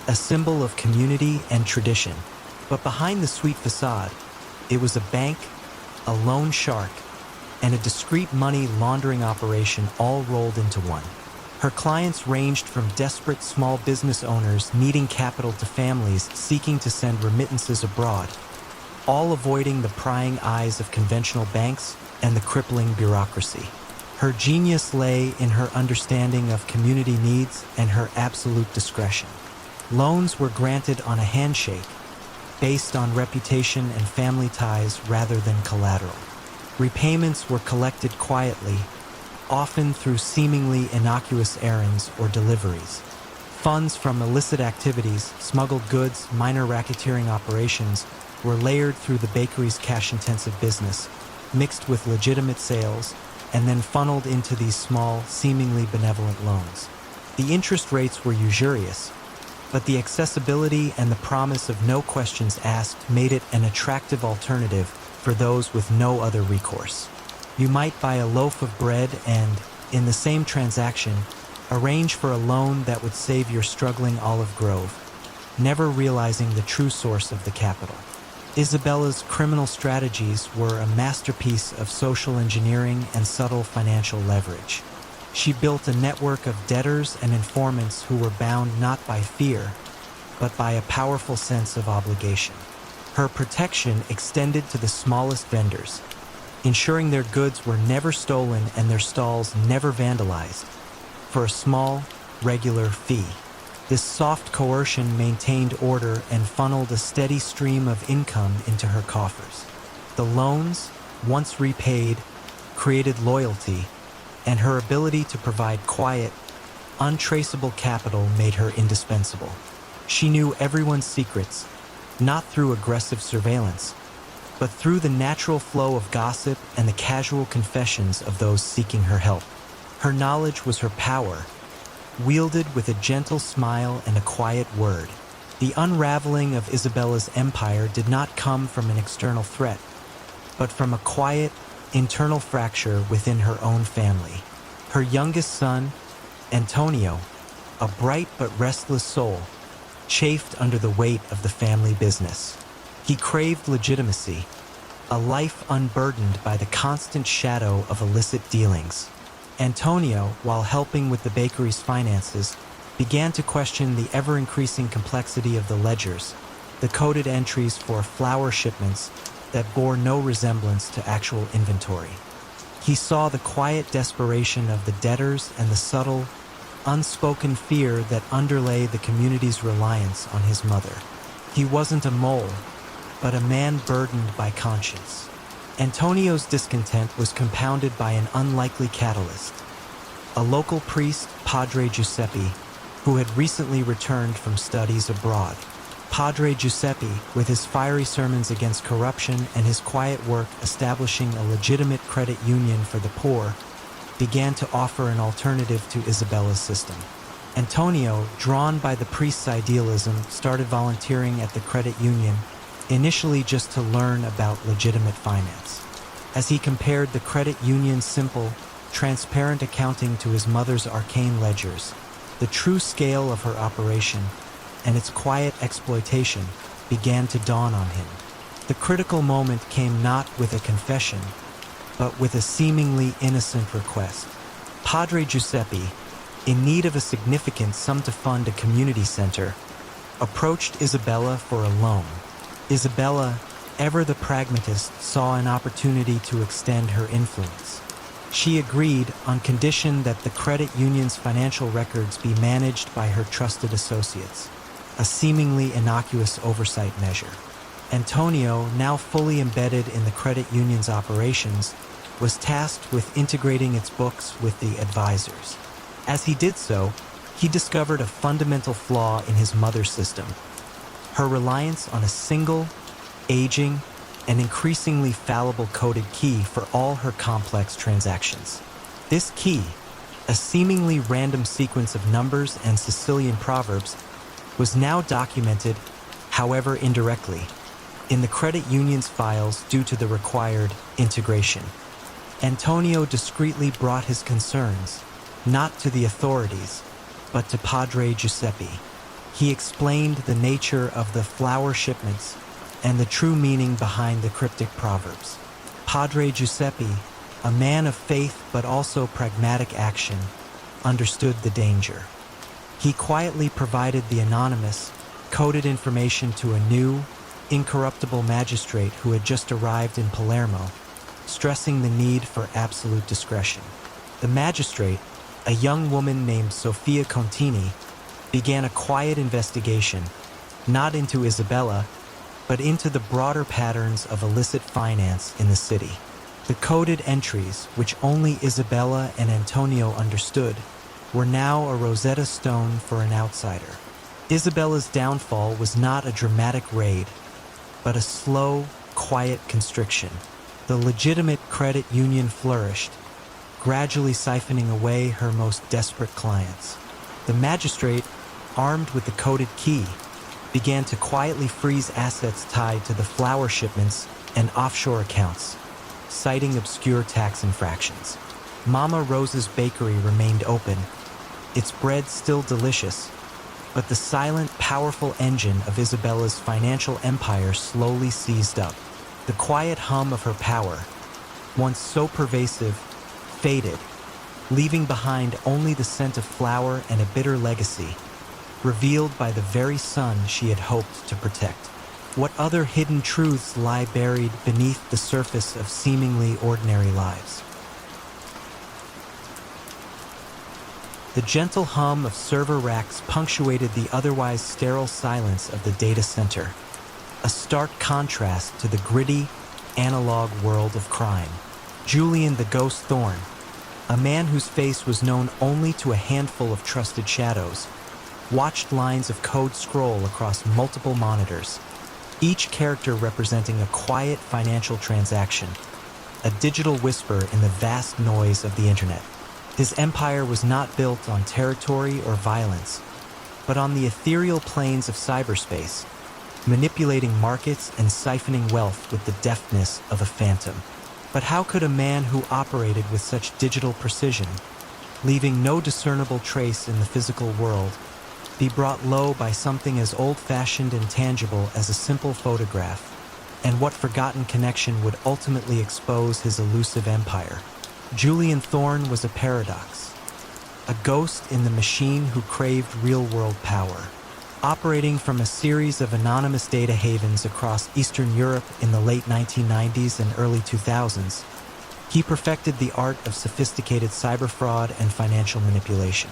a symbol of community and tradition. But behind the sweet facade, it was a bank, a loan shark, and a discreet money laundering operation all rolled into one. Her clients ranged from desperate small business owners needing capital to families seeking to send remittances abroad, all avoiding the prying eyes of conventional banks and the crippling bureaucracy. Her genius lay in her understanding of community needs and her absolute discretion. Loans were granted on a handshake, based on reputation and family ties rather than collateral. Repayments were collected quietly, often through seemingly innocuous errands or deliveries. Funds from illicit activities, smuggled goods, minor racketeering operations were layered through the bakery's cash-intensive business, mixed with legitimate sales, and then funneled into these small, seemingly benevolent loans. The interest rates were usurious, but the accessibility and the promise of no questions asked made it an attractive alternative for those with no other recourse. You might buy a loaf of bread and, in the same transaction, arrange for a loan that would save your struggling olive grove, never realizing the true source of the capital. Isabella's criminal strategies were a masterpiece of social engineering and subtle financial leverage. She built a network of debtors and informants who were bound not by fear, but by a powerful sense of obligation. Her protection extended to the smallest vendors, ensuring their goods were never stolen and their stalls never vandalized, for a small, regular fee. This soft coercion maintained order and funneled a steady stream of income into her coffers. The loans, once repaid, created loyalty, and her ability to provide quiet, untraceable capital made her indispensable. She knew everyone's secrets, not through aggressive surveillance, but through the natural flow of gossip and the casual confessions of those seeking her help. Her knowledge was her power, wielded with a gentle smile and a quiet word. The unraveling of Isabella's empire did not come from an external threat, but from a quiet, internal fracture within her own family. Her youngest son, Antonio, a bright but restless soul, chafed under the weight of the family business. He craved legitimacy, a life unburdened by the constant shadow of illicit dealings. Antonio, while helping with the bakery's finances, began to question the ever-increasing complexity of the ledgers, the coded entries for flour shipments, that bore no resemblance to actual inventory. He saw the quiet desperation of the debtors and the subtle, unspoken fear that underlay the community's reliance on his mother. He wasn't a mole, but a man burdened by conscience. Antonio's discontent was compounded by an unlikely catalyst. A local priest, Padre Giuseppe, who had recently returned from studies abroad. Padre Giuseppe, with his fiery sermons against corruption and his quiet work establishing a legitimate credit union for the poor, began to offer an alternative to Isabella's system. Antonio, drawn by the priest's idealism, started volunteering at the credit union, initially just to learn about legitimate finance. As he compared the credit union's simple, transparent accounting to his mother's arcane ledgers, the true scale of her operation and its quiet exploitation began to dawn on him. The critical moment came not with a confession, but with a seemingly innocent request. Padre Giuseppe, in need of a significant sum to fund a community center, approached Isabella for a loan. Isabella, ever the pragmatist, saw an opportunity to extend her influence. She agreed on condition that the credit union's financial records be managed by her trusted associates, a seemingly innocuous oversight measure. Antonio, now fully embedded in the credit union's operations, was tasked with integrating its books with the advisors. As he did so, he discovered a fundamental flaw in his mother's system: her reliance on a single, aging, and increasingly fallible coded key for all her complex transactions. This key, a seemingly random sequence of numbers and Sicilian proverbs, was now documented, however indirectly, in the credit union's files due to the required integration. Antonio discreetly brought his concerns, not to the authorities, but to Padre Giuseppe. He explained the nature of the flour shipments and the true meaning behind the cryptic proverbs. Padre Giuseppe, a man of faith but also pragmatic action, understood the danger. He quietly provided the anonymous, coded information to a new, incorruptible magistrate who had just arrived in Palermo, stressing the need for absolute discretion. The magistrate, a young woman named Sofia Contini, began a quiet investigation, not into Isabella, but into the broader patterns of illicit finance in the city. The coded entries, which only Isabella and Antonio understood, were now a Rosetta Stone for an outsider. Isabella's downfall was not a dramatic raid, but a slow, quiet constriction. The legitimate credit union flourished, gradually siphoning away her most desperate clients. The magistrate, armed with the coded key, began to quietly freeze assets tied to the flour shipments and offshore accounts, citing obscure tax infractions. Mama Rose's bakery remained open, its bread still delicious, but the silent, powerful engine of Isabella's financial empire slowly seized up. The quiet hum of her power, once so pervasive, faded, leaving behind only the scent of flour and a bitter legacy, revealed by the very son she had hoped to protect. What other hidden truths lie buried beneath the surface of seemingly ordinary lives? The gentle hum of server racks punctuated the otherwise sterile silence of the data center, a stark contrast to the gritty, analog world of crime. Julian the Ghost Thorne, a man whose face was known only to a handful of trusted shadows, watched lines of code scroll across multiple monitors, each character representing a quiet financial transaction, a digital whisper in the vast noise of the internet. His empire was not built on territory or violence, but on the ethereal planes of cyberspace, manipulating markets and siphoning wealth with the deftness of a phantom. But how could a man who operated with such digital precision, leaving no discernible trace in the physical world, be brought low by something as old-fashioned and tangible as a simple photograph? And what forgotten connection would ultimately expose his elusive empire? Julian Thorne was a paradox, a ghost in the machine who craved real-world power. Operating from a series of anonymous data havens across Eastern Europe in the late 1990s and early 2000s, he perfected the art of sophisticated cyber fraud and financial manipulation.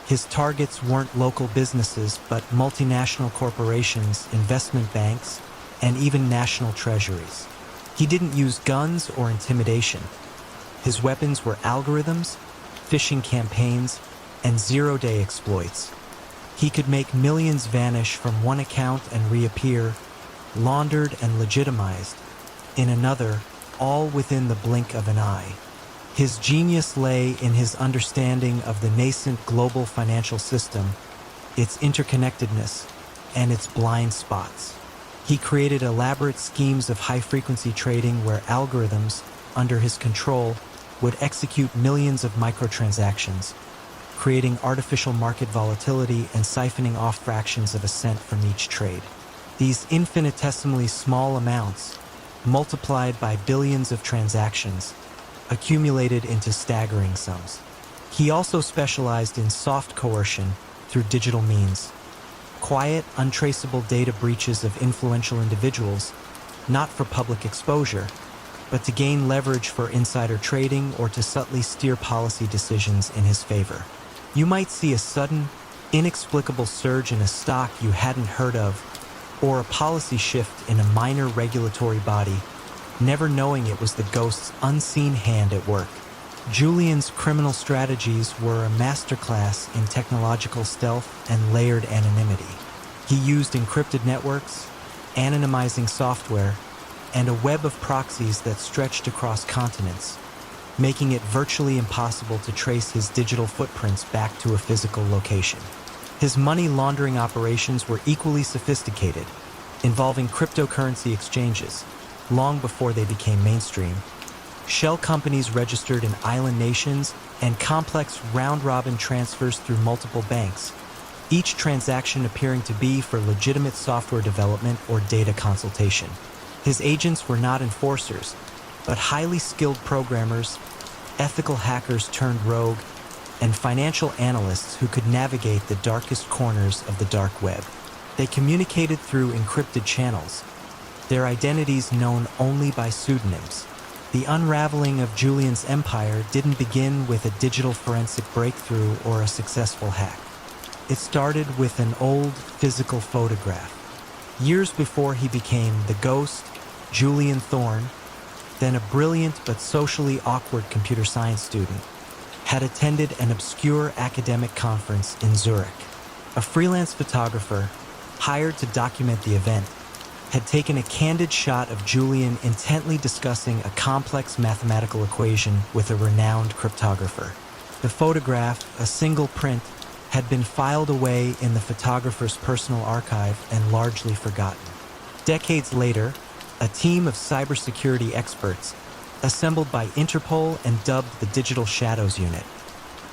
His targets weren't local businesses, but multinational corporations, investment banks, and even national treasuries. He didn't use guns or intimidation. His weapons were algorithms, phishing campaigns, and zero-day exploits. He could make millions vanish from one account and reappear, laundered and legitimized, in another, all within the blink of an eye. His genius lay in his understanding of the nascent global financial system, its interconnectedness, and its blind spots. He created elaborate schemes of high-frequency trading where algorithms, under his control, would execute millions of microtransactions, creating artificial market volatility and siphoning off fractions of a cent from each trade. These infinitesimally small amounts, multiplied by billions of transactions, accumulated into staggering sums. He also specialized in soft coercion through digital means, quiet, untraceable data breaches of influential individuals, not for public exposure, but to gain leverage for insider trading or to subtly steer policy decisions in his favor. You might see a sudden, inexplicable surge in a stock you hadn't heard of, or a policy shift in a minor regulatory body, never knowing it was the ghost's unseen hand at work. Julian's criminal strategies were a masterclass in technological stealth and layered anonymity. He used encrypted networks, anonymizing software, and a web of proxies that stretched across continents, making it virtually impossible to trace his digital footprints back to a physical location. His money laundering operations were equally sophisticated, involving cryptocurrency exchanges, long before they became mainstream, shell companies registered in island nations, and complex round-robin transfers through multiple banks, each transaction appearing to be for legitimate software development or data consultation. His agents were not enforcers, but highly skilled programmers, ethical hackers turned rogue, and financial analysts who could navigate the darkest corners of the dark web. They communicated through encrypted channels, their identities known only by pseudonyms. The unraveling of Julian's empire didn't begin with a digital forensic breakthrough or a successful hack. It started with an old physical photograph. Years before he became the ghost, Julian Thorne, then a brilliant but socially awkward computer science student, had attended an obscure academic conference in Zurich. A freelance photographer, hired to document the event, had taken a candid shot of Julian intently discussing a complex mathematical equation with a renowned cryptographer. The photograph, a single print, had been filed away in the photographer's personal archive and largely forgotten. Decades later, a team of cybersecurity experts, assembled by Interpol and dubbed the Digital Shadows Unit,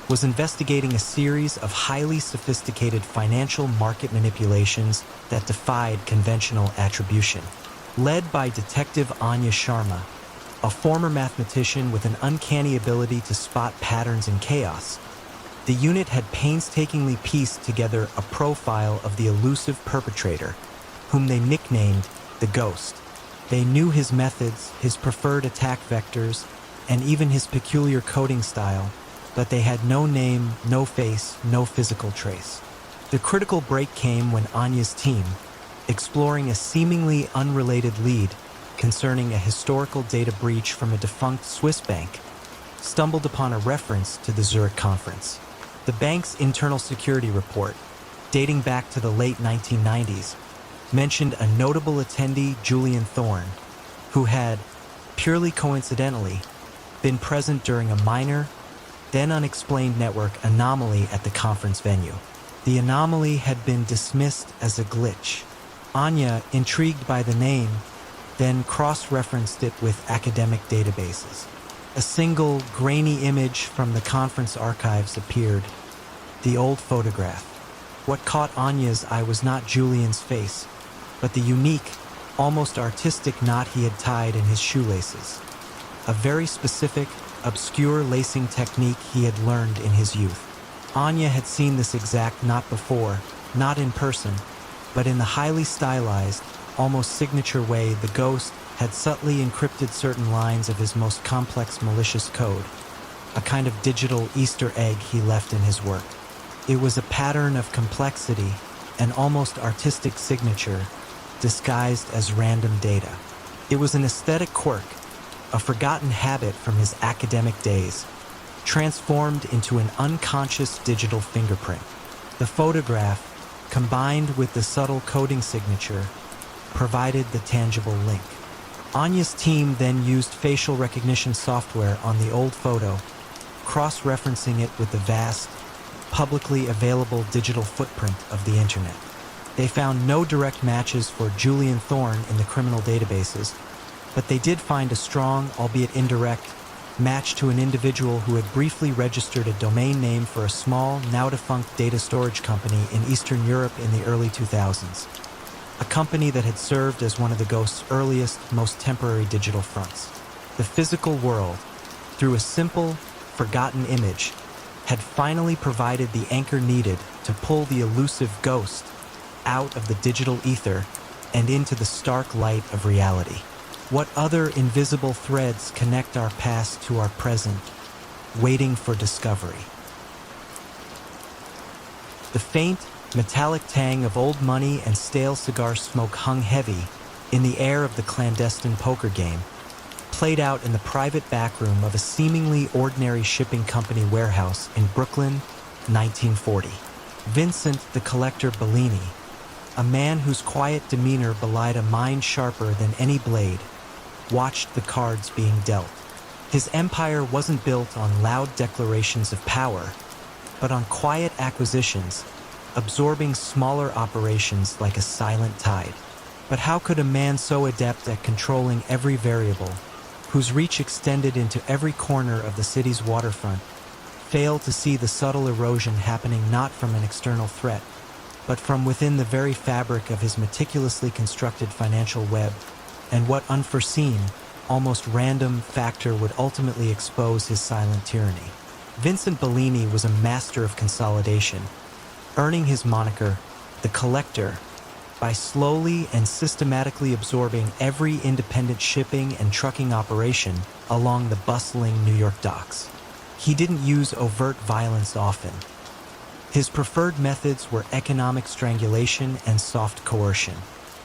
was investigating a series of highly sophisticated financial market manipulations that defied conventional attribution. Led by Detective Anya Sharma, a former mathematician with an uncanny ability to spot patterns in chaos, the unit had painstakingly pieced together a profile of the elusive perpetrator, whom they nicknamed the Ghost. They knew his methods, his preferred attack vectors, and even his peculiar coding style, but they had no name, no face, no physical trace. The critical break came when Anya's team, exploring a seemingly unrelated lead concerning a historical data breach from a defunct Swiss bank, stumbled upon a reference to the Zurich conference. The bank's internal security report, dating back to the late 1990s, mentioned a notable attendee, Julian Thorne, who had, purely coincidentally, been present during a minor, then unexplained network anomaly at the conference venue. The anomaly had been dismissed as a glitch. Anya, intrigued by the name, then cross-referenced it with academic databases. A single, grainy image from the conference archives appeared, the old photograph. What caught Anya's eye was not Julian's face, but the unique, almost artistic knot he had tied in his shoelaces. A very specific, obscure lacing technique he had learned in his youth. Anya had seen this exact knot before, not in person, but in the highly stylized, almost signature way the ghost had subtly encrypted certain lines of his most complex malicious code, a kind of digital Easter egg he left in his work. It was a pattern of complexity, an almost artistic signature, disguised as random data. It was an aesthetic quirk, a forgotten habit from his academic days, transformed into an unconscious digital fingerprint. The photograph, combined with the subtle coding signature, provided the tangible link. Anya's team then used facial recognition software on the old photo, cross-referencing it with the vast, publicly available digital footprint of the internet. They found no direct matches for Julian Thorne in the criminal databases, but they did find a strong, albeit indirect, match to an individual who had briefly registered a domain name for a small, now-defunct data storage company in Eastern Europe in the early 2000s. A company that had served as one of the Ghost's earliest, most temporary digital fronts. The physical world, through a simple, forgotten image, had finally provided the anchor needed to pull the elusive Ghost out of the digital ether and into the stark light of reality. What other invisible threads connect our past to our present, waiting for discovery? The faint, metallic tang of old money and stale cigar smoke hung heavy in the air of the clandestine poker game, played out in the private backroom of a seemingly ordinary shipping company warehouse in Brooklyn, 1940. Vincent the Collector Bellini, a man whose quiet demeanor belied a mind sharper than any blade, watched the cards being dealt. His empire wasn't built on loud declarations of power, but on quiet acquisitions, absorbing smaller operations like a silent tide. But how could a man so adept at controlling every variable, whose reach extended into every corner of the city's waterfront, fail to see the subtle erosion happening not from an external threat, but from within the very fabric of his meticulously constructed financial web, and what unforeseen, almost random factor would ultimately expose his silent tyranny? Vincent Bellini was a master of consolidation, earning his moniker, the Collector, by slowly and systematically absorbing every independent shipping and trucking operation along the bustling New York docks. He didn't use overt violence often. His preferred methods were economic strangulation and soft coercion.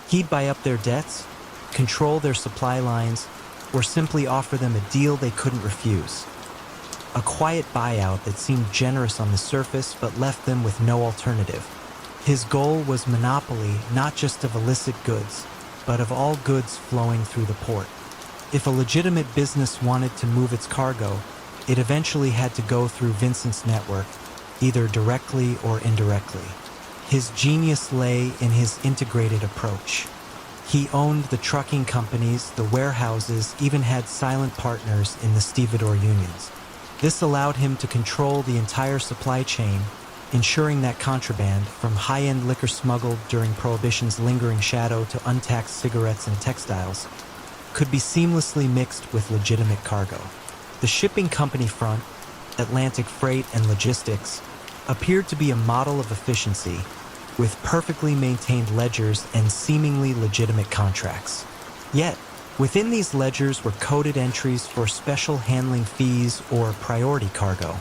He'd buy up their debts, control their supply lines, or simply offer them a deal they couldn't refuse. A quiet buyout that seemed generous on the surface but left them with no alternative. His goal was monopoly not just of illicit goods, but of all goods flowing through the port. If a legitimate business wanted to move its cargo, it eventually had to go through Vincent's network, either directly or indirectly. His genius lay in his integrated approach. He owned the trucking companies, the warehouses, even had silent partners in the stevedore unions. This allowed him to control the entire supply chain, ensuring that contraband, from high-end liquor smuggled during Prohibition's lingering shadow to untaxed cigarettes and textiles, could be seamlessly mixed with legitimate cargo. The shipping company front, Atlantic Freight and Logistics, appeared to be a model of efficiency, with perfectly maintained ledgers and seemingly legitimate contracts. Yet, within these ledgers were coded entries for special handling fees or priority cargo,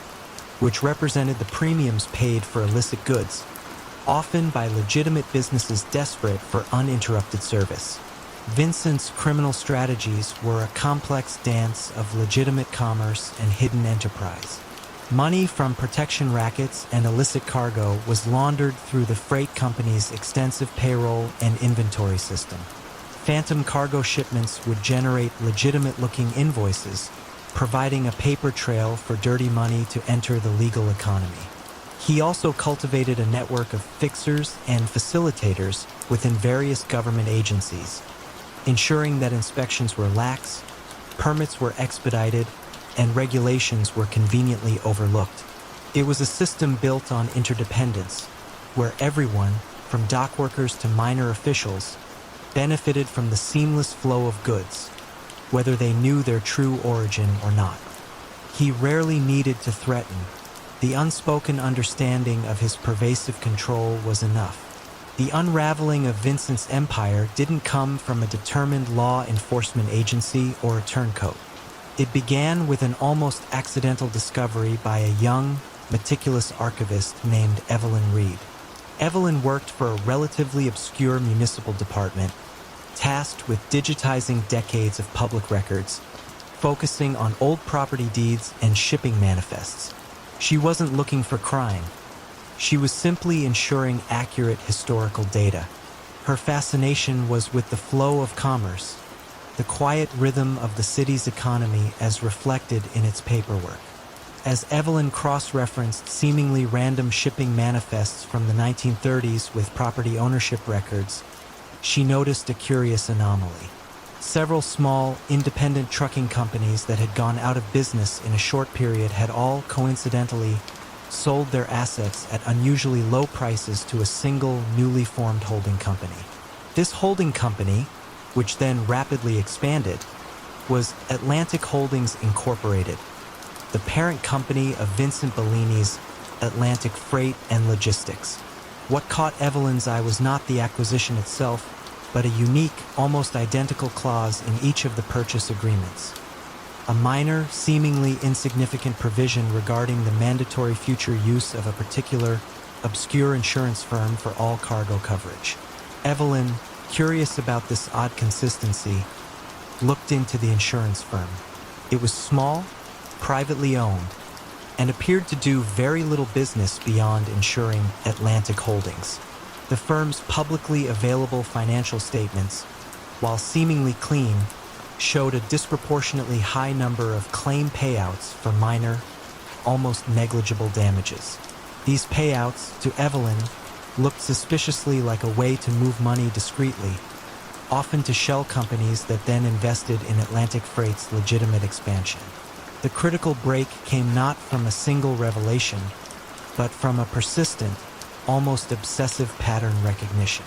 which represented the premiums paid for illicit goods, often by legitimate businesses desperate for uninterrupted service. Vincent's criminal strategies were a complex dance of legitimate commerce and hidden enterprise. Money from protection rackets and illicit cargo was laundered through the freight company's extensive payroll and inventory system. Phantom cargo shipments would generate legitimate-looking invoices, providing a paper trail for dirty money to enter the legal economy. He also cultivated a network of fixers and facilitators within various government agencies, ensuring that inspections were lax, permits were expedited, and regulations were conveniently overlooked. It was a system built on interdependence, where everyone, from dock workers to minor officials, benefited from the seamless flow of goods, whether they knew their true origin or not. He rarely needed to threaten. The unspoken understanding of his pervasive control was enough. The unraveling of Vincent's empire didn't come from a determined law enforcement agency or a turncoat. It began with an almost accidental discovery by a young, meticulous archivist named Evelyn Reed. Evelyn worked for a relatively obscure municipal department, tasked with digitizing decades of public records, focusing on old property deeds and shipping manifests. She wasn't looking for crime. She was simply ensuring accurate historical data. Her fascination was with the flow of commerce, the quiet rhythm of the city's economy as reflected in its paperwork. As Evelyn cross-referenced seemingly random shipping manifests from the 1930s with property ownership records, she noticed a curious anomaly. Several small, independent trucking companies that had gone out of business in a short period had all coincidentally sold their assets at unusually low prices to a single, newly formed holding company. This holding company, which then rapidly expanded, was Atlantic Holdings Incorporated, the parent company of Vincent Bellini's Atlantic Freight and Logistics. What caught Evelyn's eye was not the acquisition itself, but a unique, almost identical clause in each of the purchase agreements. A minor, seemingly insignificant provision regarding the mandatory future use of a particular, obscure insurance firm for all cargo coverage. Evelyn, curious about this odd consistency, looked into the insurance firm. It was small, privately owned, and appeared to do very little business beyond insuring Atlantic Holdings. The firm's publicly available financial statements, while seemingly clean, showed a disproportionately high number of claim payouts for minor, almost negligible damages. These payouts, to Evelyn, looked suspiciously like a way to move money discreetly, often to shell companies that then invested in Atlantic Freight's legitimate expansion. The critical break came not from a single revelation, but from a persistent, almost obsessive pattern recognition.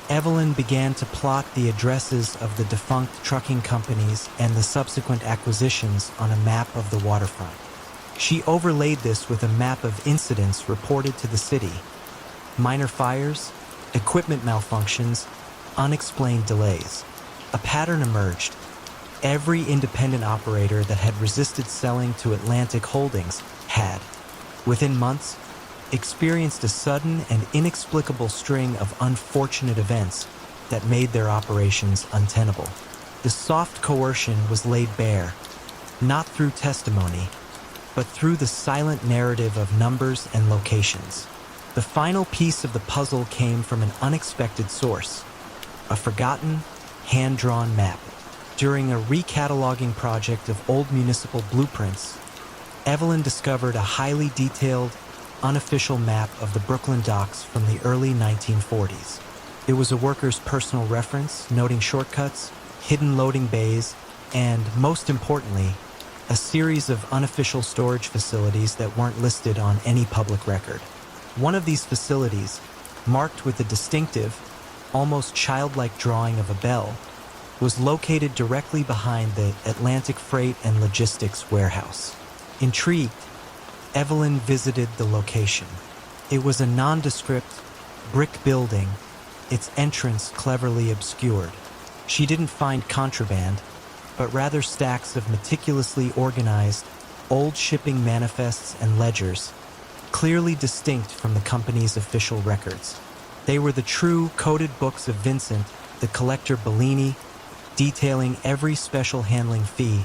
Evelyn began to plot the addresses of the defunct trucking companies and the subsequent acquisitions on a map of the waterfront. She overlaid this with a map of incidents reported to the city: minor fires, equipment malfunctions, unexplained delays. A pattern emerged. Every independent operator that had resisted selling to Atlantic Holdings had, within months, experienced a sudden and inexplicable string of unfortunate events that made their operations untenable. The soft coercion was laid bare, not through testimony, but through the silent narrative of numbers and locations. The final piece of the puzzle came from an unexpected source: a forgotten, hand-drawn map. During a recataloguing project of old municipal blueprints, Evelyn discovered a highly detailed, unofficial map of the Brooklyn docks from the early 1940s. It was a worker's personal reference, noting shortcuts, hidden loading bays, and, most importantly, a series of unofficial storage facilities that weren't listed on any public record. One of these facilities, marked with a distinctive, almost childlike drawing of a bell, was located directly behind the Atlantic Freight and Logistics warehouse. Intrigued, Evelyn visited the location. It was a nondescript, brick building, its entrance cleverly obscured. She didn't find contraband, but rather stacks of meticulously organized, old shipping manifests and ledgers, clearly distinct from the company's official records. They were the true coded books of Vincent, the collector Bellini, detailing every special handling fee,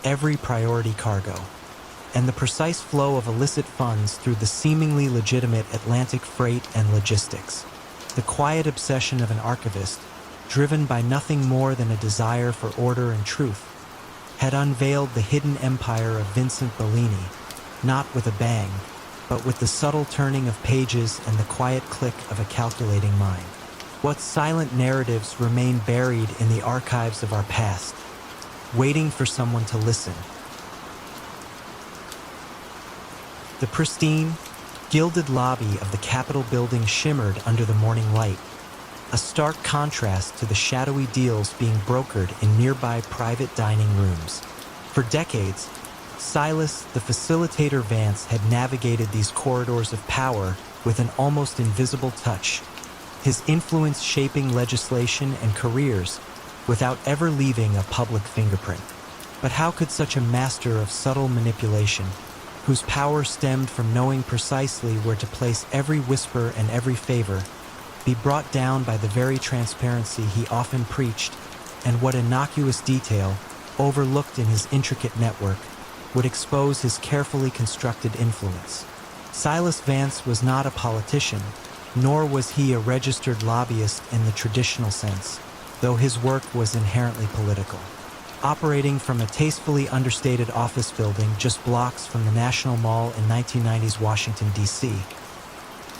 every priority cargo, and the precise flow of illicit funds through the seemingly legitimate Atlantic Freight and Logistics. The quiet obsession of an archivist, driven by nothing more than a desire for order and truth, had unveiled the hidden empire of Vincent Bellini, not with a bang, but with the subtle turning of pages and the quiet click of a calculating mind. What silent narratives remain buried in the archives of our past, waiting for someone to listen. The pristine, gilded lobby of the Capitol building shimmered under the morning light, a stark contrast to the shadowy deals being brokered in nearby private dining rooms. For decades, Silas, the facilitator Vance, had navigated these corridors of power with an almost invisible touch, his influence shaping legislation and careers without ever leaving a public fingerprint. But how could such a master of subtle manipulation, whose power stemmed from knowing precisely where to place every whisper and every favor, be brought down by the very transparency he often preached, and what innocuous detail, overlooked in his intricate network, would expose his carefully constructed influence? Silas Vance was not a politician, nor was he a registered lobbyist in the traditional sense, though his work was inherently political. Operating from a tastefully understated office building just blocks from the National Mall in 1990s Washington, D.C.,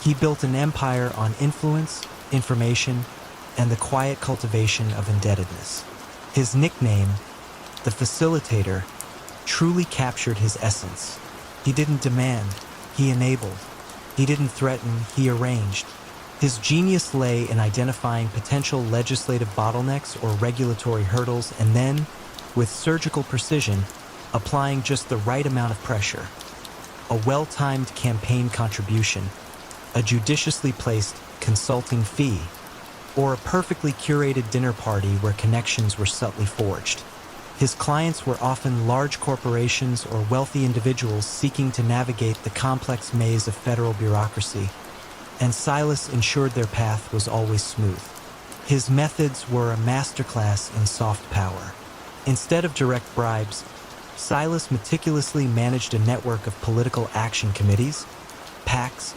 he built an empire on influence, information, and the quiet cultivation of indebtedness. His nickname, the Facilitator, truly captured his essence. He didn't demand, he enabled. He didn't threaten, he arranged. His genius lay in identifying potential legislative bottlenecks or regulatory hurdles and then, with surgical precision, applying just the right amount of pressure. A well-timed campaign contribution, a judiciously placed consulting fee, or a perfectly curated dinner party where connections were subtly forged. His clients were often large corporations or wealthy individuals seeking to navigate the complex maze of federal bureaucracy, and Silas ensured their path was always smooth. His methods were a masterclass in soft power. Instead of direct bribes, Silas meticulously managed a network of political action committees, PACs,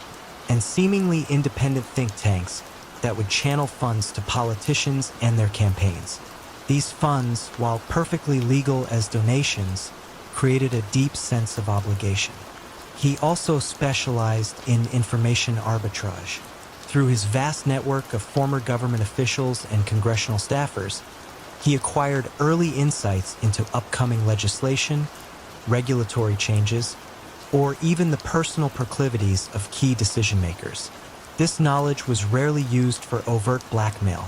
and seemingly independent think tanks that would channel funds to politicians and their campaigns. These funds, while perfectly legal as donations, created a deep sense of obligation. He also specialized in information arbitrage. Through his vast network of former government officials and congressional staffers, he acquired early insights into upcoming legislation, regulatory changes, or even the personal proclivities of key decision-makers. This knowledge was rarely used for overt blackmail.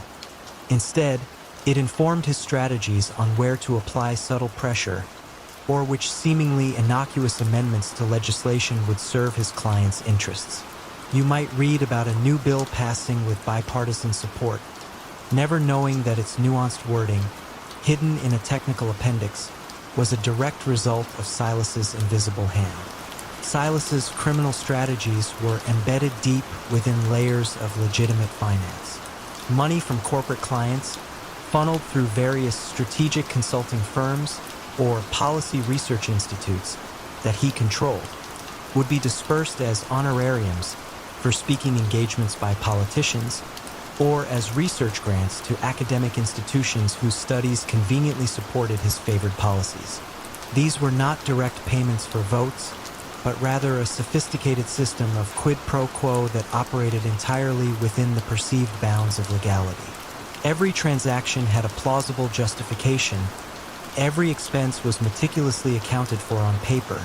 Instead, it informed his strategies on where to apply subtle pressure, or which seemingly innocuous amendments to legislation would serve his clients' interests. You might read about a new bill passing with bipartisan support, never knowing that its nuanced wording, hidden in a technical appendix, was a direct result of Silas's invisible hand. Silas's criminal strategies were embedded deep within layers of legitimate finance. Money from corporate clients, funneled through various strategic consulting firms or policy research institutes that he controlled, would be dispersed as honorariums for speaking engagements by politicians or as research grants to academic institutions whose studies conveniently supported his favored policies. These were not direct payments for votes, but rather a sophisticated system of quid pro quo that operated entirely within the perceived bounds of legality. Every transaction had a plausible justification. Every expense was meticulously accounted for on paper,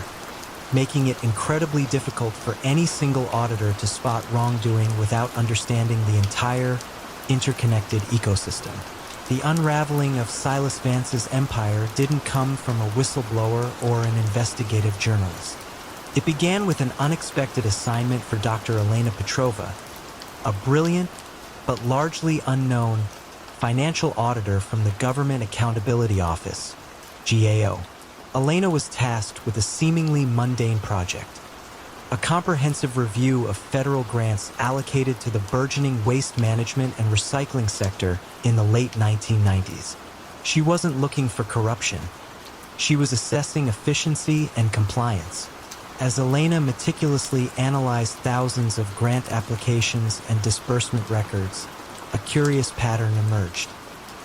making it incredibly difficult for any single auditor to spot wrongdoing without understanding the entire, interconnected ecosystem. The unraveling of Silas Vance's empire didn't come from a whistleblower or an investigative journalist. It began with an unexpected assignment for Dr. Elena Petrova, a brilliant but largely unknown financial auditor from the Government Accountability Office, GAO. Elena was tasked with a seemingly mundane project, a comprehensive review of federal grants allocated to the burgeoning waste management and recycling sector in the late 1990s. She wasn't looking for corruption. She was assessing efficiency and compliance. As Elena meticulously analyzed thousands of grant applications and disbursement records, a curious pattern emerged.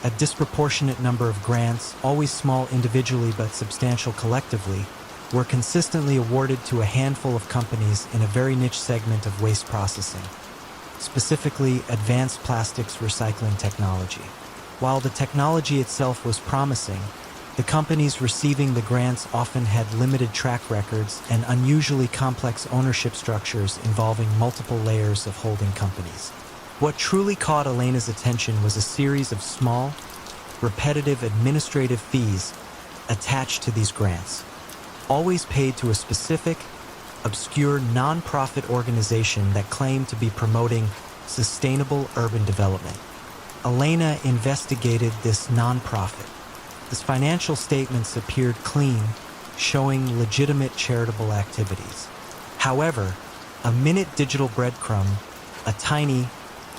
A disproportionate number of grants, always small individually but substantial collectively, were consistently awarded to a handful of companies in a very niche segment of waste processing, specifically advanced plastics recycling technology. While the technology itself was promising, the companies receiving the grants often had limited track records and unusually complex ownership structures involving multiple layers of holding companies. What truly caught Elena's attention was a series of small, repetitive administrative fees attached to these grants, always paid to a specific, obscure non-profit organization that claimed to be promoting sustainable urban development. Elena investigated this nonprofit. His financial statements appeared clean, showing legitimate charitable activities. However, a minute digital breadcrumb, a tiny,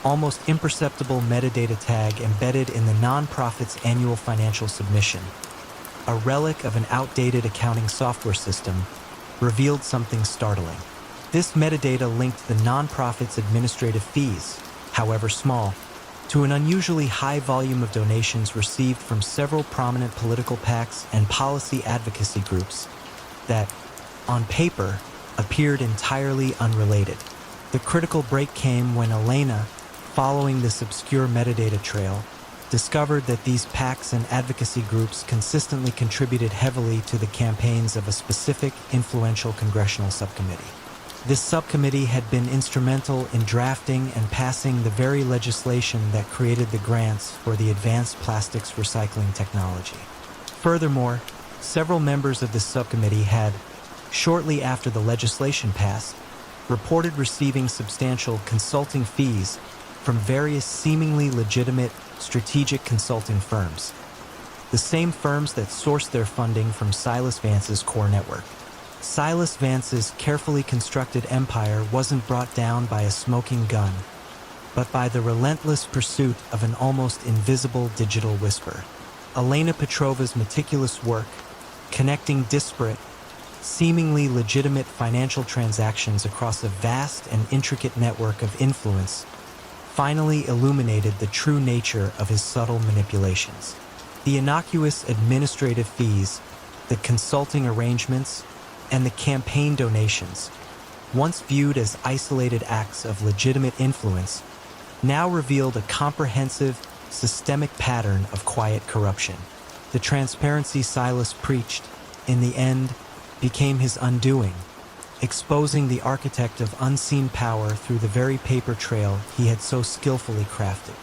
almost imperceptible metadata tag embedded in the nonprofit's annual financial submission, a relic of an outdated accounting software system, revealed something startling. This metadata linked the nonprofit's administrative fees, however small, to an unusually high volume of donations received from several prominent political PACs and policy advocacy groups that, on paper, appeared entirely unrelated. The critical break came when Elena, following this obscure metadata trail, discovered that these PACs and advocacy groups consistently contributed heavily to the campaigns of a specific, influential congressional subcommittee. This subcommittee had been instrumental in drafting and passing the very legislation that created the grants for the advanced plastics recycling technology. Furthermore, several members of this subcommittee had, shortly after the legislation passed, reported receiving substantial consulting fees from various seemingly legitimate strategic consulting firms, the same firms that sourced their funding from Silas Vance's core network. Silas Vance's carefully constructed empire wasn't brought down by a smoking gun, but by the relentless pursuit of an almost invisible digital whisper. Elena Petrova's meticulous work, connecting disparate, seemingly legitimate financial transactions across a vast and intricate network of influence, finally illuminated the true nature of his subtle manipulations. The innocuous administrative fees, the consulting arrangements, and the campaign donations, once viewed as isolated acts of legitimate influence, now revealed a comprehensive, systemic pattern of quiet corruption. The transparency Silas preached, in the end, became his undoing, exposing the architect of unseen power through the very paper trail he had so skillfully crafted.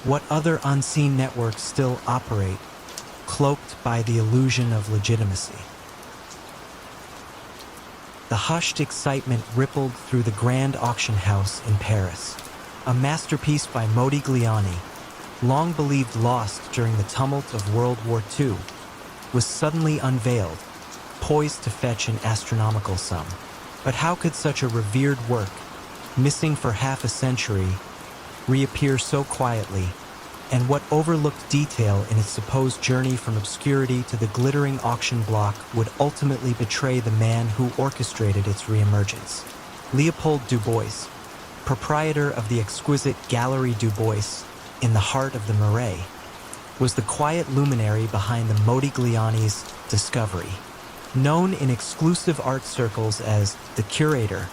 What other unseen networks still operate, cloaked by the illusion of legitimacy? The hushed excitement rippled through the grand auction house in Paris. A masterpiece by Modigliani, long believed lost during the tumult of World War II, was suddenly unveiled, poised to fetch an astronomical sum. But how could such a revered work, missing for half a century, reappear so quietly, and what overlooked detail in its supposed journey from obscurity to the glittering auction block would ultimately betray the man who orchestrated its reemergence? Leopold Dubois, proprietor of the exquisite Galerie Dubois in the heart of the Marais, was the quiet luminary behind the Modigliani's discovery. Known in exclusive art circles as the curator,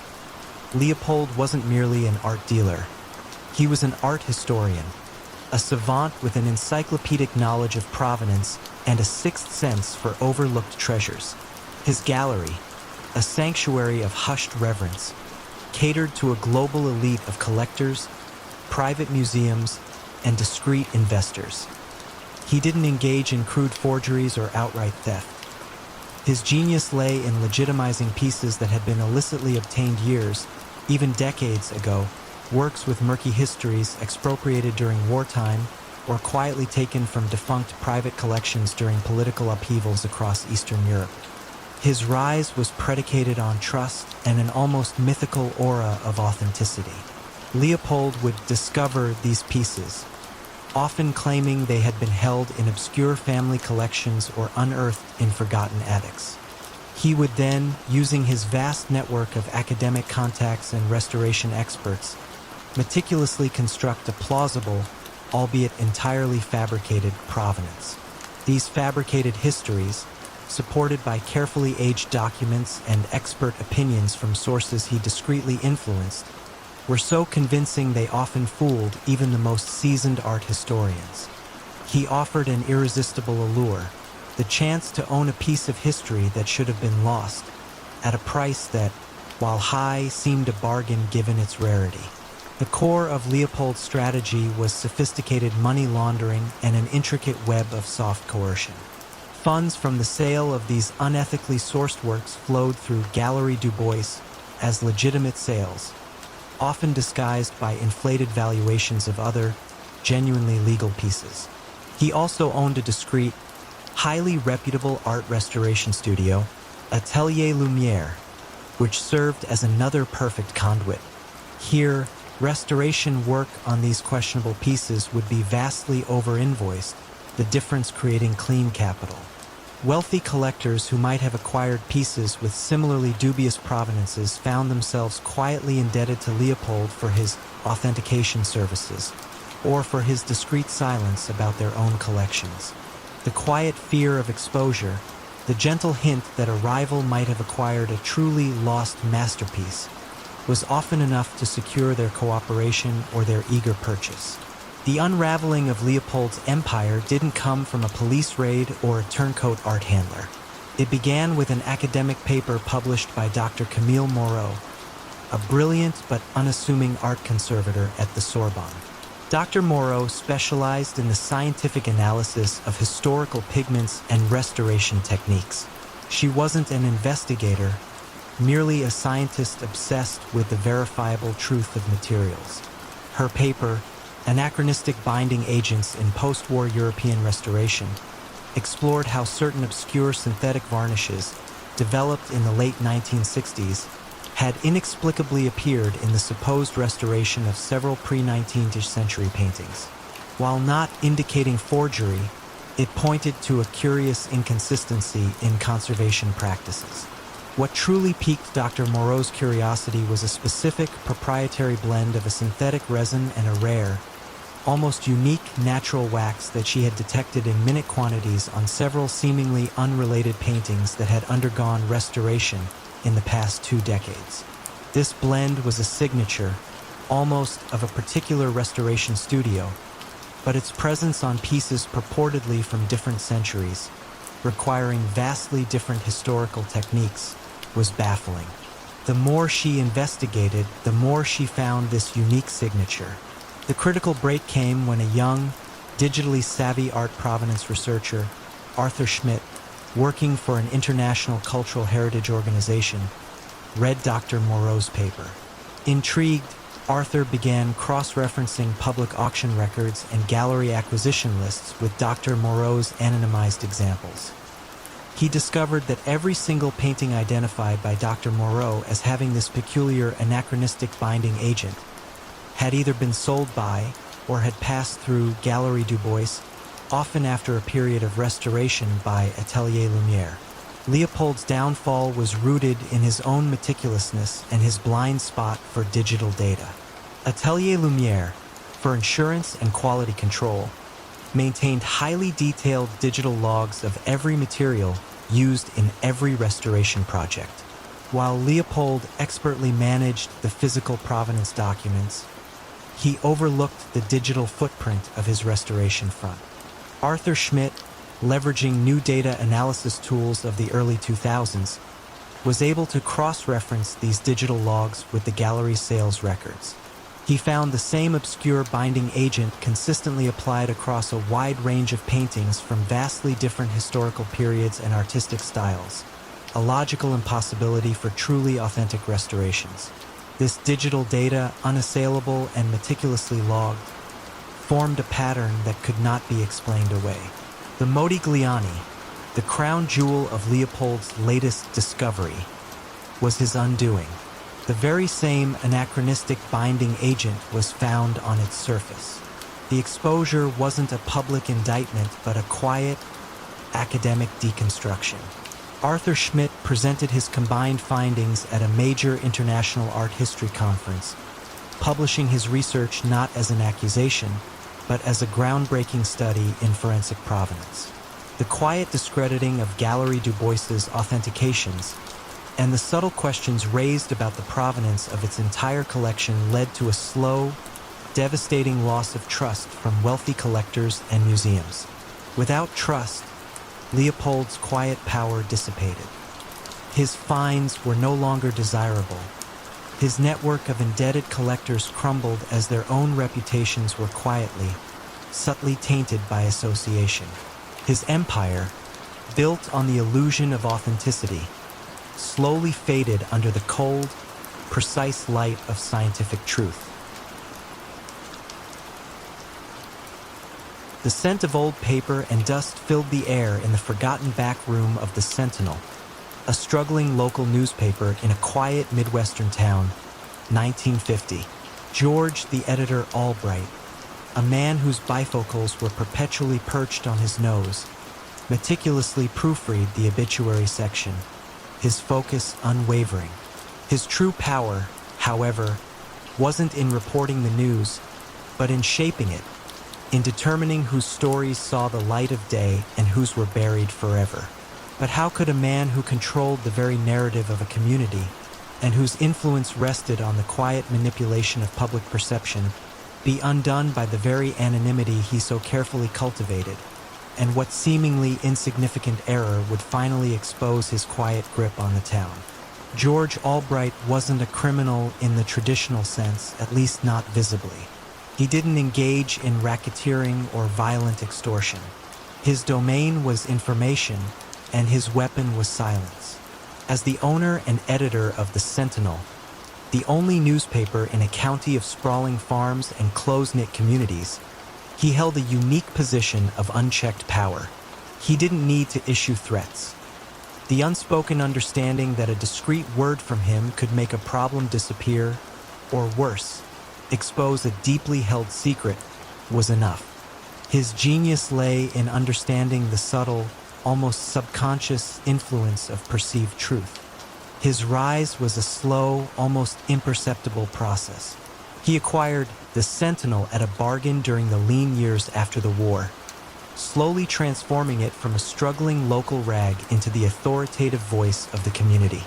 Leopold wasn't merely an art dealer. He was an art historian, a savant with an encyclopedic knowledge of provenance and a sixth sense for overlooked treasures. His gallery, a sanctuary of hushed reverence, catered to a global elite of collectors, private museums, and discreet investors. He didn't engage in crude forgeries or outright theft. His genius lay in legitimizing pieces that had been illicitly obtained years, even decades ago, works with murky histories expropriated during wartime or quietly taken from defunct private collections during political upheavals across Eastern Europe. His rise was predicated on trust and an almost mythical aura of authenticity. Leopold would discover these pieces, often claiming they had been held in obscure family collections or unearthed in forgotten attics. He would then, using his vast network of academic contacts and restoration experts, meticulously construct a plausible, albeit entirely fabricated, provenance. These fabricated histories, supported by carefully aged documents and expert opinions from sources he discreetly influenced, were so convincing they often fooled even the most seasoned art historians. He offered an irresistible allure, the chance to own a piece of history that should have been lost, at a price that, while high, seemed a bargain given its rarity. The core of Leopold's strategy was sophisticated money laundering and an intricate web of soft coercion. Funds from the sale of these unethically sourced works flowed through Galerie Dubois as legitimate sales, often disguised by inflated valuations of other, genuinely legal pieces. He also owned a discreet, highly reputable art restoration studio, Atelier Lumière, which served as another perfect conduit. Here, restoration work on these questionable pieces would be vastly over-invoiced, the difference creating clean capital. Wealthy collectors who might have acquired pieces with similarly dubious provenances found themselves quietly indebted to Leopold for his authentication services, or for his discreet silence about their own collections. The quiet fear of exposure, the gentle hint that a rival might have acquired a truly lost masterpiece, was often enough to secure their cooperation or their eager purchase. The unraveling of Leopold's empire didn't come from a police raid or a turncoat art handler. It began with an academic paper published by Dr. Camille Moreau, a brilliant but unassuming art conservator at the Sorbonne. Dr. Moreau specialized in the scientific analysis of historical pigments and restoration techniques. She wasn't an investigator, merely a scientist obsessed with the verifiable truth of materials. Her paper, Anachronistic Binding Agents in Post-War European Restoration, explored how certain obscure synthetic varnishes, developed in the late 1960s, had inexplicably appeared in the supposed restoration of several pre-19th century paintings. While not indicating forgery, it pointed to a curious inconsistency in conservation practices. What truly piqued Dr. Moreau's curiosity was a specific proprietary blend of a synthetic resin and a rare, almost unique natural wax that she had detected in minute quantities on several seemingly unrelated paintings that had undergone restoration in the past 2 decades. This blend was a signature, almost of a particular restoration studio, but its presence on pieces purportedly from different centuries, requiring vastly different historical techniques, was baffling. The more she investigated, the more she found this unique signature. The critical break came when a young, digitally savvy art provenance researcher, Arthur Schmidt, working for an international cultural heritage organization, read Dr. Moreau's paper. Intrigued, Arthur began cross-referencing public auction records and gallery acquisition lists with Dr. Moreau's anonymized examples. He discovered that every single painting identified by Dr. Moreau as having this peculiar anachronistic binding agent had either been sold by or had passed through Galerie du Bois, often after a period of restoration by Atelier Lumière. Leopold's downfall was rooted in his own meticulousness and his blind spot for digital data. Atelier Lumière, for insurance and quality control, maintained highly detailed digital logs of every material used in every restoration project. While Leopold expertly managed the physical provenance documents, he overlooked the digital footprint of his restoration front. Arthur Schmidt, leveraging new data analysis tools of the early 2000s, was able to cross-reference these digital logs with the gallery's sales records. He found the same obscure binding agent consistently applied across a wide range of paintings from vastly different historical periods and artistic styles, a logical impossibility for truly authentic restorations. This digital data, unassailable and meticulously logged, formed a pattern that could not be explained away. The Modigliani, the crown jewel of Leopold's latest discovery, was his undoing. The very same anachronistic binding agent was found on its surface. The exposure wasn't a public indictment, but a quiet, academic deconstruction. Arthur Schmidt presented his combined findings at a major international art history conference, publishing his research not as an accusation, but as a groundbreaking study in forensic provenance. The quiet discrediting of Galerie du Bois's authentications and the subtle questions raised about the provenance of its entire collection led to a slow, devastating loss of trust from wealthy collectors and museums. Without trust, Leopold's quiet power dissipated. His finds were no longer desirable. His network of indebted collectors crumbled as their own reputations were quietly, subtly tainted by association. His empire, built on the illusion of authenticity, slowly faded under the cold, precise light of scientific truth. The scent of old paper and dust filled the air in the forgotten back room of the Sentinel, a struggling local newspaper in a quiet Midwestern town, 1950. George, the editor Albright, a man whose bifocals were perpetually perched on his nose, meticulously proofread the obituary section, his focus unwavering. His true power, however, wasn't in reporting the news, but in shaping it, in determining whose stories saw the light of day and whose were buried forever. But how could a man who controlled the very narrative of a community, and whose influence rested on the quiet manipulation of public perception, be undone by the very anonymity he so carefully cultivated, and what seemingly insignificant error would finally expose his quiet grip on the town? George Albright wasn't a criminal in the traditional sense, at least not visibly. He didn't engage in racketeering or violent extortion. His domain was information, and his weapon was silence. As the owner and editor of the Sentinel, the only newspaper in a county of sprawling farms and close-knit communities, he held a unique position of unchecked power. He didn't need to issue threats. The unspoken understanding that a discreet word from him could make a problem disappear, or worse, expose a deeply held secret, was enough. His genius lay in understanding the subtle, almost subconscious influence of perceived truth. His rise was a slow, almost imperceptible process. He acquired the Sentinel at a bargain during the lean years after the war, slowly transforming it from a struggling local rag into the authoritative voice of the community.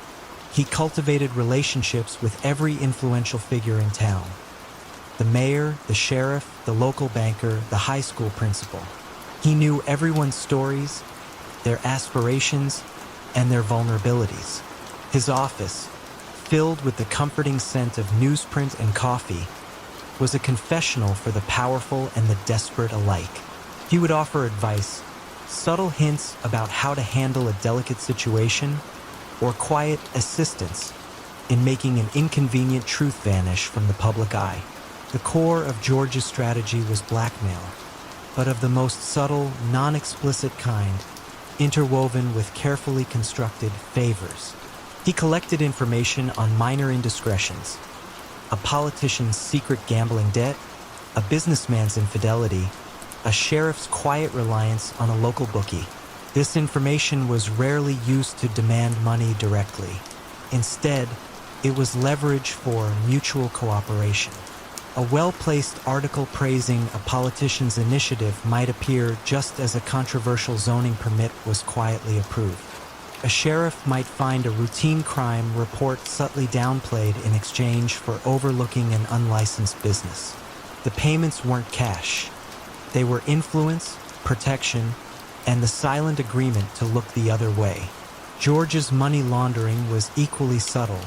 He cultivated relationships with every influential figure in town: the mayor, the sheriff, the local banker, the high school principal. He knew everyone's stories, their aspirations, and their vulnerabilities. His office, filled with the comforting scent of newsprint and coffee, was a confessional for the powerful and the desperate alike. He would offer advice, subtle hints about how to handle a delicate situation, or quiet assistance in making an inconvenient truth vanish from the public eye. The core of George's strategy was blackmail, but of the most subtle, non-explicit kind, interwoven with carefully constructed favors. He collected information on minor indiscretions: a politician's secret gambling debt, a businessman's infidelity, a sheriff's quiet reliance on a local bookie. This information was rarely used to demand money directly. Instead, it was leverage for mutual cooperation. A well-placed article praising a politician's initiative might appear just as a controversial zoning permit was quietly approved. A sheriff might find a routine crime report subtly downplayed in exchange for overlooking an unlicensed business. The payments weren't cash. They were influence, protection, and the silent agreement to look the other way. George's money laundering was equally subtle,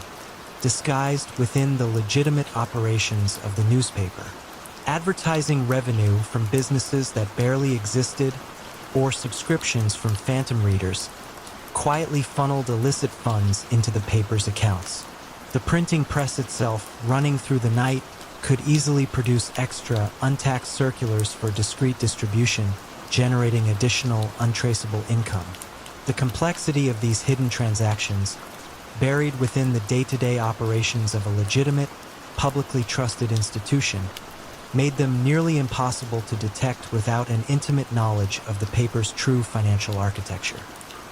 disguised within the legitimate operations of the newspaper. Advertising revenue from businesses that barely existed, or subscriptions from phantom readers, quietly funneled illicit funds into the paper's accounts. The printing press itself, running through the night, could easily produce extra, untaxed circulars for discreet distribution, generating additional, untraceable income. The complexity of these hidden transactions, buried within the day-to-day operations of a legitimate, publicly trusted institution, made them nearly impossible to detect without an intimate knowledge of the paper's true financial architecture.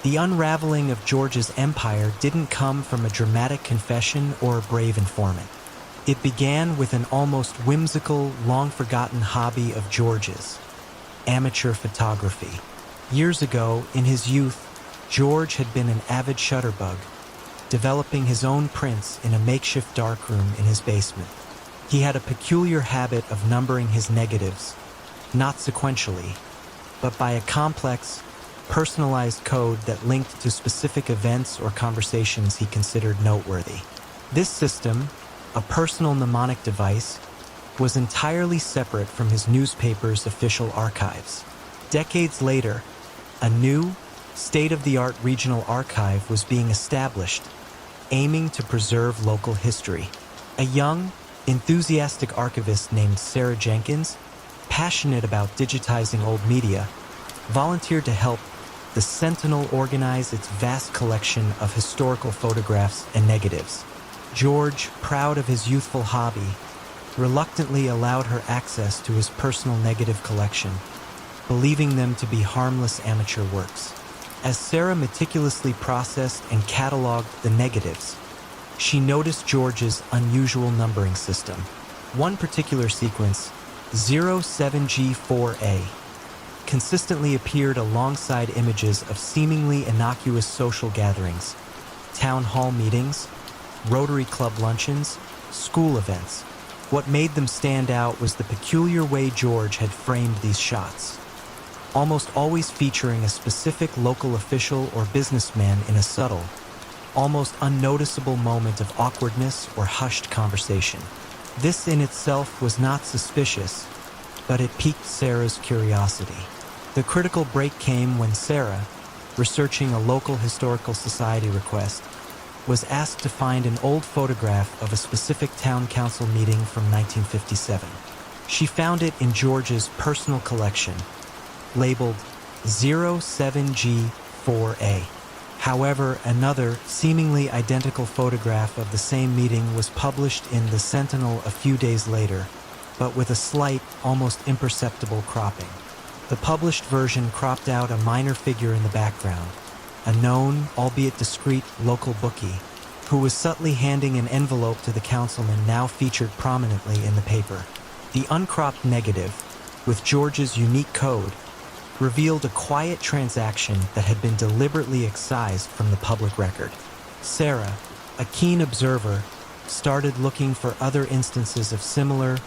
The unraveling of George's empire didn't come from a dramatic confession or a brave informant. It began with an almost whimsical, long-forgotten hobby of George's: amateur photography. Years ago, in his youth, George had been an avid shutterbug, developing his own prints in a makeshift darkroom in his basement. He had a peculiar habit of numbering his negatives, not sequentially, but by a complex, personalized code that linked to specific events or conversations he considered noteworthy. This system, a personal mnemonic device, was entirely separate from his newspaper's official archives. Decades later, a new, state-of-the-art regional archive was being established, aiming to preserve local history. A young, enthusiastic archivist named Sarah Jenkins, passionate about digitizing old media, volunteered to help the Sentinel organize its vast collection of historical photographs and negatives. George, proud of his youthful hobby, reluctantly allowed her access to his personal negative collection, believing them to be harmless amateur works. As Sarah meticulously processed and cataloged the negatives, she noticed George's unusual numbering system. One particular sequence, 07G4A, consistently appeared alongside images of seemingly innocuous social gatherings, town hall meetings, Rotary Club luncheons, school events. What made them stand out was the peculiar way George had framed these shots, almost always featuring a specific local official or businessman in a subtle, almost unnoticeable moment of awkwardness or hushed conversation. This in itself was not suspicious, but it piqued Sarah's curiosity. The critical break came when Sarah, researching a local historical society request, was asked to find an old photograph of a specific town council meeting from 1957. She found it in George's personal collection, labeled 07G4A. However, another, seemingly identical photograph of the same meeting was published in the Sentinel a few days later, but with a slight, almost imperceptible cropping. The published version cropped out a minor figure in the background, a known, albeit discreet, local bookie, who was subtly handing an envelope to the councilman now featured prominently in the paper. The uncropped negative, with George's unique code, revealed a quiet transaction that had been deliberately excised from the public record. Sarah, a keen observer, started looking for other instances of similar,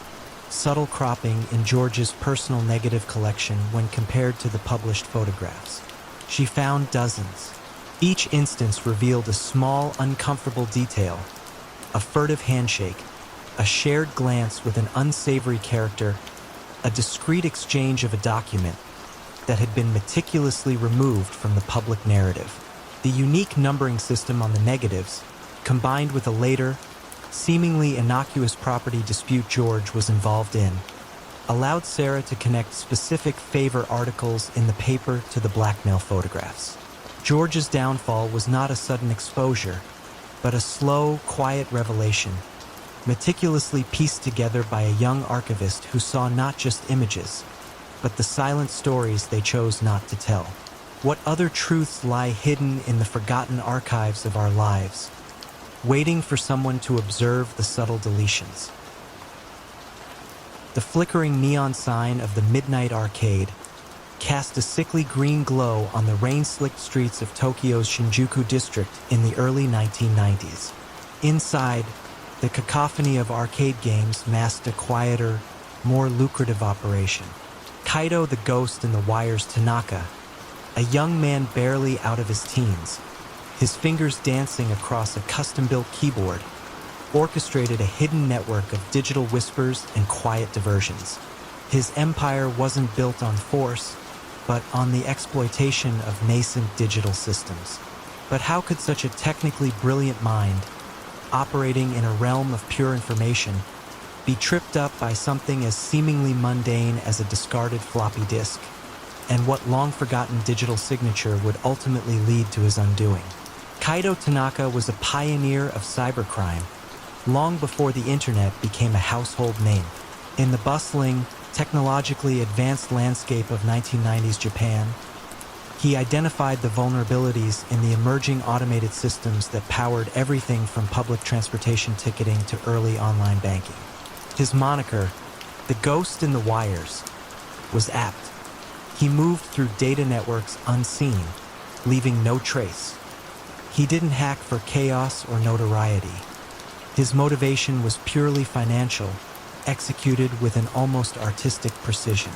subtle cropping in George's personal negative collection when compared to the published photographs. She found dozens. Each instance revealed a small, uncomfortable detail, a furtive handshake, a shared glance with an unsavory character, a discreet exchange of a document that had been meticulously removed from the public narrative. The unique numbering system on the negatives, combined with a later, seemingly innocuous property dispute George was involved in, allowed Sarah to connect specific favor articles in the paper to the blackmail photographs. George's downfall was not a sudden exposure, but a slow, quiet revelation, meticulously pieced together by a young archivist who saw not just images, but the silent stories they chose not to tell. What other truths lie hidden in the forgotten archives of our lives, waiting for someone to observe the subtle deletions? The flickering neon sign of the Midnight Arcade cast a sickly green glow on the rain-slicked streets of Tokyo's Shinjuku district in the early 1990s. Inside, the cacophony of arcade games masked a quieter, more lucrative operation. Kaito the Ghost in the Wire's Tanaka, a young man barely out of his teens, his fingers dancing across a custom-built keyboard, orchestrated a hidden network of digital whispers and quiet diversions. His empire wasn't built on force, but on the exploitation of nascent digital systems. But how could such a technically brilliant mind, operating in a realm of pure information, be tripped up by something as seemingly mundane as a discarded floppy disk, and what long-forgotten digital signature would ultimately lead to his undoing? Kaito Tanaka was a pioneer of cybercrime, long before the internet became a household name. In the bustling, technologically advanced landscape of 1990s Japan, he identified the vulnerabilities in the emerging automated systems that powered everything from public transportation ticketing to early online banking. His moniker, the Ghost in the Wires, was apt. He moved through data networks unseen, leaving no trace. He didn't hack for chaos or notoriety. His motivation was purely financial, executed with an almost artistic precision.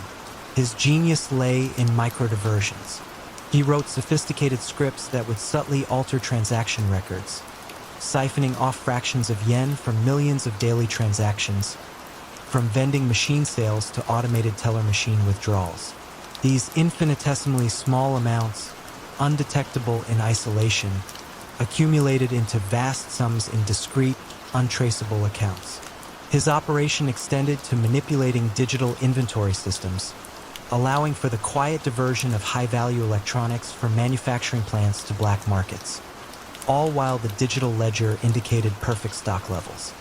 His genius lay in micro-diversions. He wrote sophisticated scripts that would subtly alter transaction records, siphoning off fractions of yen from millions of daily transactions, from vending machine sales to automated teller machine withdrawals. These infinitesimally small amounts, undetectable in isolation, accumulated into vast sums in discrete, untraceable accounts. His operation extended to manipulating digital inventory systems, allowing for the quiet diversion of high-value electronics from manufacturing plants to black markets, all while the digital ledger indicated perfect stock levels.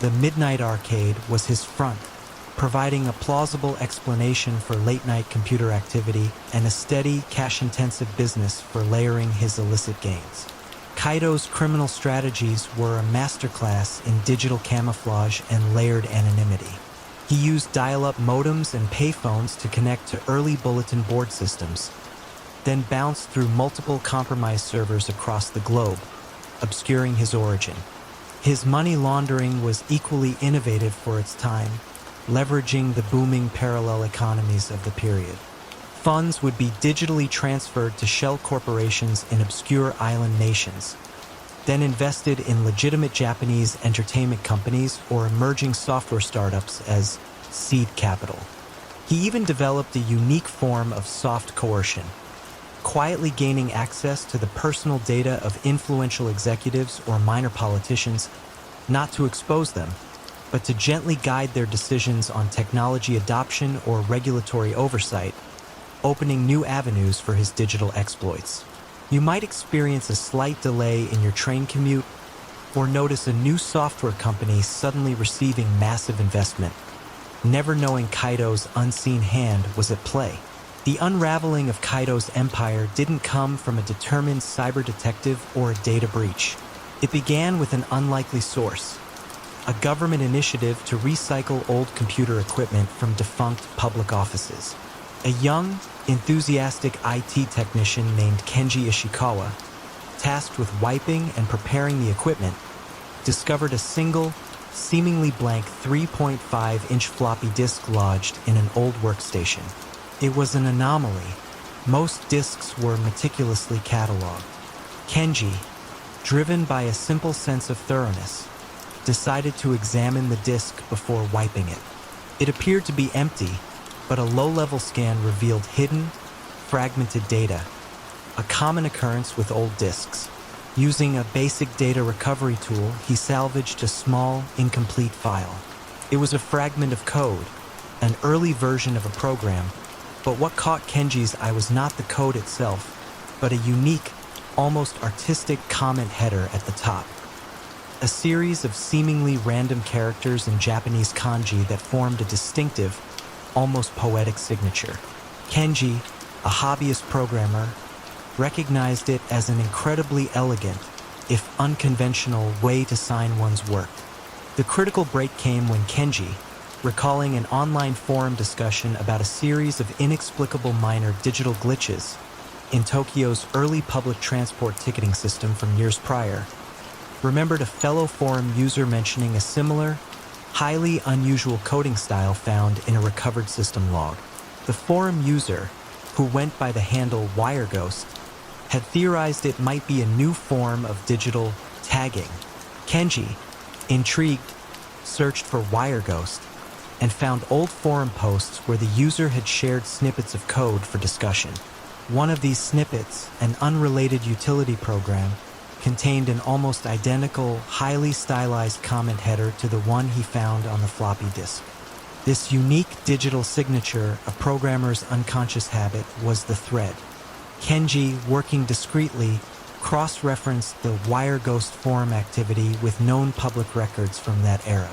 The Midnight Arcade was his front, providing a plausible explanation for late-night computer activity and a steady, cash-intensive business for layering his illicit gains. Kaido's criminal strategies were a masterclass in digital camouflage and layered anonymity. He used dial-up modems and payphones to connect to early bulletin board systems, then bounced through multiple compromised servers across the globe, obscuring his origin. His money laundering was equally innovative for its time, leveraging the booming parallel economies of the period. Funds would be digitally transferred to shell corporations in obscure island nations, then invested in legitimate Japanese entertainment companies or emerging software startups as seed capital. He even developed a unique form of soft coercion, quietly gaining access to the personal data of influential executives or minor politicians, not to expose them, but to gently guide their decisions on technology adoption or regulatory oversight, opening new avenues for his digital exploits. You might experience a slight delay in your train commute or notice a new software company suddenly receiving massive investment, never knowing Kaido's unseen hand was at play. The unraveling of Kaido's empire didn't come from a determined cyber detective or a data breach. It began with an unlikely source, a government initiative to recycle old computer equipment from defunct public offices. A young, enthusiastic IT technician named Kenji Ishikawa, tasked with wiping and preparing the equipment, discovered a single, seemingly blank 3.5-inch floppy disk lodged in an old workstation. It was an anomaly. Most disks were meticulously cataloged. Kenji, driven by a simple sense of thoroughness, decided to examine the disk before wiping it. It appeared to be empty, but a low-level scan revealed hidden, fragmented data, a common occurrence with old disks. Using a basic data recovery tool, he salvaged a small, incomplete file. It was a fragment of code, an early version of a program, but what caught Kenji's eye was not the code itself, but a unique, almost artistic comment header at the top. A series of seemingly random characters in Japanese kanji that formed a distinctive, almost poetic signature. Kenji, a hobbyist programmer, recognized it as an incredibly elegant, if unconventional, way to sign one's work. The critical break came when Kenji, recalling an online forum discussion about a series of inexplicable minor digital glitches in Tokyo's early public transport ticketing system from years prior, remembered a fellow forum user mentioning a similar, highly unusual coding style found in a recovered system log. The forum user, who went by the handle WireGhost, had theorized it might be a new form of digital tagging. Kenji, intrigued, searched for WireGhost and found old forum posts where the user had shared snippets of code for discussion. One of these snippets, an unrelated utility program, contained an almost identical, highly stylized comment header to the one he found on the floppy disk. This unique digital signature, a programmer's unconscious habit, was the thread. Kenji, working discreetly, cross-referenced the WireGhost forum activity with known public records from that era.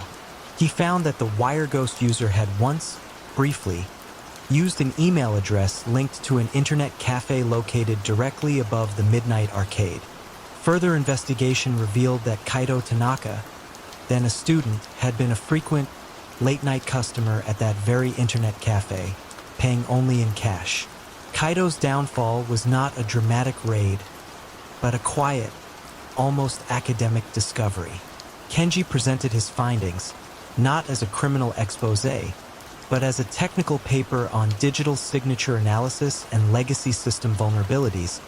He found that the WireGhost user had once, briefly, used an email address linked to an internet cafe located directly above the Midnight Arcade. Further investigation revealed that Kaido Tanaka, then a student, had been a frequent, late-night customer at that very internet cafe, paying only in cash. Kaido's downfall was not a dramatic raid, but a quiet, almost academic discovery. Kenji presented his findings, not as a criminal exposé, but as a technical paper on digital signature analysis and legacy system vulnerabilities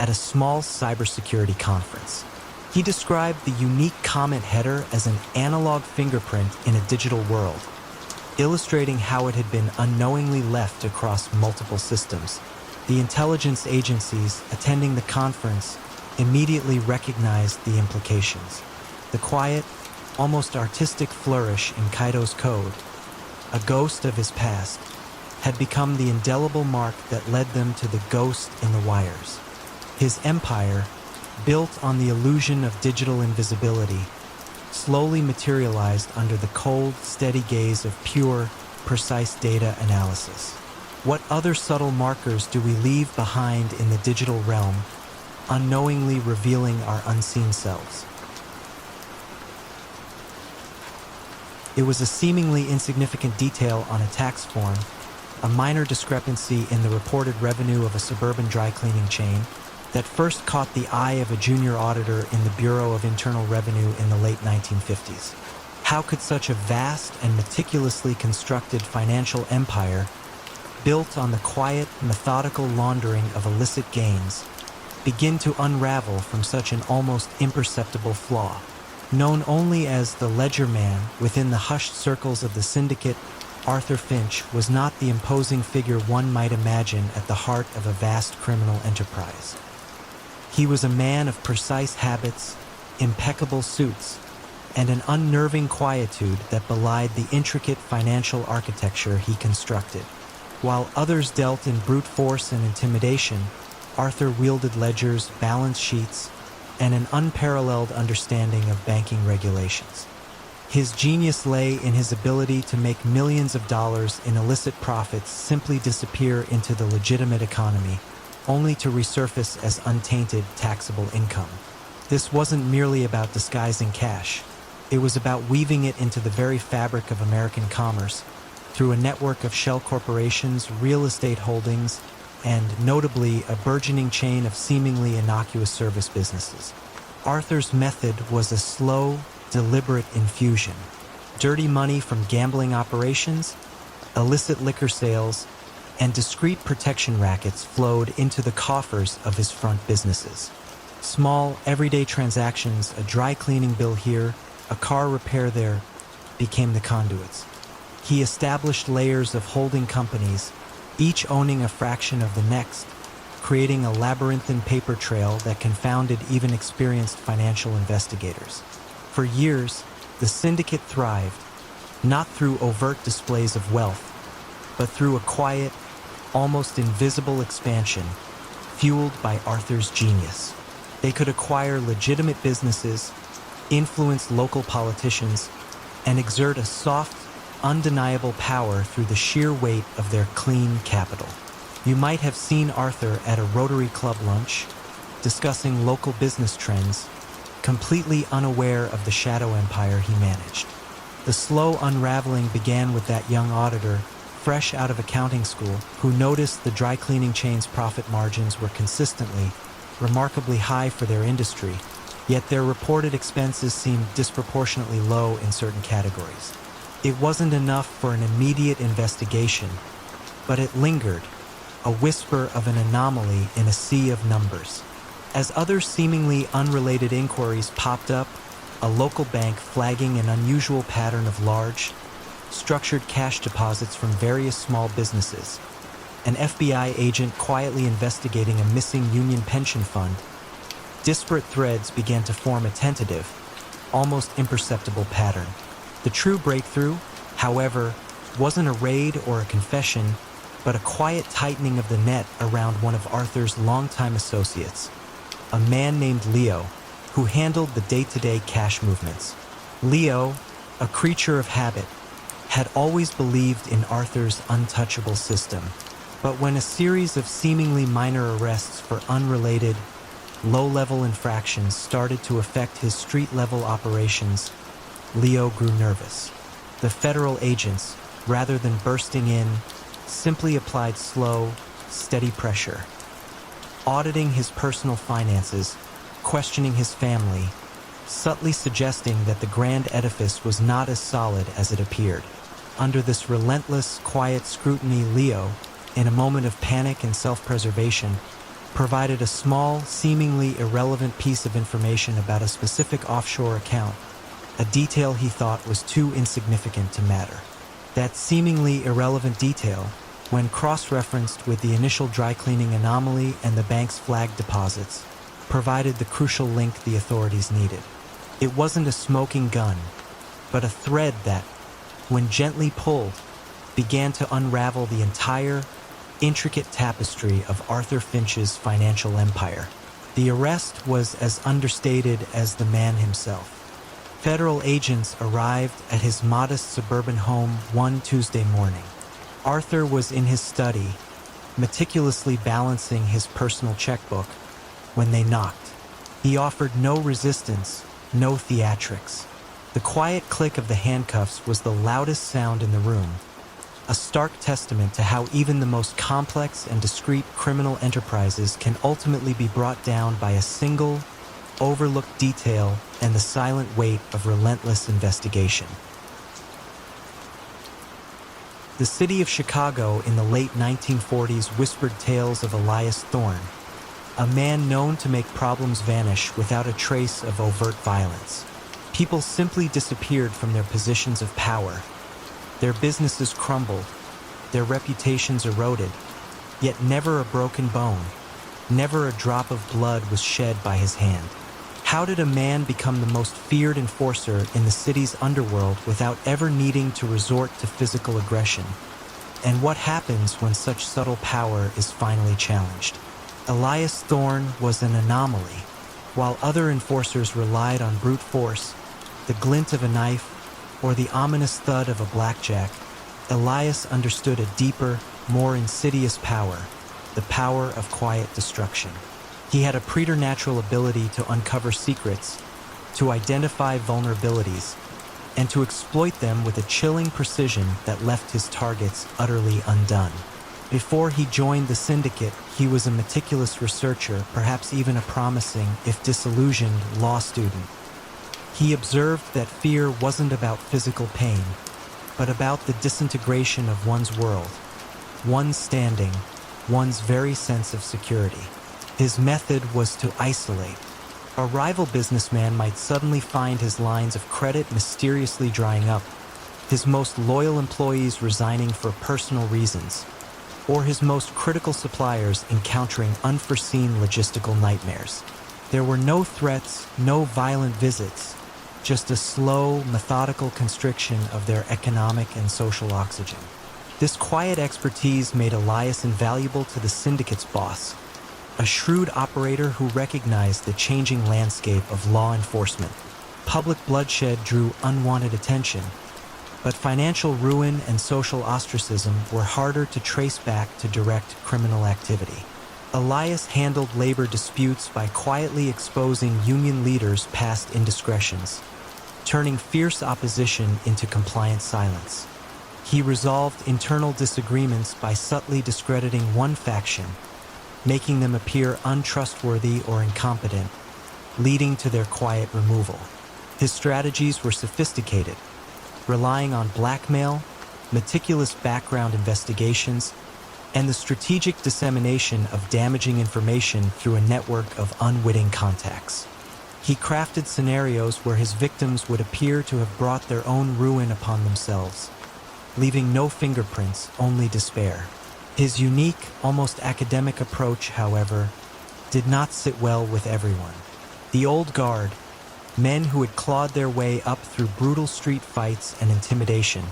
at a small cybersecurity conference. He described the unique comment header as an analog fingerprint in a digital world, illustrating how it had been unknowingly left across multiple systems. The intelligence agencies attending the conference immediately recognized the implications. The quiet, almost artistic flourish in Kaido's code, a ghost of his past, had become the indelible mark that led them to the ghost in the wires. His empire, built on the illusion of digital invisibility, slowly materialized under the cold, steady gaze of pure, precise data analysis. What other subtle markers do we leave behind in the digital realm, unknowingly revealing our unseen selves? It was a seemingly insignificant detail on a tax form, a minor discrepancy in the reported revenue of a suburban dry cleaning chain, that first caught the eye of a junior auditor in the Bureau of Internal Revenue in the late 1950s. How could such a vast and meticulously constructed financial empire, built on the quiet, methodical laundering of illicit gains, begin to unravel from such an almost imperceptible flaw? Known only as the ledger man within the hushed circles of the syndicate, Arthur Finch was not the imposing figure one might imagine at the heart of a vast criminal enterprise. He was a man of precise habits, impeccable suits, and an unnerving quietude that belied the intricate financial architecture he constructed. While others dealt in brute force and intimidation, Arthur wielded ledgers, balance sheets, and an unparalleled understanding of banking regulations. His genius lay in his ability to make millions of dollars in illicit profits simply disappear into the legitimate economy, only to resurface as untainted taxable income. This wasn't merely about disguising cash. It was about weaving it into the very fabric of American commerce through a network of shell corporations, real estate holdings, and, notably, a burgeoning chain of seemingly innocuous service businesses. Arthur's method was a slow, deliberate infusion. Dirty money from gambling operations, illicit liquor sales, and discreet protection rackets flowed into the coffers of his front businesses. Small, everyday transactions, a dry cleaning bill here, a car repair there, became the conduits. He established layers of holding companies, each owning a fraction of the next, creating a labyrinthine paper trail that confounded even experienced financial investigators. For years, the syndicate thrived, not through overt displays of wealth, but through a quiet, almost invisible expansion, fueled by Arthur's genius. They could acquire legitimate businesses, influence local politicians, and exert a soft, undeniable power through the sheer weight of their clean capital. You might have seen Arthur at a Rotary Club lunch, discussing local business trends, completely unaware of the shadow empire he managed. The slow unraveling began with that young auditor, fresh out of accounting school, who noticed the dry cleaning chain's profit margins were consistently, remarkably high for their industry, yet their reported expenses seemed disproportionately low in certain categories. It wasn't enough for an immediate investigation, but it lingered, a whisper of an anomaly in a sea of numbers. As other seemingly unrelated inquiries popped up, a local bank flagging an unusual pattern of large, structured cash deposits from various small businesses, an FBI agent quietly investigating a missing union pension fund, disparate threads began to form a tentative, almost imperceptible pattern. The true breakthrough, however, wasn't a raid or a confession, but a quiet tightening of the net around one of Arthur's longtime associates, a man named Leo, who handled the day-to-day cash movements. Leo, a creature of habit, had always believed in Arthur's untouchable system, but when a series of seemingly minor arrests for unrelated, low-level infractions started to affect his street-level operations, Leo grew nervous. The federal agents, rather than bursting in, simply applied slow, steady pressure, auditing his personal finances, questioning his family, subtly suggesting that the grand edifice was not as solid as it appeared. Under this relentless, quiet scrutiny, Leo, in a moment of panic and self-preservation, provided a small, seemingly irrelevant piece of information about a specific offshore account, a detail he thought was too insignificant to matter. That seemingly irrelevant detail, when cross-referenced with the initial dry cleaning anomaly and the bank's flagged deposits, provided the crucial link the authorities needed. It wasn't a smoking gun, but a thread that, when gently pulled, began to unravel the entire, intricate tapestry of Arthur Finch's financial empire. The arrest was as understated as the man himself. Federal agents arrived at his modest suburban home one Tuesday morning. Arthur was in his study, meticulously balancing his personal checkbook, when they knocked. He offered no resistance, no theatrics. The quiet click of the handcuffs was the loudest sound in the room, a stark testament to how even the most complex and discreet criminal enterprises can ultimately be brought down by a single, overlooked detail and the silent weight of relentless investigation. The city of Chicago in the late 1940s whispered tales of Elias Thorne, a man known to make problems vanish without a trace of overt violence. People simply disappeared from their positions of power. Their businesses crumbled, their reputations eroded, yet never a broken bone, never a drop of blood was shed by his hand. How did a man become the most feared enforcer in the city's underworld without ever needing to resort to physical aggression? And what happens when such subtle power is finally challenged? Elias Thorne was an anomaly. While other enforcers relied on brute force, the glint of a knife, or the ominous thud of a blackjack, Elias understood a deeper, more insidious power, the power of quiet destruction. He had a preternatural ability to uncover secrets, to identify vulnerabilities, and to exploit them with a chilling precision that left his targets utterly undone. Before he joined the syndicate, he was a meticulous researcher, perhaps even a promising, if disillusioned, law student. He observed that fear wasn't about physical pain, but about the disintegration of one's world, one's standing, one's very sense of security. His method was to isolate. A rival businessman might suddenly find his lines of credit mysteriously drying up, his most loyal employees resigning for personal reasons, or his most critical suppliers encountering unforeseen logistical nightmares. There were no threats, no violent visits, just a slow, methodical constriction of their economic and social oxygen. This quiet expertise made Elias invaluable to the syndicate's boss, a shrewd operator who recognized the changing landscape of law enforcement. Public bloodshed drew unwanted attention, but financial ruin and social ostracism were harder to trace back to direct criminal activity. Elias handled labor disputes by quietly exposing union leaders' past indiscretions, turning fierce opposition into compliant silence. He resolved internal disagreements by subtly discrediting one faction, making them appear untrustworthy or incompetent, leading to their quiet removal. His strategies were sophisticated, relying on blackmail, meticulous background investigations, and the strategic dissemination of damaging information through a network of unwitting contacts. He crafted scenarios where his victims would appear to have brought their own ruin upon themselves, leaving no fingerprints, only despair. His unique, almost academic approach, however, did not sit well with everyone. The old guard, men who had clawed their way up through brutal street fights and intimidation,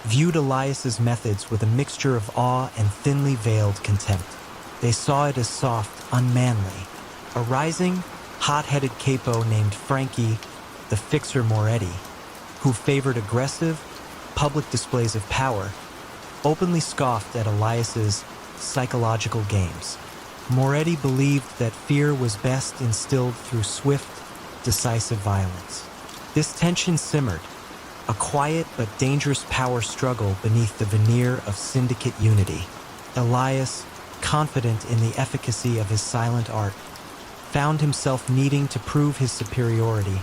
viewed Elias's methods with a mixture of awe and thinly veiled contempt. They saw it as soft, unmanly. A rising, hot-headed capo named Frankie, the Fixer Moretti, who favored aggressive, public displays of power, openly scoffed at Elias's psychological games. Moretti believed that fear was best instilled through swift, decisive violence. This tension simmered, a quiet but dangerous power struggle beneath the veneer of syndicate unity. Elias, confident in the efficacy of his silent art, found himself needing to prove his superiority,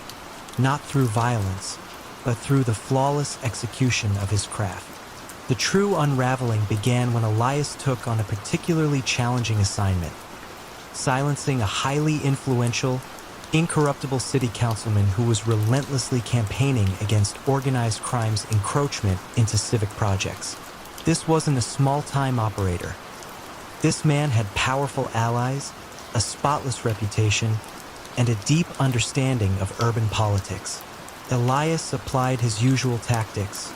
not through violence, but through the flawless execution of his craft. The true unraveling began when Elias took on a particularly challenging assignment, silencing a highly influential, incorruptible city councilman who was relentlessly campaigning against organized crime's encroachment into civic projects. This wasn't a small-time operator. This man had powerful allies, a spotless reputation, and a deep understanding of urban politics. Elias applied his usual tactics,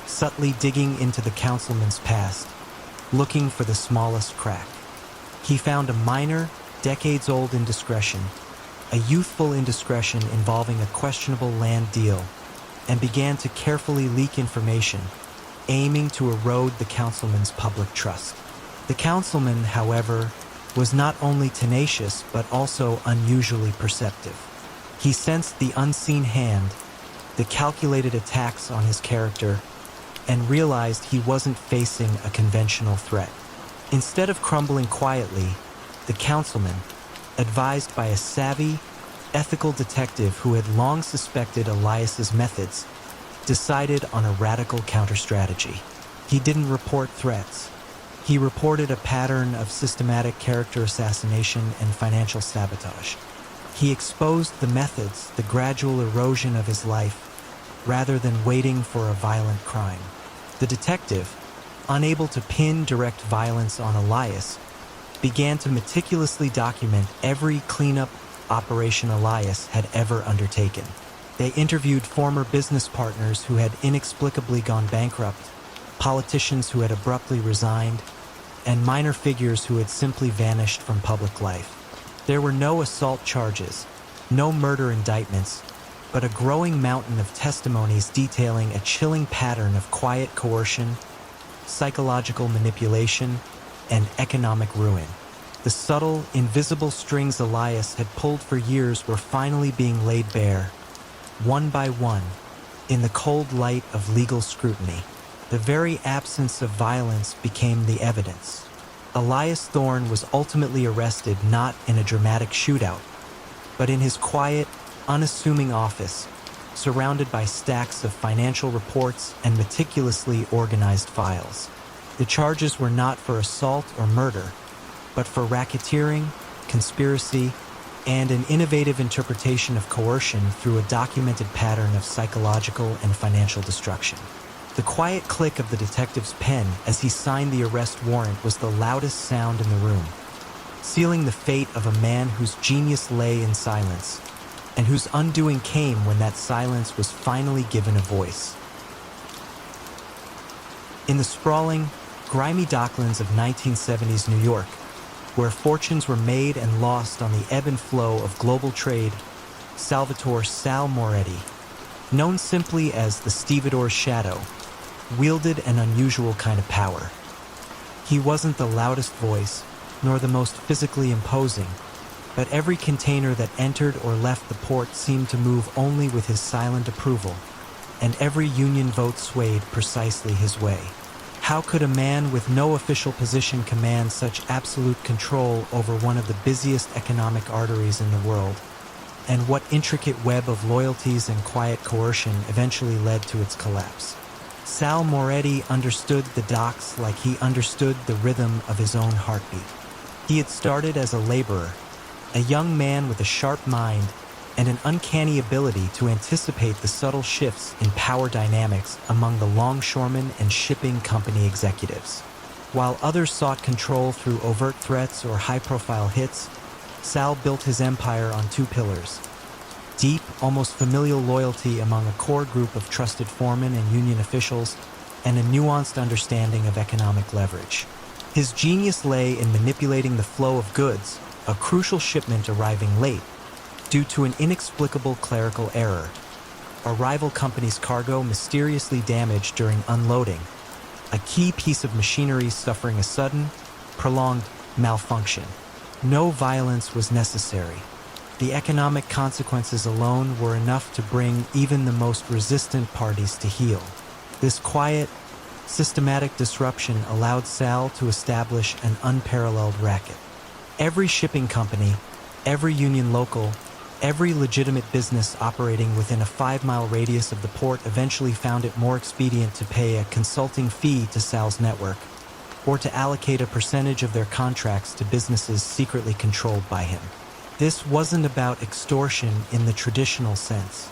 subtly digging into the councilman's past, looking for the smallest crack. He found a minor, decades-old indiscretion, a youthful indiscretion involving a questionable land deal, and began to carefully leak information, aiming to erode the councilman's public trust. The councilman, however, was not only tenacious but also unusually perceptive. He sensed the unseen hand, the calculated attacks on his character, and realized he wasn't facing a conventional threat. Instead of crumbling quietly, the councilman, advised by a savvy, ethical detective who had long suspected Elias's methods, decided on a radical counter-strategy. He didn't report threats. He reported a pattern of systematic character assassination and financial sabotage. He exposed the methods, the gradual erosion of his life, rather than waiting for a violent crime. The detective, unable to pin direct violence on Elias, began to meticulously document every cleanup operation Elias had ever undertaken. They interviewed former business partners who had inexplicably gone bankrupt, politicians who had abruptly resigned, and minor figures who had simply vanished from public life. There were no assault charges, no murder indictments, but a growing mountain of testimonies detailing a chilling pattern of quiet coercion, psychological manipulation, and economic ruin. The subtle, invisible strings Elias had pulled for years were finally being laid bare, one by one, in the cold light of legal scrutiny. The very absence of violence became the evidence. Elias Thorne was ultimately arrested not in a dramatic shootout, but in his quiet, unassuming office, surrounded by stacks of financial reports and meticulously organized files. The charges were not for assault or murder, but for racketeering, conspiracy, and an innovative interpretation of coercion through a documented pattern of psychological and financial destruction. The quiet click of the detective's pen as he signed the arrest warrant was the loudest sound in the room, sealing the fate of a man whose genius lay in silence, and whose undoing came when that silence was finally given a voice. In the sprawling, grimy docklands of 1970s New York, where fortunes were made and lost on the ebb and flow of global trade, Salvatore Sal Moretti, known simply as the Stevedore's Shadow, wielded an unusual kind of power. He wasn't the loudest voice, nor the most physically imposing, but every container that entered or left the port seemed to move only with his silent approval, and every union vote swayed precisely his way. How could a man with no official position command such absolute control over one of the busiest economic arteries in the world? And what intricate web of loyalties and quiet coercion eventually led to its collapse? Sal Moretti understood the docks like he understood the rhythm of his own heartbeat. He had started as a laborer, a young man with a sharp mind and an uncanny ability to anticipate the subtle shifts in power dynamics among the longshoremen and shipping company executives. While others sought control through overt threats or high-profile hits, Sal built his empire on two pillars: deep, almost familial loyalty among a core group of trusted foremen and union officials, and a nuanced understanding of economic leverage. His genius lay in manipulating the flow of goods, a crucial shipment arriving late, due to an inexplicable clerical error, a rival company's cargo mysteriously damaged during unloading, a key piece of machinery suffering a sudden, prolonged malfunction. No violence was necessary. The economic consequences alone were enough to bring even the most resistant parties to heel. This quiet, systematic disruption allowed Sal to establish an unparalleled racket. Every shipping company, every union local, every legitimate business operating within a 5-mile radius of the port eventually found it more expedient to pay a consulting fee to Sal's network, or to allocate a percentage of their contracts to businesses secretly controlled by him. This wasn't about extortion in the traditional sense.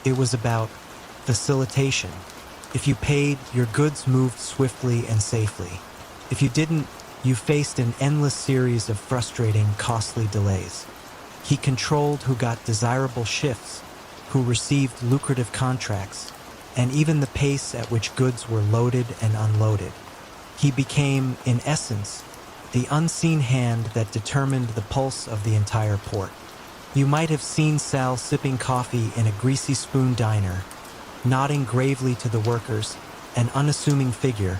It was about facilitation. If you paid, your goods moved swiftly and safely. If you didn't, you faced an endless series of frustrating, costly delays. He controlled who got desirable shifts, who received lucrative contracts, and even the pace at which goods were loaded and unloaded. He became, in essence, the unseen hand that determined the pulse of the entire port. You might have seen Sal sipping coffee in a greasy spoon diner, nodding gravely to the workers, an unassuming figure,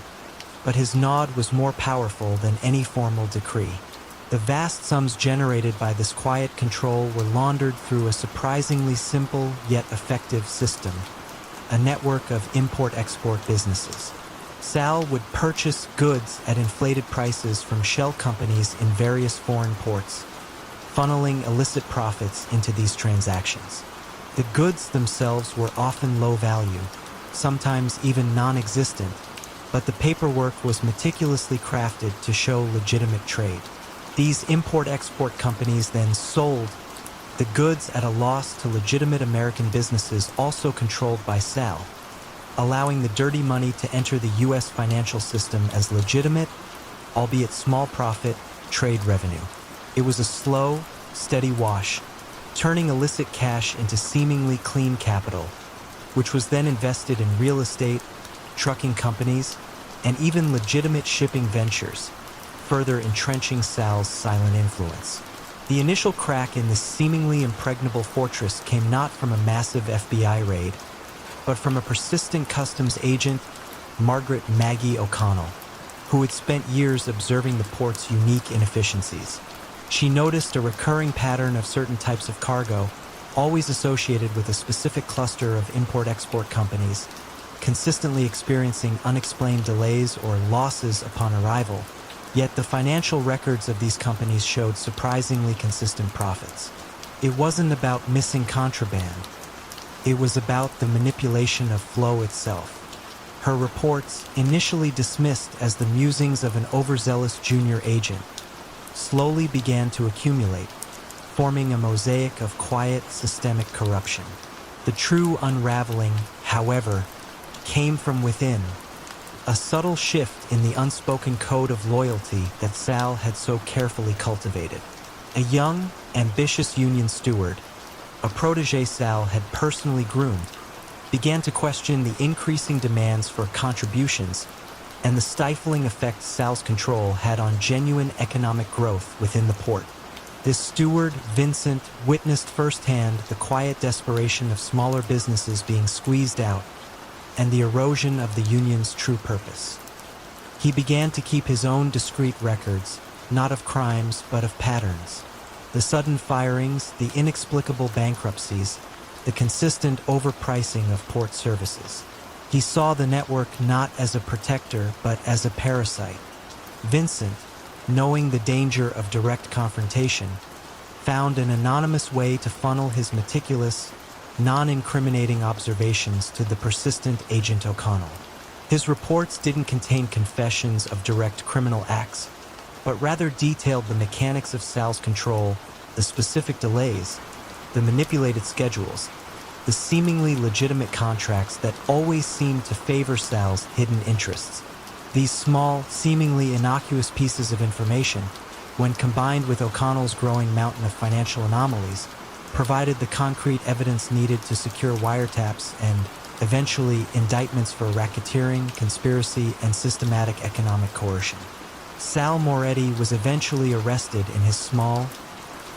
but his nod was more powerful than any formal decree. The vast sums generated by this quiet control were laundered through a surprisingly simple yet effective system, a network of import-export businesses. Sal would purchase goods at inflated prices from shell companies in various foreign ports, funneling illicit profits into these transactions. The goods themselves were often low value, sometimes even non-existent, but the paperwork was meticulously crafted to show legitimate trade. These import-export companies then sold the goods at a loss to legitimate American businesses also controlled by Sal, allowing the dirty money to enter the U.S. financial system as legitimate, albeit small profit, trade revenue. It was a slow, steady wash, turning illicit cash into seemingly clean capital, which was then invested in real estate, trucking companies, and even legitimate shipping ventures, further entrenching Sal's silent influence. The initial crack in this seemingly impregnable fortress came not from a massive FBI raid, but from a persistent customs agent, Margaret Maggie O'Connell, who had spent years observing the port's unique inefficiencies. She noticed a recurring pattern of certain types of cargo, always associated with a specific cluster of import-export companies, consistently experiencing unexplained delays or losses upon arrival. Yet the financial records of these companies showed surprisingly consistent profits. It wasn't about missing contraband. It was about the manipulation of flow itself. Her reports, initially dismissed as the musings of an overzealous junior agent, slowly began to accumulate, forming a mosaic of quiet, systemic corruption. The true unraveling, however, came from within, a subtle shift in the unspoken code of loyalty that Sal had so carefully cultivated. A young, ambitious union steward, a protégé Sal had personally groomed, began to question the increasing demands for contributions and the stifling effect Sal's control had on genuine economic growth within the port. This steward, Vincent, witnessed firsthand the quiet desperation of smaller businesses being squeezed out and the erosion of the union's true purpose. He began to keep his own discreet records, not of crimes, but of patterns. The sudden firings, the inexplicable bankruptcies, the consistent overpricing of port services. He saw the network not as a protector, but as a parasite. Vincent, knowing the danger of direct confrontation, found an anonymous way to funnel his meticulous, non-incriminating observations to the persistent Agent O'Connell. His reports didn't contain confessions of direct criminal acts, but rather detailed the mechanics of Sal's control, the specific delays, the manipulated schedules, the seemingly legitimate contracts that always seemed to favor Sal's hidden interests. These small, seemingly innocuous pieces of information, when combined with O'Connell's growing mountain of financial anomalies, provided the concrete evidence needed to secure wiretaps and, eventually, indictments for racketeering, conspiracy, and systematic economic coercion. Sal Moretti was eventually arrested in his small,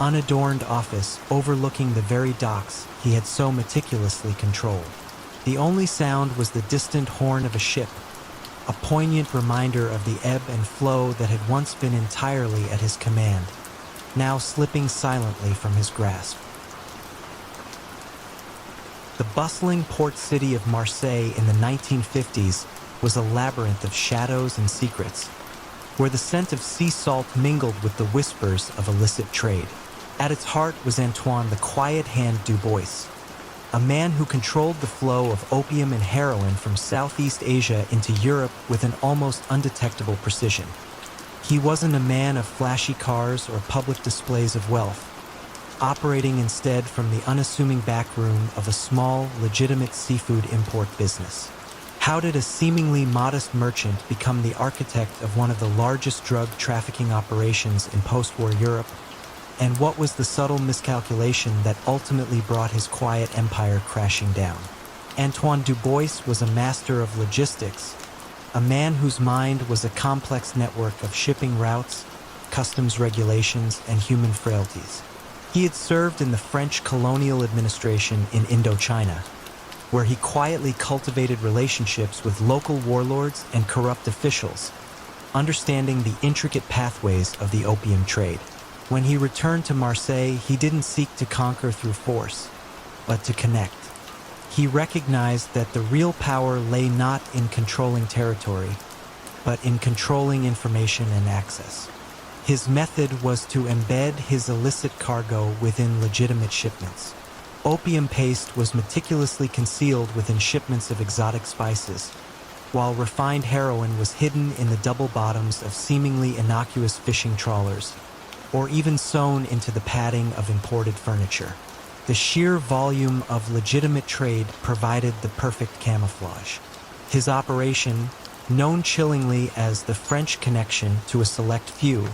unadorned office overlooking the very docks he had so meticulously controlled. The only sound was the distant horn of a ship, a poignant reminder of the ebb and flow that had once been entirely at his command, now slipping silently from his grasp. The bustling port city of Marseille in the 1950s was a labyrinth of shadows and secrets, where the scent of sea salt mingled with the whispers of illicit trade. At its heart was Antoine the Quiet Hand Dubois, a man who controlled the flow of opium and heroin from Southeast Asia into Europe with an almost undetectable precision. He wasn't a man of flashy cars or public displays of wealth, operating instead from the unassuming back room of a small, legitimate seafood import business. How did a seemingly modest merchant become the architect of one of the largest drug trafficking operations in post-war Europe? And what was the subtle miscalculation that ultimately brought his quiet empire crashing down? Antoine Dubois was a master of logistics, a man whose mind was a complex network of shipping routes, customs regulations, and human frailties. He had served in the French colonial administration in Indochina, where he quietly cultivated relationships with local warlords and corrupt officials, understanding the intricate pathways of the opium trade. When he returned to Marseille, he didn't seek to conquer through force, but to connect. He recognized that the real power lay not in controlling territory, but in controlling information and access. His method was to embed his illicit cargo within legitimate shipments. Opium paste was meticulously concealed within shipments of exotic spices, while refined heroin was hidden in the double bottoms of seemingly innocuous fishing trawlers, or even sewn into the padding of imported furniture. The sheer volume of legitimate trade provided the perfect camouflage. His operation, known chillingly as the French connection to a select few,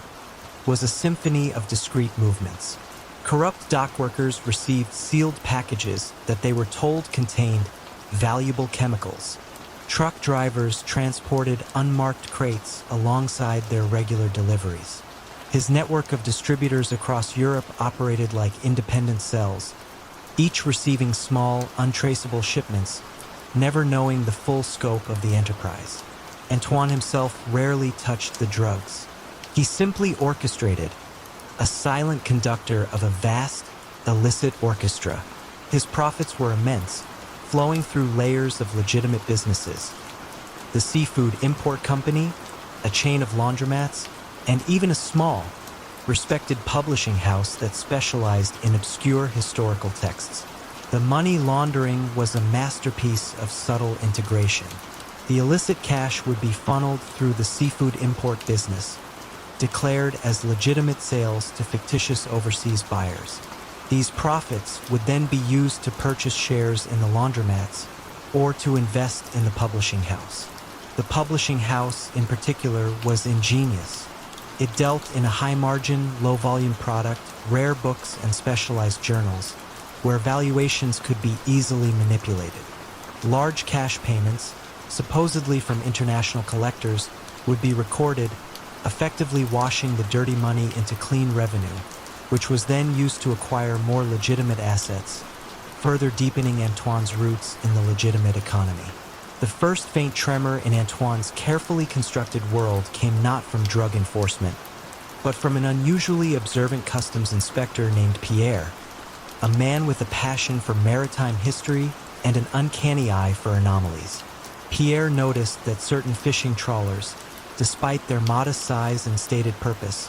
was a symphony of discrete movements. Corrupt dockworkers received sealed packages that they were told contained valuable chemicals. Truck drivers transported unmarked crates alongside their regular deliveries. His network of distributors across Europe operated like independent cells, each receiving small, untraceable shipments, never knowing the full scope of the enterprise. Antoine himself rarely touched the drugs. He simply orchestrated, a silent conductor of a vast, illicit orchestra. His profits were immense, flowing through layers of legitimate businesses. The seafood import company, a chain of laundromats, and even a small, respected publishing house that specialized in obscure historical texts. The money laundering was a masterpiece of subtle integration. The illicit cash would be funneled through the seafood import business, declared as legitimate sales to fictitious overseas buyers. These profits would then be used to purchase shares in the laundromats or to invest in the publishing house. The publishing house, in particular, was ingenious. It dealt in a high-margin, low-volume product, rare books, and specialized journals, where valuations could be easily manipulated. Large cash payments, supposedly from international collectors, would be recorded, effectively washing the dirty money into clean revenue, which was then used to acquire more legitimate assets, further deepening Antoine's roots in the legitimate economy. The first faint tremor in Antoine's carefully constructed world came not from drug enforcement, but from an unusually observant customs inspector named Pierre, a man with a passion for maritime history and an uncanny eye for anomalies. Pierre noticed that certain fishing trawlers, despite their modest size and stated purpose,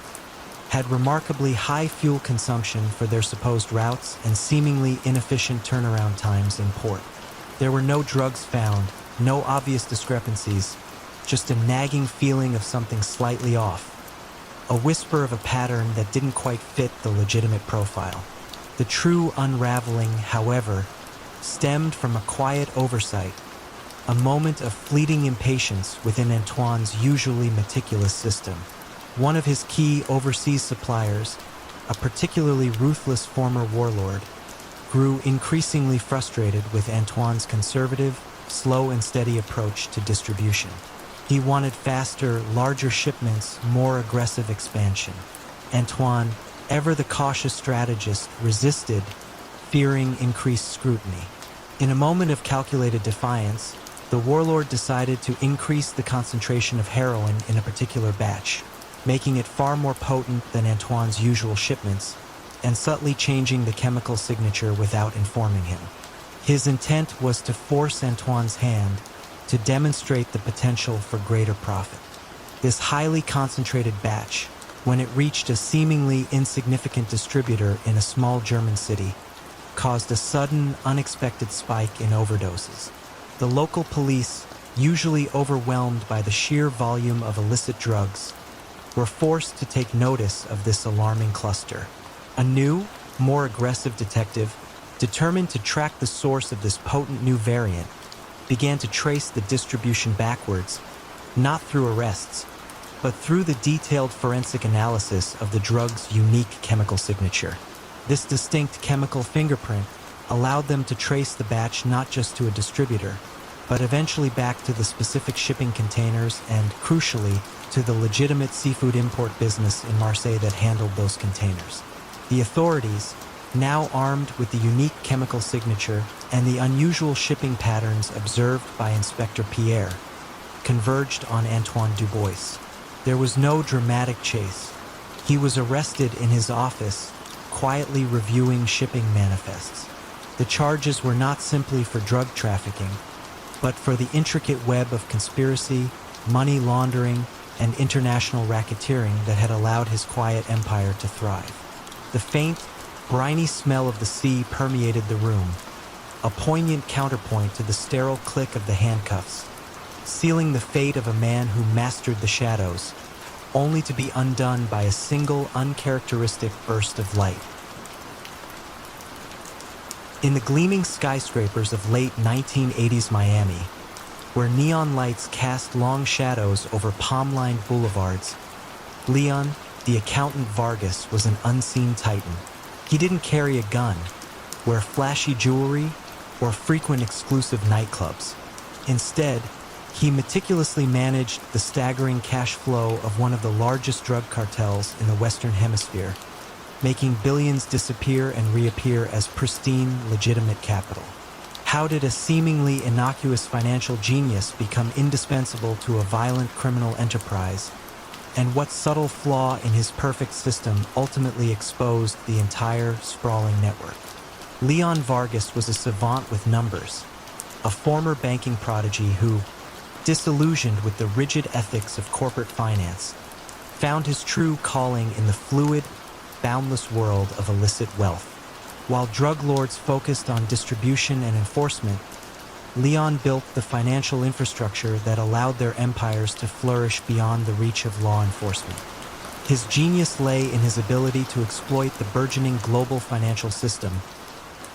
had remarkably high fuel consumption for their supposed routes and seemingly inefficient turnaround times in port. There were no drugs found, no obvious discrepancies, just a nagging feeling of something slightly off, a whisper of a pattern that didn't quite fit the legitimate profile. The true unraveling, however, stemmed from a quiet oversight, a moment of fleeting impatience within Antoine's usually meticulous system. One of his key overseas suppliers, a particularly ruthless former warlord, grew increasingly frustrated with Antoine's conservative, slow and steady approach to distribution. He wanted faster, larger shipments, more aggressive expansion. Antoine, ever the cautious strategist, resisted, fearing increased scrutiny. In a moment of calculated defiance, the warlord decided to increase the concentration of heroin in a particular batch, making it far more potent than Antoine's usual shipments, and subtly changing the chemical signature without informing him. His intent was to force Antoine's hand to demonstrate the potential for greater profit. This highly concentrated batch, when it reached a seemingly insignificant distributor in a small German city, caused a sudden, unexpected spike in overdoses. The local police, usually overwhelmed by the sheer volume of illicit drugs, were forced to take notice of this alarming cluster. A new, more aggressive detective, determined to track the source of this potent new variant, began to trace the distribution backwards, not through arrests, but through the detailed forensic analysis of the drug's unique chemical signature. This distinct chemical fingerprint allowed them to trace the batch not just to a distributor, but eventually back to the specific shipping containers and, crucially, to the legitimate seafood import business in Marseille that handled those containers. The authorities, now armed with the unique chemical signature and the unusual shipping patterns observed by Inspector Pierre, converged on Antoine Dubois. There was no dramatic chase. He was arrested in his office, quietly reviewing shipping manifests. The charges were not simply for drug trafficking, but for the intricate web of conspiracy, money laundering, and international racketeering that had allowed his quiet empire to thrive. The faint, briny smell of the sea permeated the room, a poignant counterpoint to the sterile click of the handcuffs, sealing the fate of a man who mastered the shadows, only to be undone by a single uncharacteristic burst of light. In the gleaming skyscrapers of late 1980s Miami, where neon lights cast long shadows over palm-lined boulevards, Leon, the accountant Vargas, was an unseen titan. He didn't carry a gun, wear flashy jewelry, or frequent exclusive nightclubs. Instead, he meticulously managed the staggering cash flow of one of the largest drug cartels in the Western Hemisphere, making billions disappear and reappear as pristine, legitimate capital. How did a seemingly innocuous financial genius become indispensable to a violent criminal enterprise? And what subtle flaw in his perfect system ultimately exposed the entire sprawling network? Leon Vargas was a savant with numbers, a former banking prodigy who, disillusioned with the rigid ethics of corporate finance, found his true calling in the fluid, boundless world of illicit wealth. While drug lords focused on distribution and enforcement, Leon built the financial infrastructure that allowed their empires to flourish beyond the reach of law enforcement. His genius lay in his ability to exploit the burgeoning global financial system,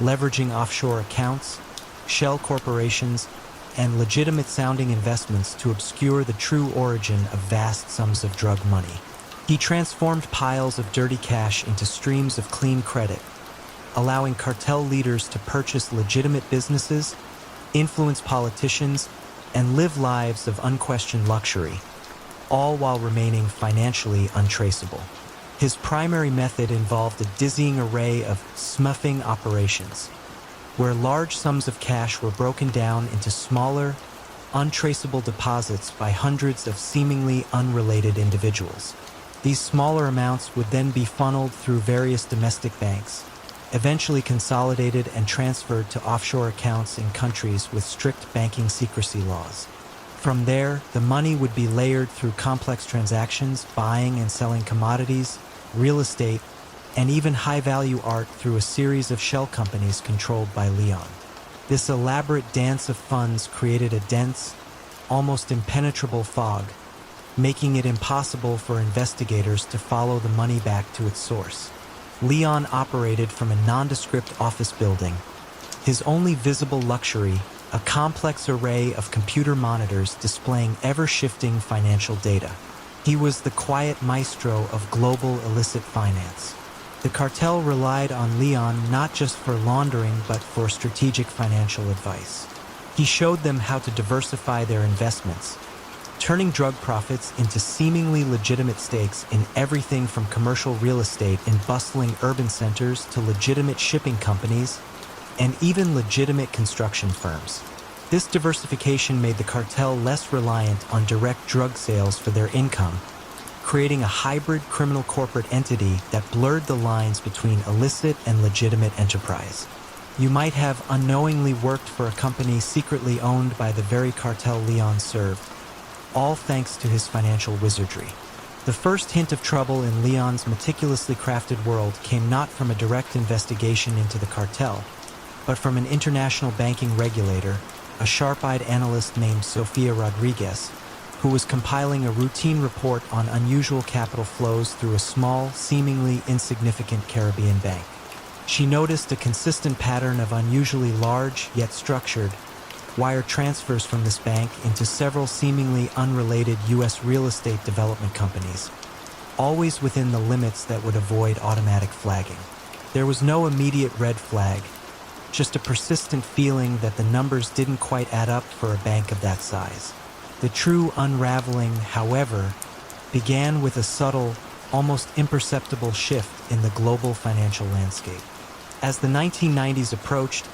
leveraging offshore accounts, shell corporations, and legitimate-sounding investments to obscure the true origin of vast sums of drug money. He transformed piles of dirty cash into streams of clean credit, allowing cartel leaders to purchase legitimate businesses, influence politicians, and live lives of unquestioned luxury, all while remaining financially untraceable. His primary method involved a dizzying array of smuffing operations, where large sums of cash were broken down into smaller, untraceable deposits by hundreds of seemingly unrelated individuals. These smaller amounts would then be funneled through various domestic banks, eventually consolidated and transferred to offshore accounts in countries with strict banking secrecy laws. From there, the money would be layered through complex transactions, buying and selling commodities, real estate, and even high-value art through a series of shell companies controlled by Leon. This elaborate dance of funds created a dense, almost impenetrable fog, making it impossible for investigators to follow the money back to its source. Leon operated from a nondescript office building, his only visible luxury a complex array of computer monitors displaying ever-shifting financial data. He was the quiet maestro of global illicit finance. The cartel relied on Leon not just for laundering but for strategic financial advice. He showed them how to diversify their investments, turning drug profits into seemingly legitimate stakes in everything from commercial real estate in bustling urban centers to legitimate shipping companies and even legitimate construction firms. This diversification made the cartel less reliant on direct drug sales for their income, creating a hybrid criminal corporate entity that blurred the lines between illicit and legitimate enterprise. You might have unknowingly worked for a company secretly owned by the very cartel Leon served, all thanks to his financial wizardry. The first hint of trouble in Leon's meticulously crafted world came not from a direct investigation into the cartel, but from an international banking regulator, a sharp-eyed analyst named Sofia Rodriguez, who was compiling a routine report on unusual capital flows through a small, seemingly insignificant Caribbean bank. She noticed a consistent pattern of unusually large, yet structured, wire transfers from this bank into several seemingly unrelated U.S. real estate development companies, always within the limits that would avoid automatic flagging. There was no immediate red flag, just a persistent feeling that the numbers didn't quite add up for a bank of that size. The true unraveling, however, began with a subtle, almost imperceptible shift in the global financial landscape. As the 1990s approached,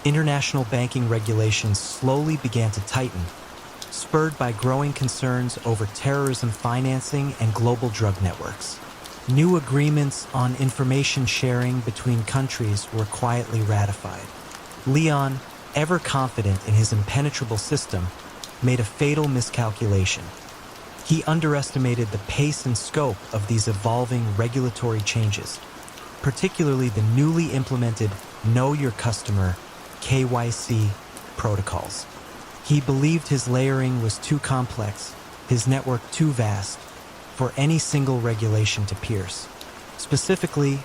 international banking regulations slowly began to tighten, spurred by growing concerns over terrorism financing and global drug networks. New agreements on information sharing between countries were quietly ratified. Leon, ever confident in his impenetrable system, made a fatal miscalculation. He underestimated the pace and scope of these evolving regulatory changes, particularly the newly implemented Know Your Customer (KYC) protocols. He believed his layering was too complex, his network too vast, for any single regulation to pierce. Specifically,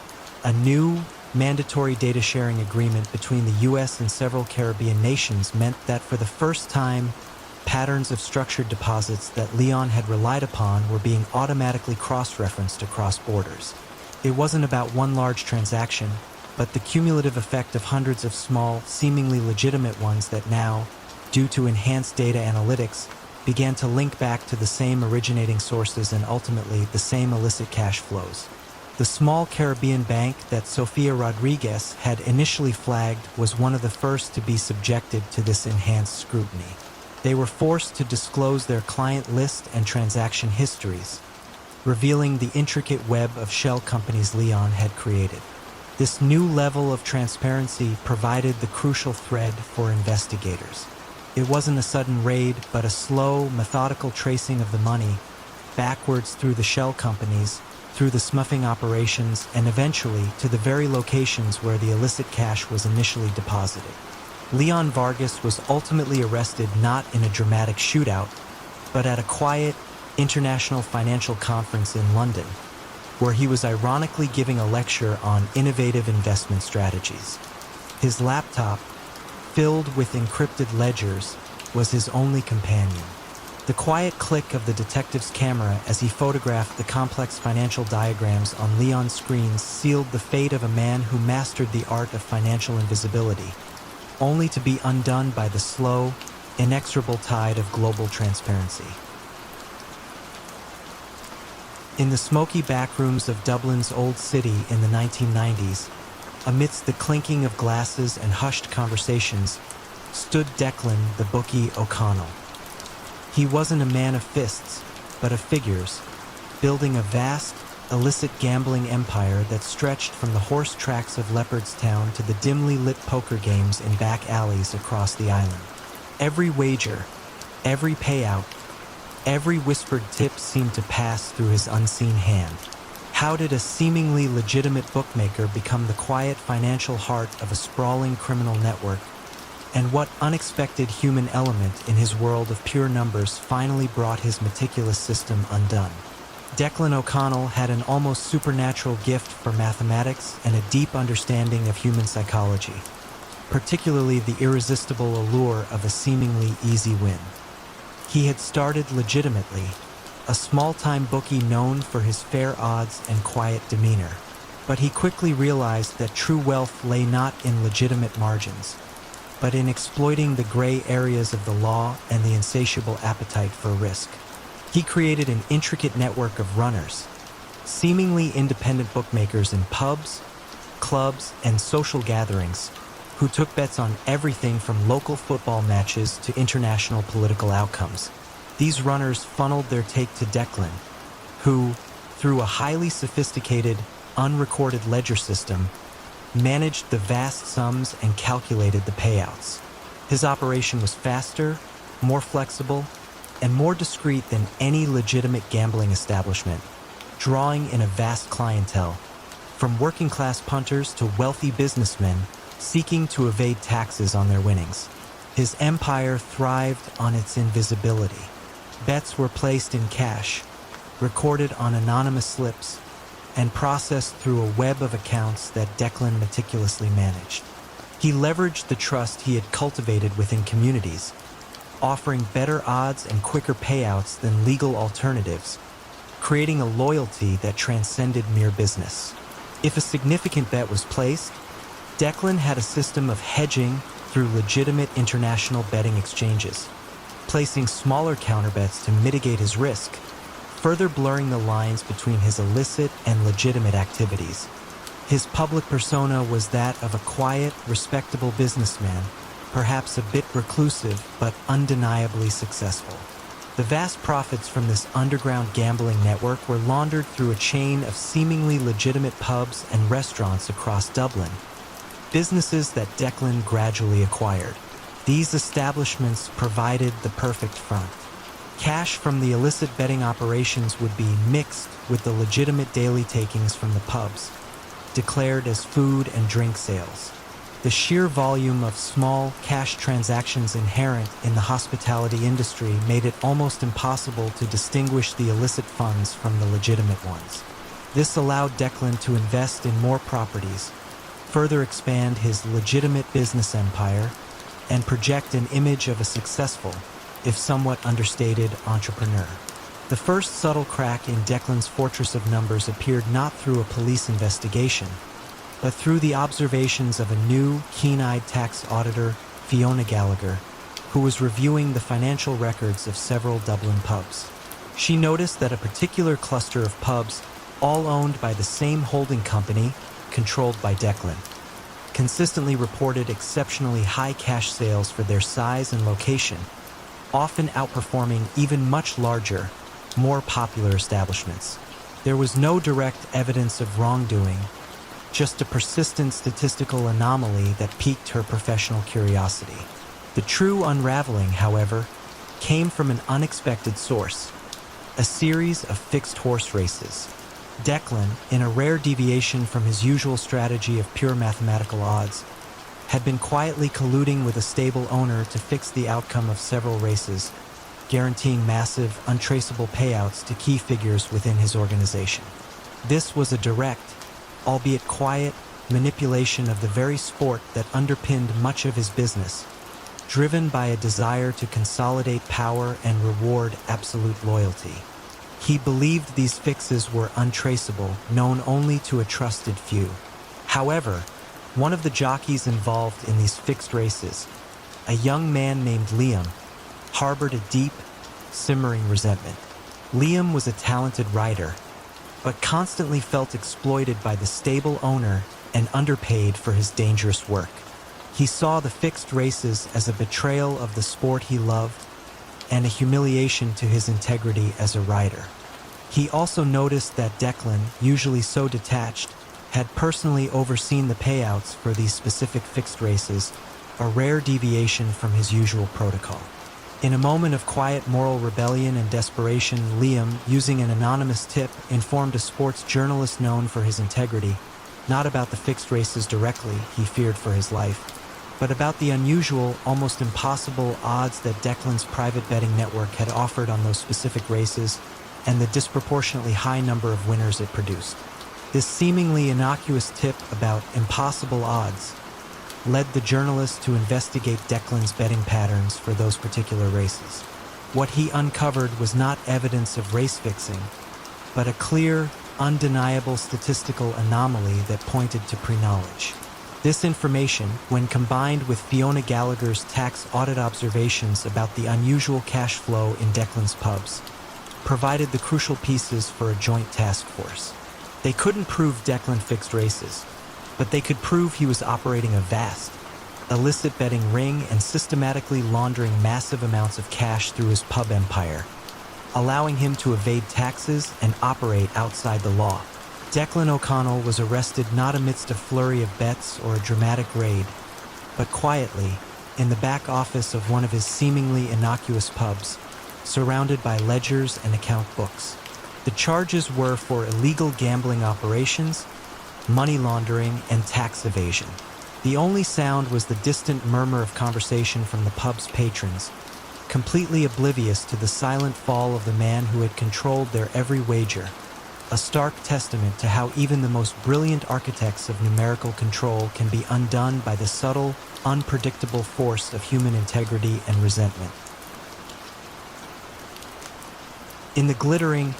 a new, mandatory data sharing agreement between the U.S. and several Caribbean nations meant that for the first time, patterns of structured deposits that Leon had relied upon were being automatically cross-referenced across borders. It wasn't about one large transaction, but the cumulative effect of hundreds of small, seemingly legitimate ones that now, due to enhanced data analytics, began to link back to the same originating sources and ultimately the same illicit cash flows. The small Caribbean bank that Sofia Rodriguez had initially flagged was one of the first to be subjected to this enhanced scrutiny. They were forced to disclose their client list and transaction histories, revealing the intricate web of shell companies Leon had created. This new level of transparency provided the crucial thread for investigators. It wasn't a sudden raid, but a slow, methodical tracing of the money, backwards through the shell companies, through the smuffing operations, and eventually to the very locations where the illicit cash was initially deposited. Leon Vargas was ultimately arrested not in a dramatic shootout, but at a quiet, international financial conference in London, where he was ironically giving a lecture on innovative investment strategies. His laptop, filled with encrypted ledgers, was his only companion. The quiet click of the detective's camera as he photographed the complex financial diagrams on Leon's screens sealed the fate of a man who mastered the art of financial invisibility, only to be undone by the slow, inexorable tide of global transparency. In the smoky backrooms of Dublin's Old City in the 1990s, amidst the clinking of glasses and hushed conversations, stood Declan the Bookie O'Connell. He wasn't a man of fists, but of figures, building a vast, illicit gambling empire that stretched from the horse tracks of Leopardstown to the dimly lit poker games in back alleys across the island. Every wager, every payout, every whispered tip seemed to pass through his unseen hand. How did a seemingly legitimate bookmaker become the quiet financial heart of a sprawling criminal network? And what unexpected human element in his world of pure numbers finally brought his meticulous system undone? Declan O'Connell had an almost supernatural gift for mathematics and a deep understanding of human psychology, particularly the irresistible allure of a seemingly easy win. He had started legitimately, a small-time bookie known for his fair odds and quiet demeanor. But he quickly realized that true wealth lay not in legitimate margins, but in exploiting the gray areas of the law and the insatiable appetite for risk. He created an intricate network of runners, seemingly independent bookmakers in pubs, clubs, and social gatherings, who took bets on everything from local football matches to international political outcomes. These runners funneled their take to Declan, who, through a highly sophisticated, unrecorded ledger system, managed the vast sums and calculated the payouts. His operation was faster, more flexible, and more discreet than any legitimate gambling establishment, drawing in a vast clientele, from working-class punters to wealthy businessmen seeking to evade taxes on their winnings. His empire thrived on its invisibility. Bets were placed in cash, recorded on anonymous slips, and processed through a web of accounts that Declan meticulously managed. He leveraged the trust he had cultivated within communities, offering better odds and quicker payouts than legal alternatives, creating a loyalty that transcended mere business. If a significant bet was placed, Declan had a system of hedging through legitimate international betting exchanges, placing smaller counterbets to mitigate his risk, further blurring the lines between his illicit and legitimate activities. His public persona was that of a quiet, respectable businessman, perhaps a bit reclusive but undeniably successful. The vast profits from this underground gambling network were laundered through a chain of seemingly legitimate pubs and restaurants across Dublin, businesses that Declan gradually acquired. These establishments provided the perfect front. Cash from the illicit betting operations would be mixed with the legitimate daily takings from the pubs, declared as food and drink sales. The sheer volume of small cash transactions inherent in the hospitality industry made it almost impossible to distinguish the illicit funds from the legitimate ones. This allowed Declan to invest in more properties, further expand his legitimate business empire, and project an image of a successful, if somewhat understated, entrepreneur. The first subtle crack in Declan's fortress of numbers appeared not through a police investigation, but through the observations of a new, keen-eyed tax auditor, Fiona Gallagher, who was reviewing the financial records of several Dublin pubs. She noticed that a particular cluster of pubs, all owned by the same holding company, controlled by Declan, consistently reported exceptionally high cash sales for their size and location, often outperforming even much larger, more popular establishments. There was no direct evidence of wrongdoing, just a persistent statistical anomaly that piqued her professional curiosity. The true unraveling, however, came from an unexpected source: a series of fixed horse races. Declan, in a rare deviation from his usual strategy of pure mathematical odds, had been quietly colluding with a stable owner to fix the outcome of several races, guaranteeing massive, untraceable payouts to key figures within his organization. This was a direct, albeit quiet, manipulation of the very sport that underpinned much of his business, driven by a desire to consolidate power and reward absolute loyalty. He believed these fixes were untraceable, known only to a trusted few. However, one of the jockeys involved in these fixed races, a young man named Liam, harbored a deep, simmering resentment. Liam was a talented rider, but constantly felt exploited by the stable owner and underpaid for his dangerous work. He saw the fixed races as a betrayal of the sport he loved and a humiliation to his integrity as a rider. He also noticed that Declan, usually so detached, had personally overseen the payouts for these specific fixed races, a rare deviation from his usual protocol. In a moment of quiet moral rebellion and desperation, Liam, using an anonymous tip, informed a sports journalist known for his integrity, not about the fixed races directly, he feared for his life, but about the unusual, almost impossible odds that Declan's private betting network had offered on those specific races and the disproportionately high number of winners it produced. This seemingly innocuous tip about impossible odds led the journalist to investigate Declan's betting patterns for those particular races. What he uncovered was not evidence of race fixing, but a clear, undeniable statistical anomaly that pointed to pre-knowledge. This information, when combined with Fiona Gallagher's tax audit observations about the unusual cash flow in Declan's pubs, provided the crucial pieces for a joint task force. They couldn't prove Declan fixed races, but they could prove he was operating a vast, illicit betting ring and systematically laundering massive amounts of cash through his pub empire, allowing him to evade taxes and operate outside the law. Declan O'Connell was arrested not amidst a flurry of bets or a dramatic raid, but quietly, in the back office of one of his seemingly innocuous pubs, surrounded by ledgers and account books. The charges were for illegal gambling operations, money laundering, and tax evasion. The only sound was the distant murmur of conversation from the pub's patrons, completely oblivious to the silent fall of the man who had controlled their every wager, a stark testament to how even the most brilliant architects of numerical control can be undone by the subtle, unpredictable force of human integrity and resentment. In the glittering,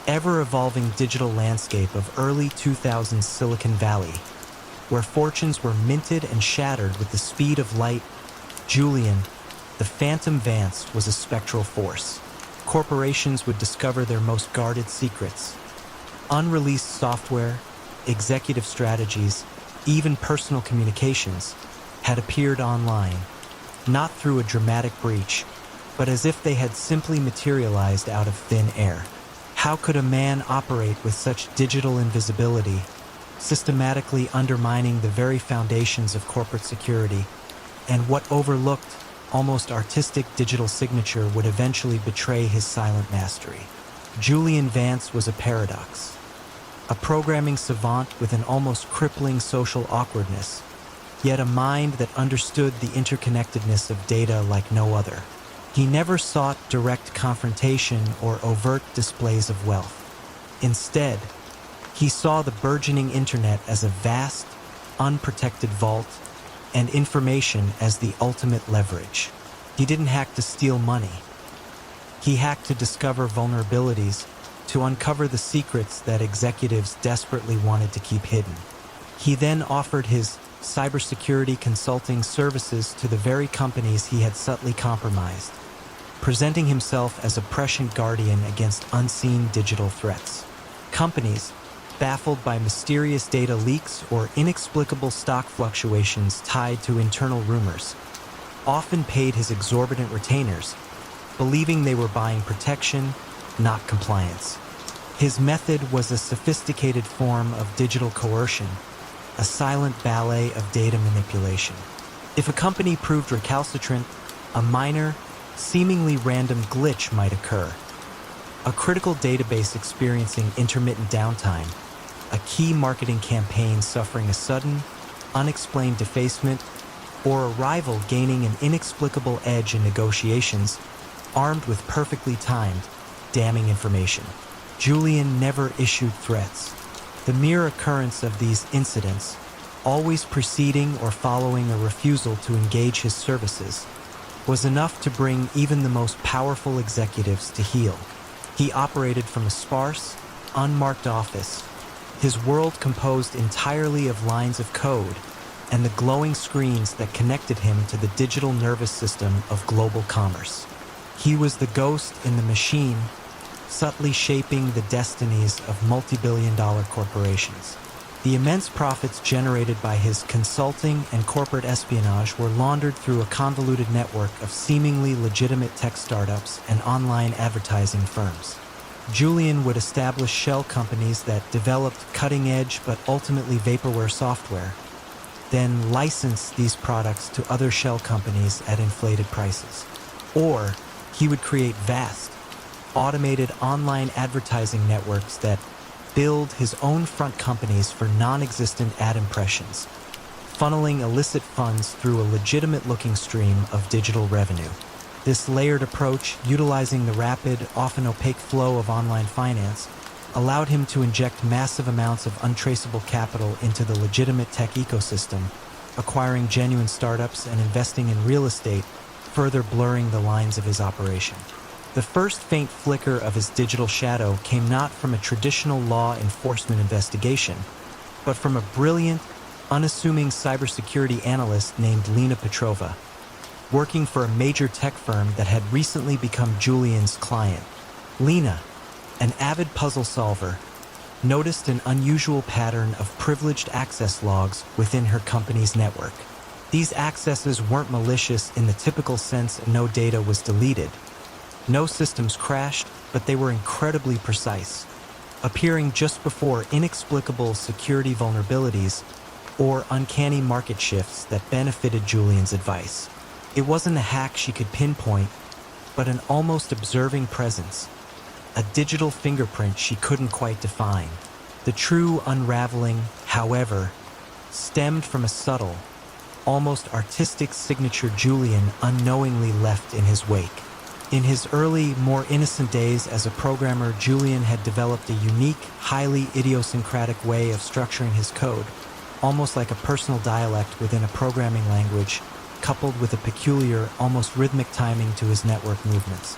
ever-evolving digital landscape of early 2000s Silicon Valley, where fortunes were minted and shattered with the speed of light, Julian, the Phantom Vance, was a spectral force. Corporations would discover their most guarded secrets. Unreleased software, executive strategies, even personal communications had appeared online, not through a dramatic breach, but as if they had simply materialized out of thin air. How could a man operate with such digital invisibility, systematically undermining the very foundations of corporate security, and what overlooked, almost artistic digital signature would eventually betray his silent mastery? Julian Vance was a paradox, a programming savant with an almost crippling social awkwardness, yet a mind that understood the interconnectedness of data like no other. He never sought direct confrontation or overt displays of wealth. Instead, he saw the burgeoning internet as a vast, unprotected vault, and information as the ultimate leverage. He didn't hack to steal money. He hacked to discover vulnerabilities, to uncover the secrets that executives desperately wanted to keep hidden. He then offered his cybersecurity consulting services to the very companies he had subtly compromised, presenting himself as a prescient guardian against unseen digital threats. Companies, baffled by mysterious data leaks or inexplicable stock fluctuations tied to internal rumors, often paid his exorbitant retainers, believing they were buying protection, not compliance. His method was a sophisticated form of digital coercion, a silent ballet of data manipulation. If a company proved recalcitrant, a minor, seemingly random glitch might occur. A critical database experiencing intermittent downtime, a key marketing campaign suffering a sudden, unexplained defacement, or a rival gaining an inexplicable edge in negotiations, armed with perfectly timed, damning information. Julian never issued threats. The mere occurrence of these incidents, always preceding or following a refusal to engage his services, was enough to bring even the most powerful executives to heel. He operated from a sparse, unmarked office, his world composed entirely of lines of code and the glowing screens that connected him to the digital nervous system of global commerce. He was the ghost in the machine, subtly shaping the destinies of multi-billion-dollar corporations. The immense profits generated by his consulting and corporate espionage were laundered through a convoluted network of seemingly legitimate tech startups and online advertising firms. Julian would establish shell companies that developed cutting-edge but ultimately vaporware software, then license these products to other shell companies at inflated prices. Or he would create vast, automated online advertising networks that build his own front companies for non-existent ad impressions, funneling illicit funds through a legitimate-looking stream of digital revenue. This layered approach, utilizing the rapid, often opaque flow of online finance, allowed him to inject massive amounts of untraceable capital into the legitimate tech ecosystem, acquiring genuine startups and investing in real estate, further blurring the lines of his operation. The first faint flicker of his digital shadow came not from a traditional law enforcement investigation, but from a brilliant, unassuming cybersecurity analyst named Lena Petrova, working for a major tech firm that had recently become Julian's client. Lena, an avid puzzle solver, noticed an unusual pattern of privileged access logs within her company's network. These accesses weren't malicious in the typical sense no data was deleted. No systems crashed, but they were incredibly precise, appearing just before inexplicable security vulnerabilities or uncanny market shifts that benefited Julian's advice. It wasn't a hack she could pinpoint, but an almost observing presence, a digital fingerprint she couldn't quite define. The true unraveling, however, stemmed from a subtle, almost artistic signature Julian unknowingly left in his wake. In his early, more innocent days as a programmer, Julian had developed a unique, highly idiosyncratic way of structuring his code, almost like a personal dialect within a programming language, coupled with a peculiar, almost rhythmic timing to his network movements.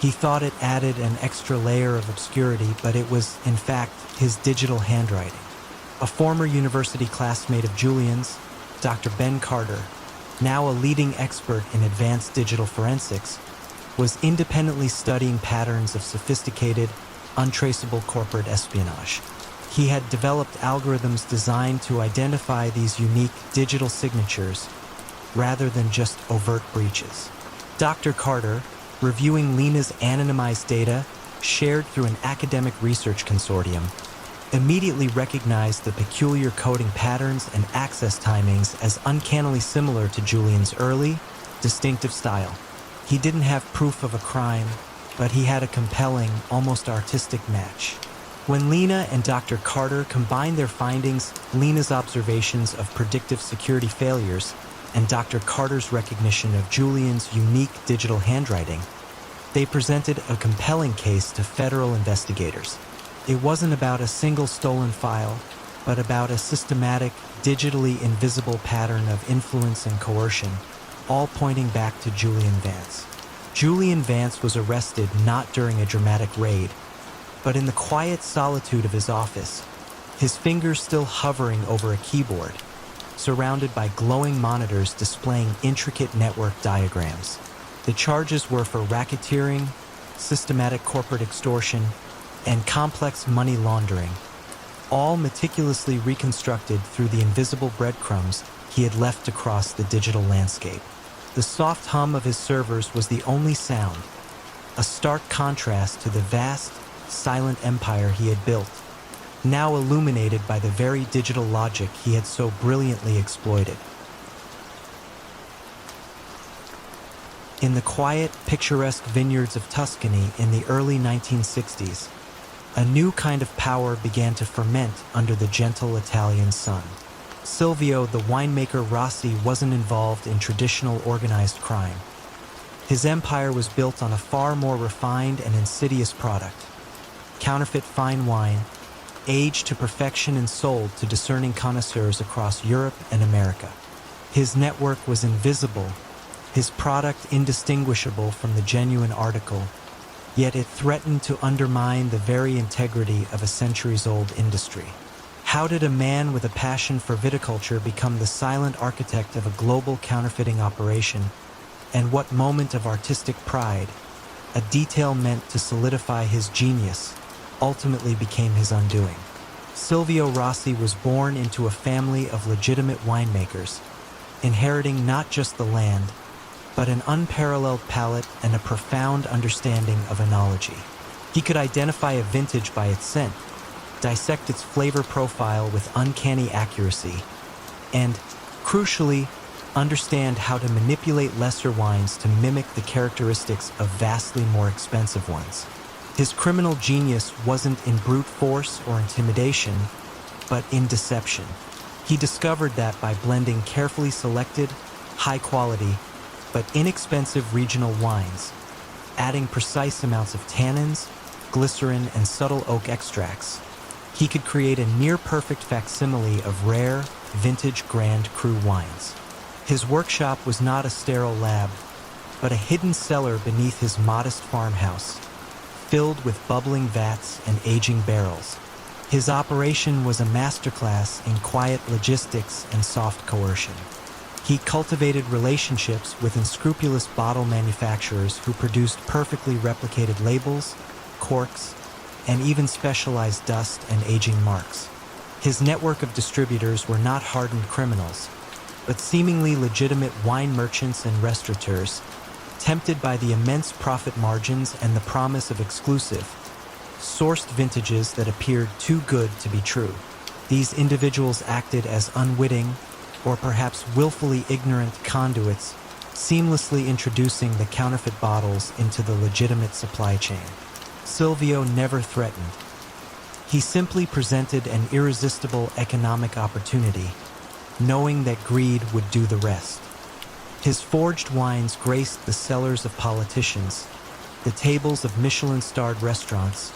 He thought it added an extra layer of obscurity, but it was, in fact, his digital handwriting. A former university classmate of Julian's, Dr. Ben Carter, now a leading expert in advanced digital forensics, was independently studying patterns of sophisticated, untraceable corporate espionage. He had developed algorithms designed to identify these unique digital signatures rather than just overt breaches. Dr. Carter, reviewing Lena's anonymized data shared through an academic research consortium, immediately recognized the peculiar coding patterns and access timings as uncannily similar to Julian's early, distinctive style. He didn't have proof of a crime, but he had a compelling, almost artistic match. When Lena and Dr. Carter combined their findings, Lena's observations of predictive security failures and Dr. Carter's recognition of Julian's unique digital handwriting, they presented a compelling case to federal investigators. It wasn't about a single stolen file, but about a systematic, digitally invisible pattern of influence and coercion, all pointing back to Julian Vance. Julian Vance was arrested not during a dramatic raid, but in the quiet solitude of his office, his fingers still hovering over a keyboard, surrounded by glowing monitors displaying intricate network diagrams. The charges were for racketeering, systematic corporate extortion, and complex money laundering, all meticulously reconstructed through the invisible breadcrumbs he had left across the digital landscape. The soft hum of his servers was the only sound, a stark contrast to the vast, silent empire he had built, now illuminated by the very digital logic he had so brilliantly exploited. In the quiet, picturesque vineyards of Tuscany in the early 1960s, a new kind of power began to ferment under the gentle Italian sun. Silvio, the winemaker Rossi, wasn't involved in traditional organized crime. His empire was built on a far more refined and insidious product: counterfeit fine wine, aged to perfection and sold to discerning connoisseurs across Europe and America. His network was invisible, his product indistinguishable from the genuine article, yet it threatened to undermine the very integrity of a centuries-old industry. How did a man with a passion for viticulture become the silent architect of a global counterfeiting operation? And what moment of artistic pride, a detail meant to solidify his genius, ultimately became his undoing? Silvio Rossi was born into a family of legitimate winemakers, inheriting not just the land, but an unparalleled palate and a profound understanding of enology. He could identify a vintage by its scent, dissect its flavor profile with uncanny accuracy, and, crucially, understand how to manipulate lesser wines to mimic the characteristics of vastly more expensive ones. His criminal genius wasn't in brute force or intimidation, but in deception. He discovered that by blending carefully selected, high-quality, but inexpensive regional wines, adding precise amounts of tannins, glycerin, and subtle oak extracts, he could create a near-perfect facsimile of rare, vintage Grand Cru wines. His workshop was not a sterile lab, but a hidden cellar beneath his modest farmhouse, filled with bubbling vats and aging barrels. His operation was a masterclass in quiet logistics and soft coercion. He cultivated relationships with unscrupulous bottle manufacturers who produced perfectly replicated labels, corks, and even specialized dust and aging marks. His network of distributors were not hardened criminals, but seemingly legitimate wine merchants and restaurateurs, tempted by the immense profit margins and the promise of exclusive, sourced vintages that appeared too good to be true. These individuals acted as unwitting, or perhaps willfully ignorant conduits, seamlessly introducing the counterfeit bottles into the legitimate supply chain. Silvio never threatened. He simply presented an irresistible economic opportunity, knowing that greed would do the rest. His forged wines graced the cellars of politicians, the tables of Michelin-starred restaurants,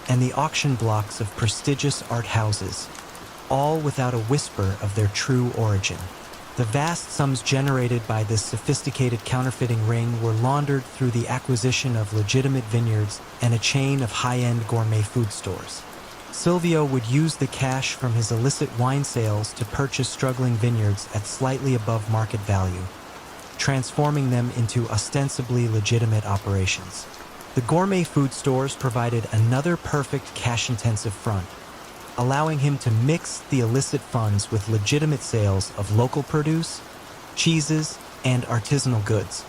and the auction blocks of prestigious art houses, all without a whisper of their true origin. The vast sums generated by this sophisticated counterfeiting ring were laundered through the acquisition of legitimate vineyards and a chain of high-end gourmet food stores. Silvio would use the cash from his illicit wine sales to purchase struggling vineyards at slightly above market value, transforming them into ostensibly legitimate operations. The gourmet food stores provided another perfect cash-intensive front, allowing him to mix the illicit funds with legitimate sales of local produce, cheeses, and artisanal goods.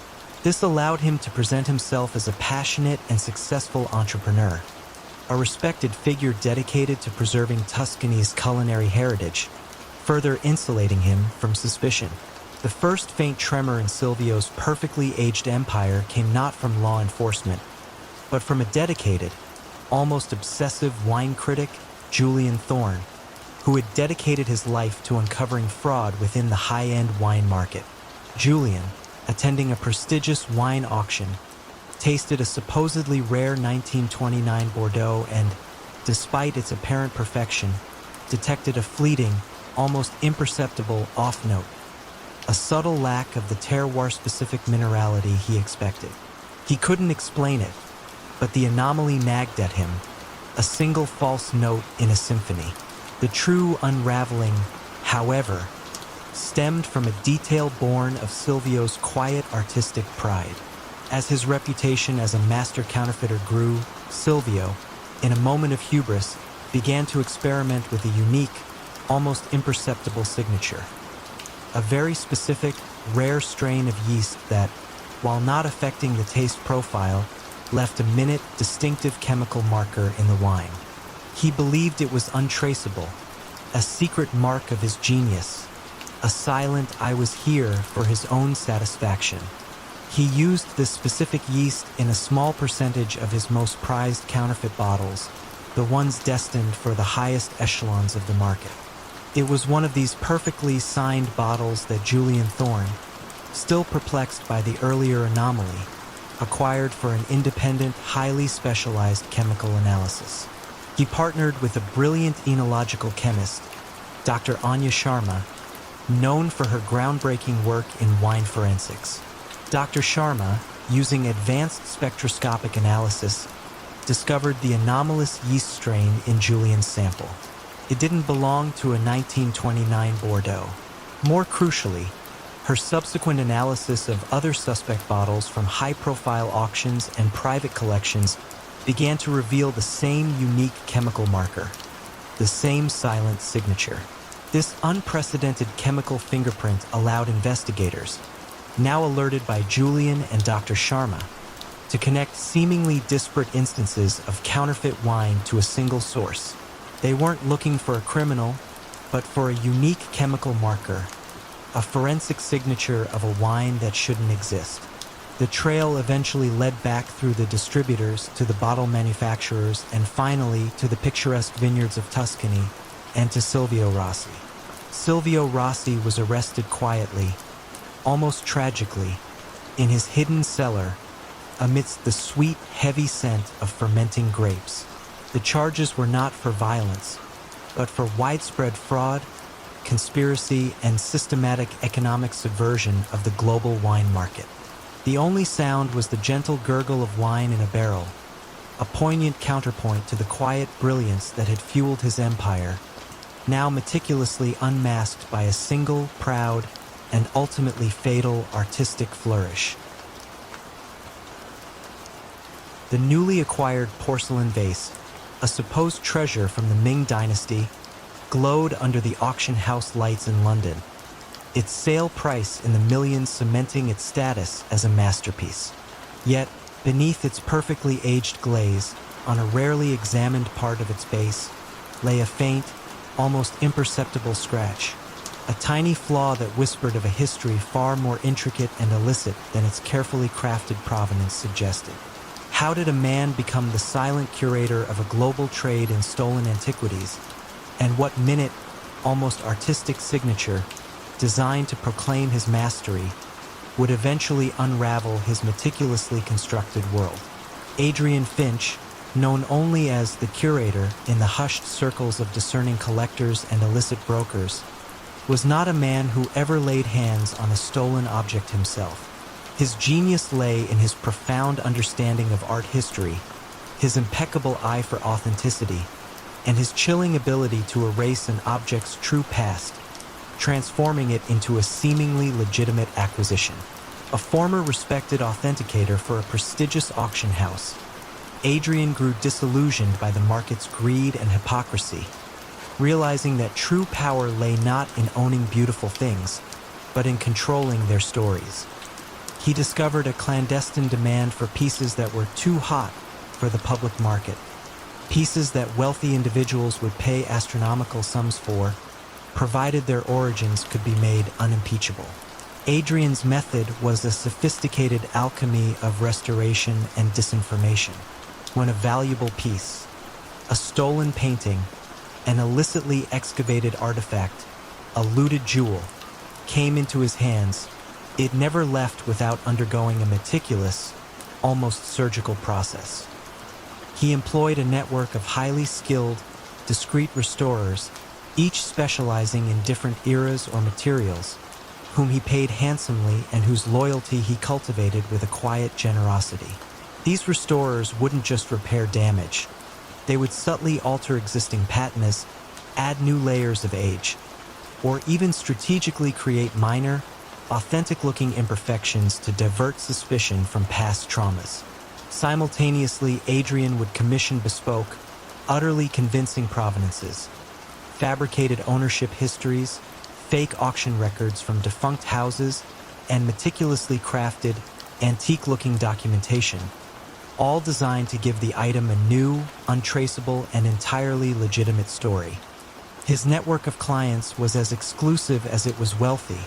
This allowed him to present himself as a passionate and successful entrepreneur, a respected figure dedicated to preserving Tuscany's culinary heritage, further insulating him from suspicion. The first faint tremor in Silvio's perfectly aged empire came not from law enforcement, but from a dedicated, almost obsessive wine critic, Julian Thorne, who had dedicated his life to uncovering fraud within the high-end wine market. Julian, attending a prestigious wine auction, tasted a supposedly rare 1929 Bordeaux and, despite its apparent perfection, detected a fleeting, almost imperceptible off-note, a subtle lack of the terroir-specific minerality he expected. He couldn't explain it, but the anomaly nagged at him, a single false note in a symphony. The true unraveling, however, stemmed from a detail born of Silvio's quiet artistic pride. As his reputation as a master counterfeiter grew, Silvio, in a moment of hubris, began to experiment with a unique, almost imperceptible signature. A very specific, rare strain of yeast that, while not affecting the taste profile, left a minute, distinctive chemical marker in the wine. He believed it was untraceable, a secret mark of his genius, a silent "I was here" for his own satisfaction. He used this specific yeast in a small percentage of his most prized counterfeit bottles, the ones destined for the highest echelons of the market. It was one of these perfectly signed bottles that Julian Thorne, still perplexed by the earlier anomaly, acquired for an independent, highly specialized chemical analysis. He partnered with a brilliant enological chemist, Dr. Anya Sharma, known for her groundbreaking work in wine forensics. Dr. Sharma, using advanced spectroscopic analysis, discovered the anomalous yeast strain in Julian's sample. It didn't belong to a 1929 Bordeaux. More crucially, her subsequent analysis of other suspect bottles from high-profile auctions and private collections began to reveal the same unique chemical marker, the same silent signature. This unprecedented chemical fingerprint allowed investigators, now alerted by Julian and Dr. Sharma, to connect seemingly disparate instances of counterfeit wine to a single source. They weren't looking for a criminal, but for a unique chemical marker, a forensic signature of a wine that shouldn't exist. The trail eventually led back through the distributors to the bottle manufacturers and finally to the picturesque vineyards of Tuscany and to Silvio Rossi. Silvio Rossi was arrested quietly, almost tragically, in his hidden cellar amidst the sweet, heavy scent of fermenting grapes. The charges were not for violence, but for widespread fraud, conspiracy, and systematic economic subversion of the global wine market. The only sound was the gentle gurgle of wine in a barrel, a poignant counterpoint to the quiet brilliance that had fueled his empire, now meticulously unmasked by a single, proud, and ultimately fatal artistic flourish. The newly acquired porcelain vase, a supposed treasure from the Ming Dynasty, glowed under the auction house lights in London, its sale price in the millions cementing its status as a masterpiece. Yet, beneath its perfectly aged glaze, on a rarely examined part of its base, lay a faint, almost imperceptible scratch, a tiny flaw that whispered of a history far more intricate and illicit than its carefully crafted provenance suggested. How did a man become the silent curator of a global trade in stolen antiquities, and what minute, almost artistic signature, designed to proclaim his mastery, would eventually unravel his meticulously constructed world? Adrian Finch, known only as the curator in the hushed circles of discerning collectors and illicit brokers, was not a man who ever laid hands on a stolen object himself. His genius lay in his profound understanding of art history, his impeccable eye for authenticity, and his chilling ability to erase an object's true past, transforming it into a seemingly legitimate acquisition. A former respected authenticator for a prestigious auction house, Adrian grew disillusioned by the market's greed and hypocrisy, realizing that true power lay not in owning beautiful things, but in controlling their stories. He discovered a clandestine demand for pieces that were too hot for the public market, pieces that wealthy individuals would pay astronomical sums for, provided their origins could be made unimpeachable. Adrian's method was a sophisticated alchemy of restoration and disinformation. When a valuable piece, a stolen painting, an illicitly excavated artifact, a looted jewel, came into his hands, it never left without undergoing a meticulous, almost surgical process. He employed a network of highly skilled, discreet restorers, each specializing in different eras or materials, whom he paid handsomely and whose loyalty he cultivated with a quiet generosity. These restorers wouldn't just repair damage. They would subtly alter existing patinas, add new layers of age, or even strategically create minor, authentic-looking imperfections to divert suspicion from past traumas. Simultaneously, Adrian would commission bespoke, utterly convincing provenances, fabricated ownership histories, fake auction records from defunct houses, and meticulously crafted, antique-looking documentation, all designed to give the item a new, untraceable, and entirely legitimate story. His network of clients was as exclusive as it was wealthy,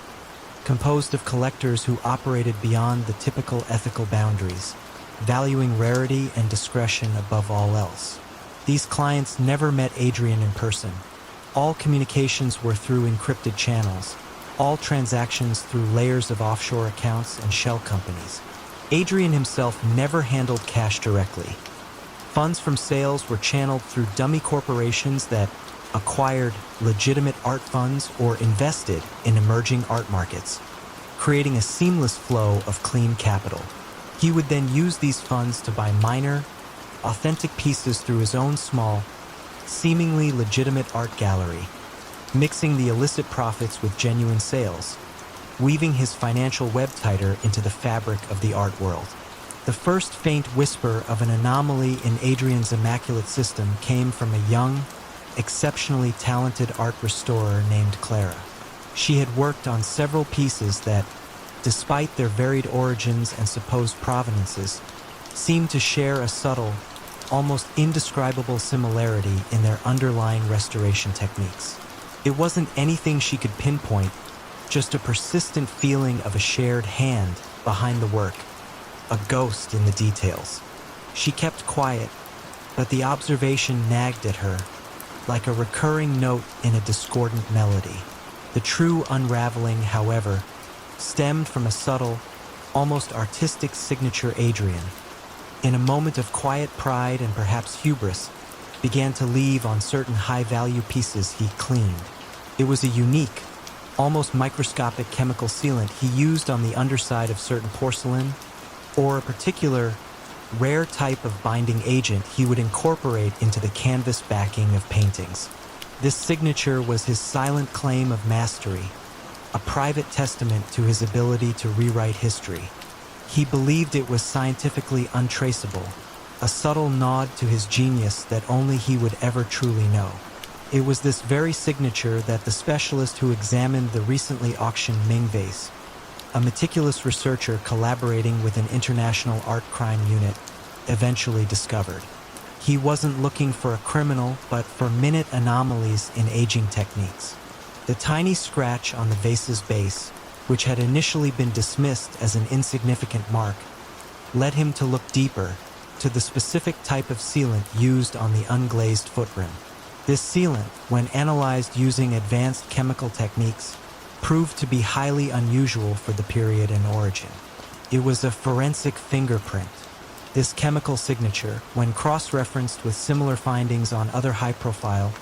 composed of collectors who operated beyond the typical ethical boundaries, valuing rarity and discretion above all else. These clients never met Adrian in person. All communications were through encrypted channels, all transactions through layers of offshore accounts and shell companies. Adrian himself never handled cash directly. Funds from sales were channeled through dummy corporations that acquired legitimate art funds or invested in emerging art markets, creating a seamless flow of clean capital. He would then use these funds to buy minor, authentic pieces through his own small, seemingly legitimate art gallery, mixing the illicit profits with genuine sales, weaving his financial web tighter into the fabric of the art world. The first faint whisper of an anomaly in Adrian's immaculate system came from a young, exceptionally talented art restorer named Clara. She had worked on several pieces that, despite their varied origins and supposed provenances, seemed to share a subtle, almost indescribable similarity in their underlying restoration techniques. It wasn't anything she could pinpoint, just a persistent feeling of a shared hand behind the work, a ghost in the details. She kept quiet, but the observation nagged at her, like a recurring note in a discordant melody. The true unraveling, however, stemmed from a subtle, almost artistic signature Adrian, in a moment of quiet pride and perhaps hubris, began to leave on certain high-value pieces he cleaned. It was a unique, almost microscopic chemical sealant he used on the underside of certain porcelain, or a particular, rare type of binding agent he would incorporate into the canvas backing of paintings. This signature was his silent claim of mastery, a private testament to his ability to rewrite history. He believed it was scientifically untraceable, a subtle nod to his genius that only he would ever truly know. It was this very signature that the specialist who examined the recently auctioned Ming vase, a meticulous researcher collaborating with an international art crime unit, eventually discovered. He wasn't looking for a criminal, but for minute anomalies in aging techniques. The tiny scratch on the vase's base, which had initially been dismissed as an insignificant mark, led him to look deeper, to the specific type of sealant used on the unglazed footrim. This sealant, when analyzed using advanced chemical techniques, proved to be highly unusual for the period and origin. It was a forensic fingerprint, This chemical signature, when cross-referenced with similar findings on other high-profile,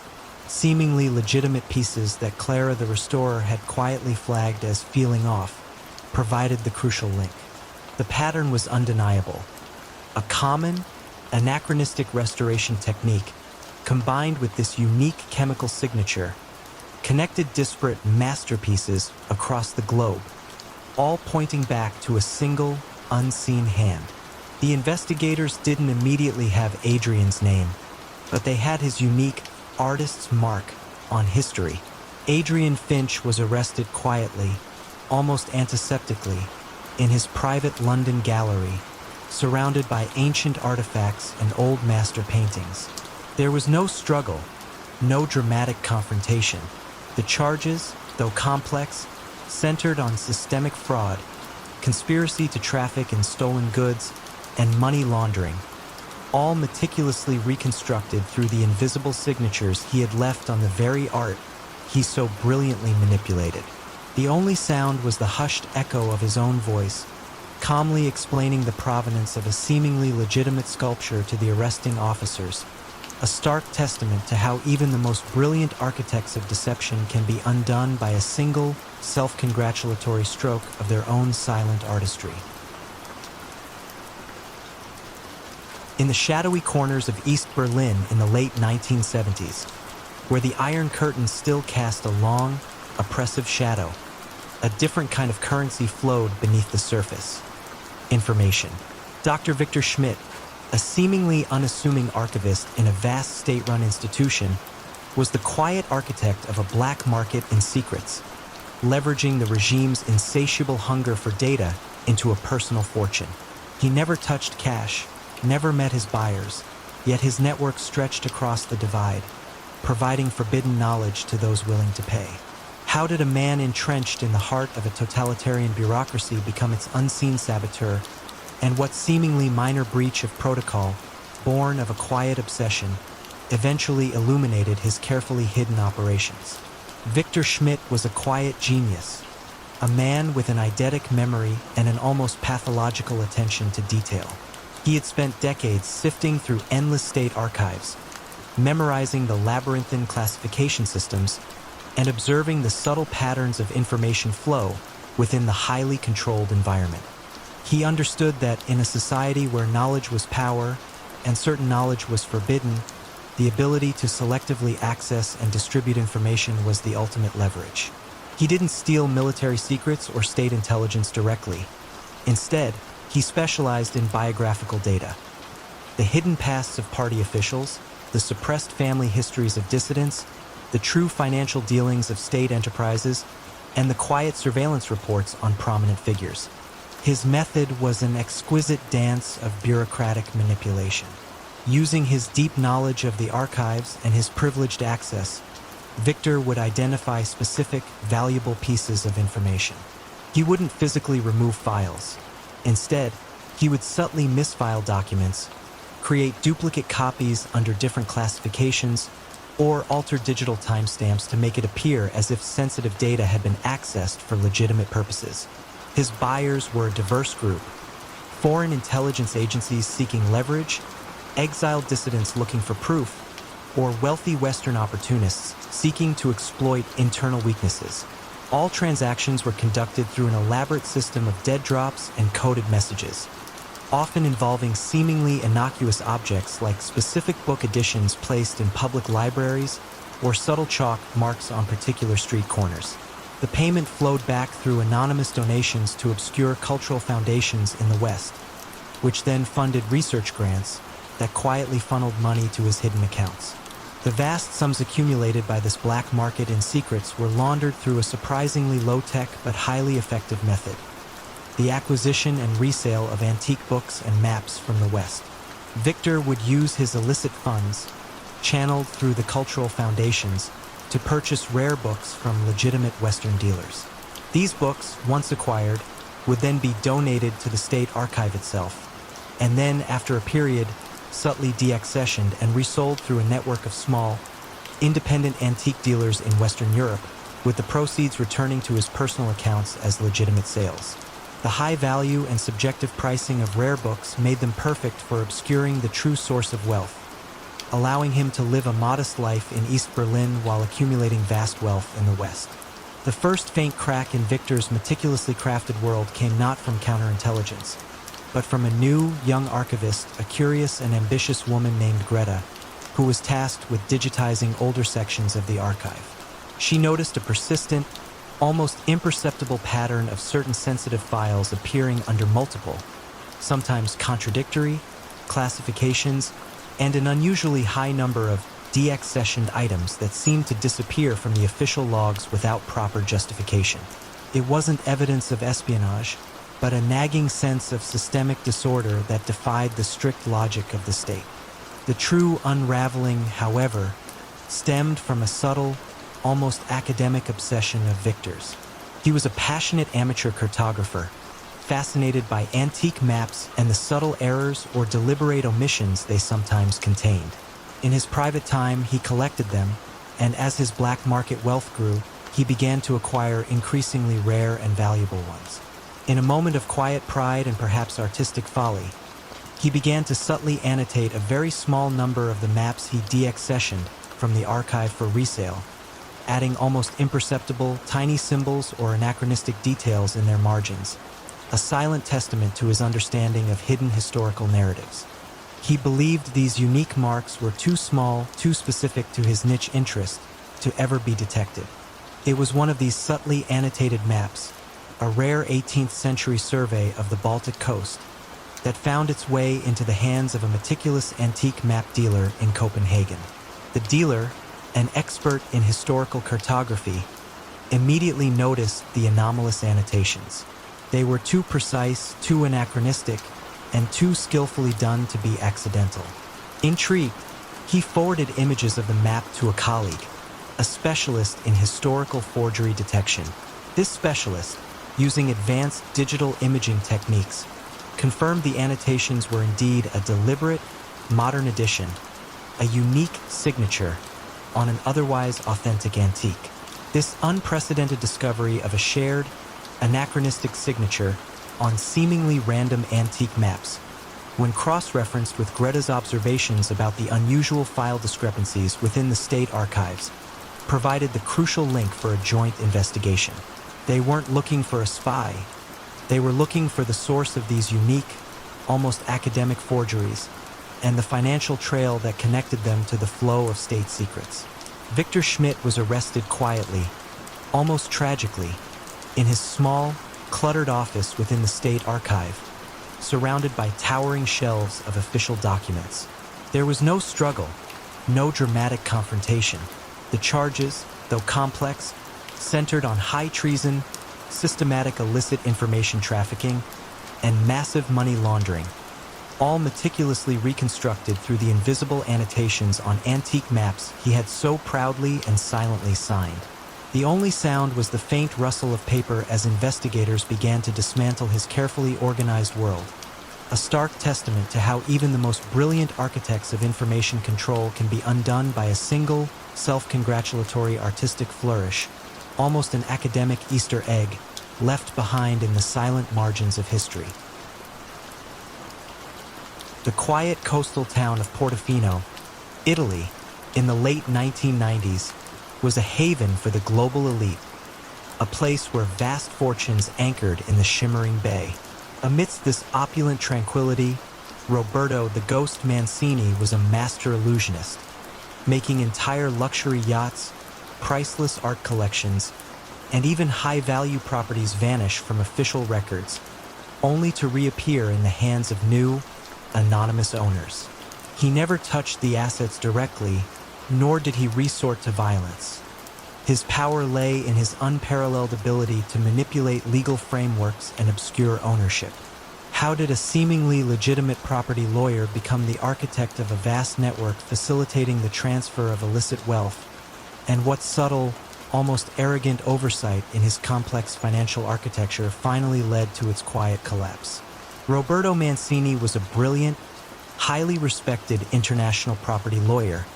seemingly legitimate pieces that Clara the Restorer had quietly flagged as feeling off, provided the crucial link. The pattern was undeniable. A common, anachronistic restoration technique, combined with this unique chemical signature, connected disparate masterpieces across the globe, all pointing back to a single, unseen hand. The investigators didn't immediately have Adrian's name, but they had his unique artist's mark on history. Adrian Finch was arrested quietly, almost antiseptically, in his private London gallery, surrounded by ancient artifacts and old master paintings. There was no struggle, no dramatic confrontation. The charges, though complex, centered on systemic fraud, conspiracy to traffic in stolen goods, and money laundering, all meticulously reconstructed through the invisible signatures he had left on the very art he so brilliantly manipulated. The only sound was the hushed echo of his own voice, calmly explaining the provenance of a seemingly legitimate sculpture to the arresting officers, a stark testament to how even the most brilliant architects of deception can be undone by a single, self-congratulatory stroke of their own silent artistry. In the shadowy corners of East Berlin in the late 1970s, where the Iron Curtain still cast a long, oppressive shadow, a different kind of currency flowed beneath the surface. Information. Dr. Victor Schmidt, a seemingly unassuming archivist in a vast state-run institution, was the quiet architect of a black market in secrets, leveraging the regime's insatiable hunger for data into a personal fortune. He never touched cash, never met his buyers, yet his network stretched across the divide, providing forbidden knowledge to those willing to pay. How did a man entrenched in the heart of a totalitarian bureaucracy become its unseen saboteur, and what seemingly minor breach of protocol, born of a quiet obsession, eventually illuminated his carefully hidden operations? Victor Schmidt was a quiet genius, a man with an eidetic memory and an almost pathological attention to detail. He had spent decades sifting through endless state archives, memorizing the labyrinthine classification systems, and observing the subtle patterns of information flow within the highly controlled environment. He understood that in a society where knowledge was power and certain knowledge was forbidden, the ability to selectively access and distribute information was the ultimate leverage. He didn't steal military secrets or state intelligence directly. Instead, he specialized in biographical data. The hidden pasts of party officials, the suppressed family histories of dissidents, the true financial dealings of state enterprises, and the quiet surveillance reports on prominent figures. His method was an exquisite dance of bureaucratic manipulation. Using his deep knowledge of the archives and his privileged access, Victor would identify specific, valuable pieces of information. He wouldn't physically remove files. Instead, he would subtly misfile documents, create duplicate copies under different classifications, or alter digital timestamps to make it appear as if sensitive data had been accessed for legitimate purposes. His buyers were a diverse group: foreign intelligence agencies seeking leverage, exiled dissidents looking for proof, or wealthy Western opportunists seeking to exploit internal weaknesses. All transactions were conducted through an elaborate system of dead drops and coded messages, often involving seemingly innocuous objects like specific book editions placed in public libraries or subtle chalk marks on particular street corners. The payment flowed back through anonymous donations to obscure cultural foundations in the West, which then funded research grants that quietly funneled money to his hidden accounts. The vast sums accumulated by this black market in secrets were laundered through a surprisingly low-tech but highly effective method: the acquisition and resale of antique books and maps from the West. Victor would use his illicit funds, channeled through the cultural foundations, to purchase rare books from legitimate Western dealers. These books, once acquired, would then be donated to the state archive itself, and then, after a period, subtly deaccessioned and resold through a network of small, independent antique dealers in Western Europe, with the proceeds returning to his personal accounts as legitimate sales. The high value and subjective pricing of rare books made them perfect for obscuring the true source of wealth, allowing him to live a modest life in East Berlin while accumulating vast wealth in the West. The first faint crack in Victor's meticulously crafted world came not from counterintelligence, but from a new, young archivist, a curious and ambitious woman named Greta, who was tasked with digitizing older sections of the archive. She noticed a persistent, almost imperceptible pattern of certain sensitive files appearing under multiple, sometimes contradictory, classifications, and an unusually high number of deaccessioned items that seemed to disappear from the official logs without proper justification. It wasn't evidence of espionage, but a nagging sense of systemic disorder that defied the strict logic of the state. The true unraveling, however, stemmed from a subtle, almost academic obsession of Victor's. He was a passionate amateur cartographer, fascinated by antique maps and the subtle errors or deliberate omissions they sometimes contained. In his private time, he collected them, and as his black market wealth grew, he began to acquire increasingly rare and valuable ones. In a moment of quiet pride and perhaps artistic folly, he began to subtly annotate a very small number of the maps he deaccessioned from the archive for resale, adding almost imperceptible, tiny symbols or anachronistic details in their margins, a silent testament to his understanding of hidden historical narratives. He believed these unique marks were too small, too specific to his niche interest, to ever be detected. It was one of these subtly annotated maps, a rare 18th century survey of the Baltic coast, that found its way into the hands of a meticulous antique map dealer in Copenhagen. The dealer, an expert in historical cartography, immediately noticed the anomalous annotations. They were too precise, too anachronistic, and too skillfully done to be accidental. Intrigued, he forwarded images of the map to a colleague, a specialist in historical forgery detection. This specialist, using advanced digital imaging techniques, confirmed the annotations were indeed a deliberate, modern addition, a unique signature on an otherwise authentic antique. This unprecedented discovery of a shared, anachronistic signature on seemingly random antique maps, when cross-referenced with Greta's observations about the unusual file discrepancies within the state archives, provided the crucial link for a joint investigation. They weren't looking for a spy. They were looking for the source of these unique, almost academic forgeries, and the financial trail that connected them to the flow of state secrets. Victor Schmidt was arrested quietly, almost tragically, in his small, cluttered office within the state archive, surrounded by towering shelves of official documents. There was no struggle, no dramatic confrontation. The charges, though complex, centered on high treason, systematic illicit information trafficking, and massive money laundering, all meticulously reconstructed through the invisible annotations on antique maps he had so proudly and silently signed. The only sound was the faint rustle of paper as investigators began to dismantle his carefully organized world, a stark testament to how even the most brilliant architects of information control can be undone by a single, self-congratulatory artistic flourish, almost an academic Easter egg left behind in the silent margins of history. The quiet coastal town of Portofino, Italy, in the late 1990s, was a haven for the global elite, a place where vast fortunes anchored in the shimmering bay. Amidst this opulent tranquility, Roberto the Ghost Mancini was a master illusionist, making entire luxury yachts, priceless art collections, and even high-value properties vanish from official records, only to reappear in the hands of new, anonymous owners. He never touched the assets directly, nor did he resort to violence. His power lay in his unparalleled ability to manipulate legal frameworks and obscure ownership. How did a seemingly legitimate property lawyer become the architect of a vast network facilitating the transfer of illicit wealth? And what subtle, almost arrogant oversight in his complex financial architecture finally led to its quiet collapse? Roberto Mancini was a brilliant, highly respected international property lawyer,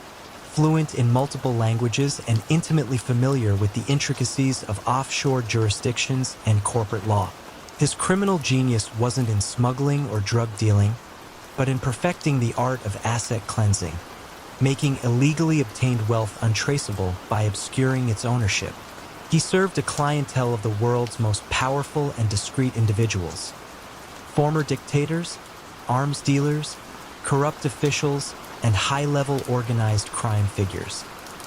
fluent in multiple languages and intimately familiar with the intricacies of offshore jurisdictions and corporate law. His criminal genius wasn't in smuggling or drug dealing, but in perfecting the art of asset cleansing, making illegally obtained wealth untraceable by obscuring its ownership. He served a clientele of the world's most powerful and discreet individuals: former dictators, arms dealers, corrupt officials, and high-level organized crime figures.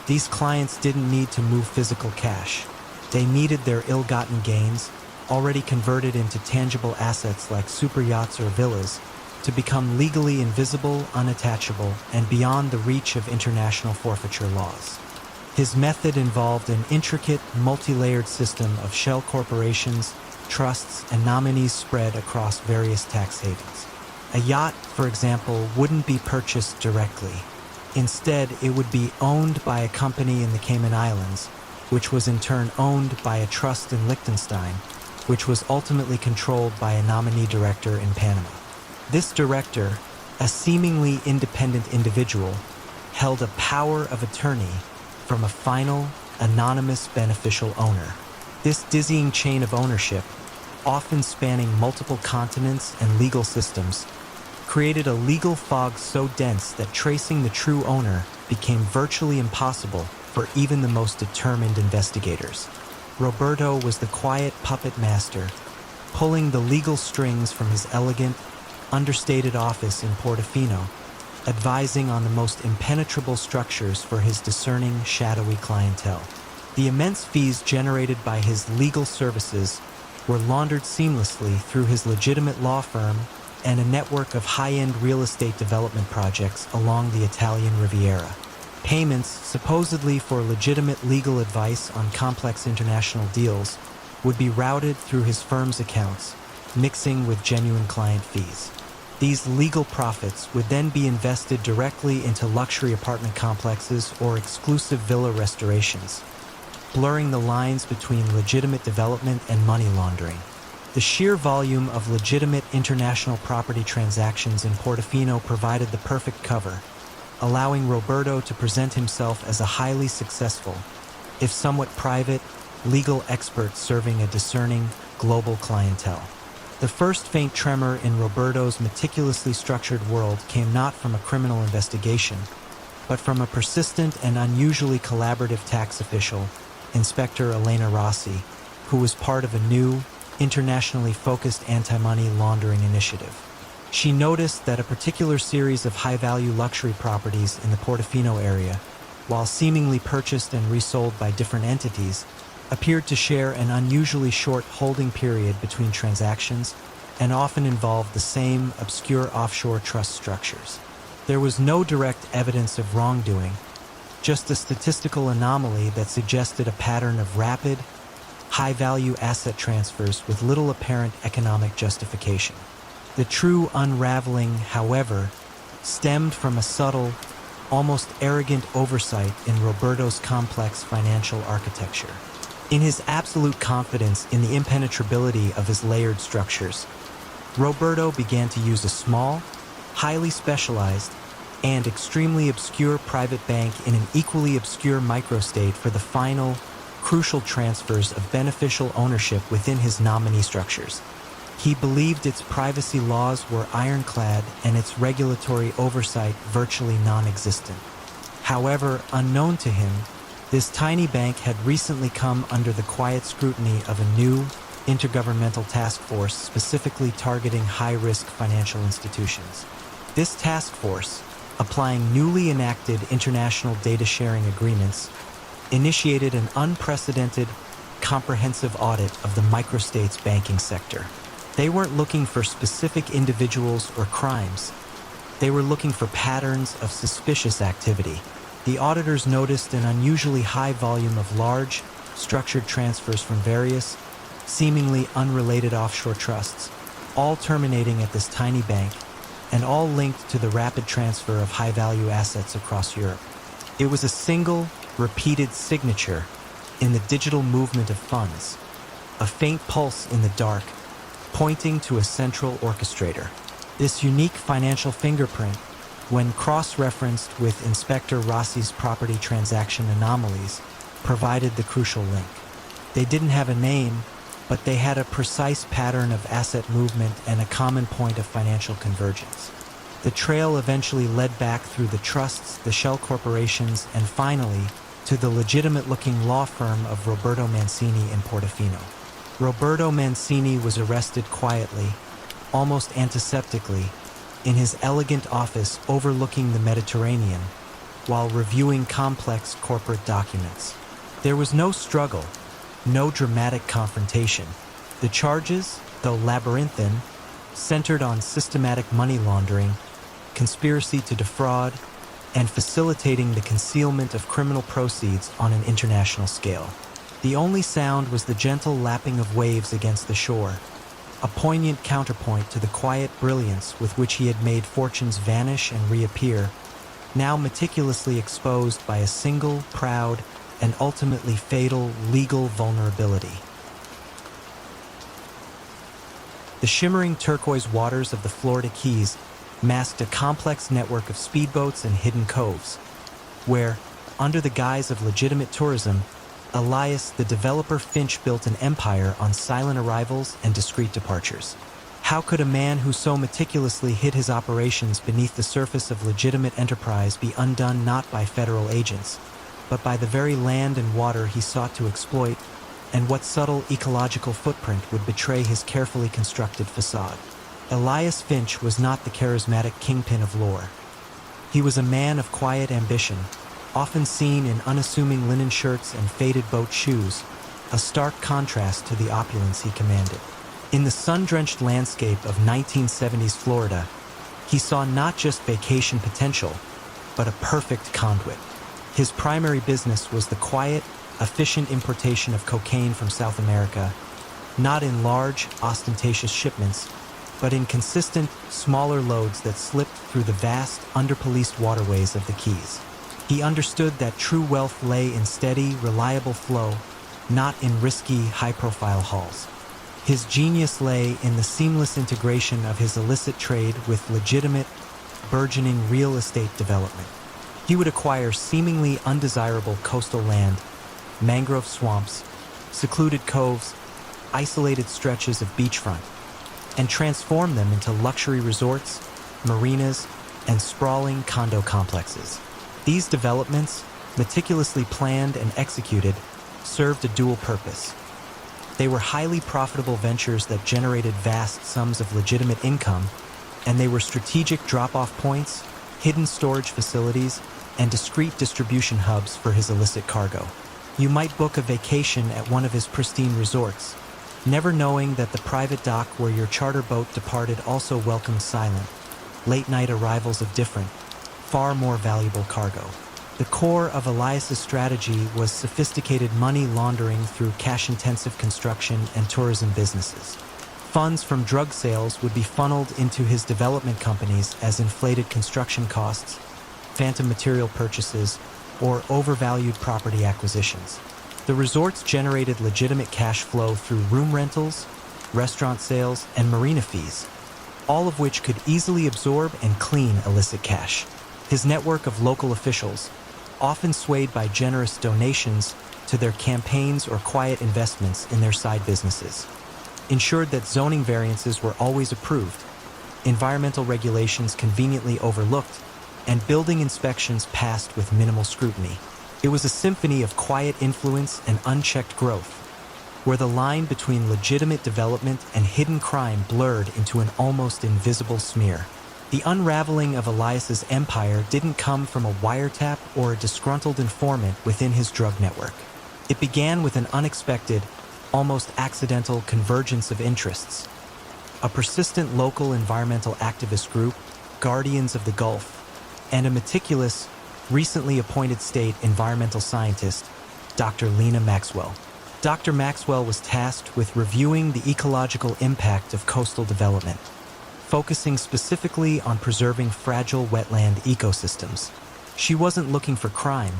These clients didn't need to move physical cash. They needed their ill-gotten gains, already converted into tangible assets like super yachts or villas, to become legally invisible, unattachable, and beyond the reach of international forfeiture laws. His method involved an intricate, multi-layered system of shell corporations, trusts, and nominees spread across various tax havens. A yacht, for example, wouldn't be purchased directly. Instead, it would be owned by a company in the Cayman Islands, which was in turn owned by a trust in Liechtenstein, which was ultimately controlled by a nominee director in Panama. This director, a seemingly independent individual, held a power of attorney from a final, anonymous beneficial owner. This dizzying chain of ownership, often spanning multiple continents and legal systems, created a legal fog so dense that tracing the true owner became virtually impossible for even the most determined investigators. Roberto was the quiet puppet master, pulling the legal strings from his elegant, understated office in Portofino, advising on the most impenetrable structures for his discerning, shadowy clientele. The immense fees generated by his legal services were laundered seamlessly through his legitimate law firm and a network of high-end real estate development projects along the Italian Riviera. Payments, supposedly for legitimate legal advice on complex international deals, would be routed through his firm's accounts, mixing with genuine client fees. These legal profits would then be invested directly into luxury apartment complexes or exclusive villa restorations, blurring the lines between legitimate development and money laundering. The sheer volume of legitimate international property transactions in Portofino provided the perfect cover, allowing Roberto to present himself as a highly successful, if somewhat private, legal expert serving a discerning, global clientele. The first faint tremor in Roberto's meticulously structured world came not from a criminal investigation, but from a persistent and unusually collaborative tax official, Inspector Elena Rossi, who was part of a new, internationally focused anti-money laundering initiative. She noticed that a particular series of high-value luxury properties in the Portofino area, while seemingly purchased and resold by different entities, appeared to share an unusually short holding period between transactions and often involved the same obscure offshore trust structures. There was no direct evidence of wrongdoing, just a statistical anomaly that suggested a pattern of rapid, high-value asset transfers with little apparent economic justification. The true unraveling, however, stemmed from a subtle, almost arrogant oversight in Roberto's complex financial architecture. In his absolute confidence in the impenetrability of his layered structures, Roberto began to use a small, highly specialized, and extremely obscure private bank in an equally obscure microstate for the final, crucial transfers of beneficial ownership within his nominee structures. He believed its privacy laws were ironclad and its regulatory oversight virtually non-existent. However, unknown to him, this tiny bank had recently come under the quiet scrutiny of a new, intergovernmental task force specifically targeting high-risk financial institutions. This task force, applying newly enacted international data-sharing agreements, initiated an unprecedented, comprehensive audit of the microstate's banking sector. They weren't looking for specific individuals or crimes. They were looking for patterns of suspicious activity. The auditors noticed an unusually high volume of large, structured transfers from various, seemingly unrelated offshore trusts, all terminating at this tiny bank, and all linked to the rapid transfer of high-value assets across Europe. It was a single, repeated signature in the digital movement of funds, a faint pulse in the dark, pointing to a central orchestrator. This unique financial fingerprint, when cross-referenced with Inspector Rossi's property transaction anomalies, provided the crucial link. They didn't have a name, but they had a precise pattern of asset movement and a common point of financial convergence. The trail eventually led back through the trusts, the shell corporations, and finally, to the legitimate-looking law firm of Roberto Mancini in Portofino. Roberto Mancini was arrested quietly, almost antiseptically, in his elegant office overlooking the Mediterranean, while reviewing complex corporate documents. There was no struggle, no dramatic confrontation. The charges, though labyrinthine, centered on systematic money laundering, conspiracy to defraud, and facilitating the concealment of criminal proceeds on an international scale. The only sound was the gentle lapping of waves against the shore, a poignant counterpoint to the quiet brilliance with which he had made fortunes vanish and reappear, now meticulously exposed by a single, proud, and ultimately fatal legal vulnerability. The shimmering turquoise waters of the Florida Keys masked a complex network of speedboats and hidden coves, where, under the guise of legitimate tourism, Elias the developer Finch built an empire on silent arrivals and discreet departures. How could a man who so meticulously hid his operations beneath the surface of legitimate enterprise be undone not by federal agents, but by the very land and water he sought to exploit, and what subtle ecological footprint would betray his carefully constructed facade? Elias Finch was not the charismatic kingpin of lore. He was a man of quiet ambition, often seen in unassuming linen shirts and faded boat shoes, a stark contrast to the opulence he commanded. In the sun-drenched landscape of 1970s Florida, he saw not just vacation potential, but a perfect conduit. His primary business was the quiet, efficient importation of cocaine from South America, not in large, ostentatious shipments, but in consistent, smaller loads that slipped through the vast, under-policed waterways of the Keys. He understood that true wealth lay in steady, reliable flow, not in risky, high-profile hauls. His genius lay in the seamless integration of his illicit trade with legitimate, burgeoning real estate development. He would acquire seemingly undesirable coastal land, mangrove swamps, secluded coves, isolated stretches of beachfront, and transform them into luxury resorts, marinas, and sprawling condo complexes. These developments, meticulously planned and executed, served a dual purpose. They were highly profitable ventures that generated vast sums of legitimate income, and they were strategic drop-off points, hidden storage facilities, and discreet distribution hubs for his illicit cargo. You might book a vacation at one of his pristine resorts, never knowing that the private dock where your charter boat departed also welcomed silent, late-night arrivals of different, far more valuable cargo. The core of Elias's strategy was sophisticated money laundering through cash-intensive construction and tourism businesses. Funds from drug sales would be funneled into his development companies as inflated construction costs, phantom material purchases, or overvalued property acquisitions. The resorts generated legitimate cash flow through room rentals, restaurant sales, and marina fees, all of which could easily absorb and clean illicit cash. His network of local officials, often swayed by generous donations to their campaigns or quiet investments in their side businesses, ensured that zoning variances were always approved, environmental regulations conveniently overlooked, and building inspections passed with minimal scrutiny. It was a symphony of quiet influence and unchecked growth, where the line between legitimate development and hidden crime blurred into an almost invisible smear. The unraveling of Elias's empire didn't come from a wiretap or a disgruntled informant within his drug network. It began with an unexpected, almost accidental convergence of interests. A persistent local environmental activist group, Guardians of the Gulf, and a meticulous, recently appointed state environmental scientist, Dr. Lena Maxwell. Dr. Maxwell was tasked with reviewing the ecological impact of coastal development, focusing specifically on preserving fragile wetland ecosystems. She wasn't looking for crime,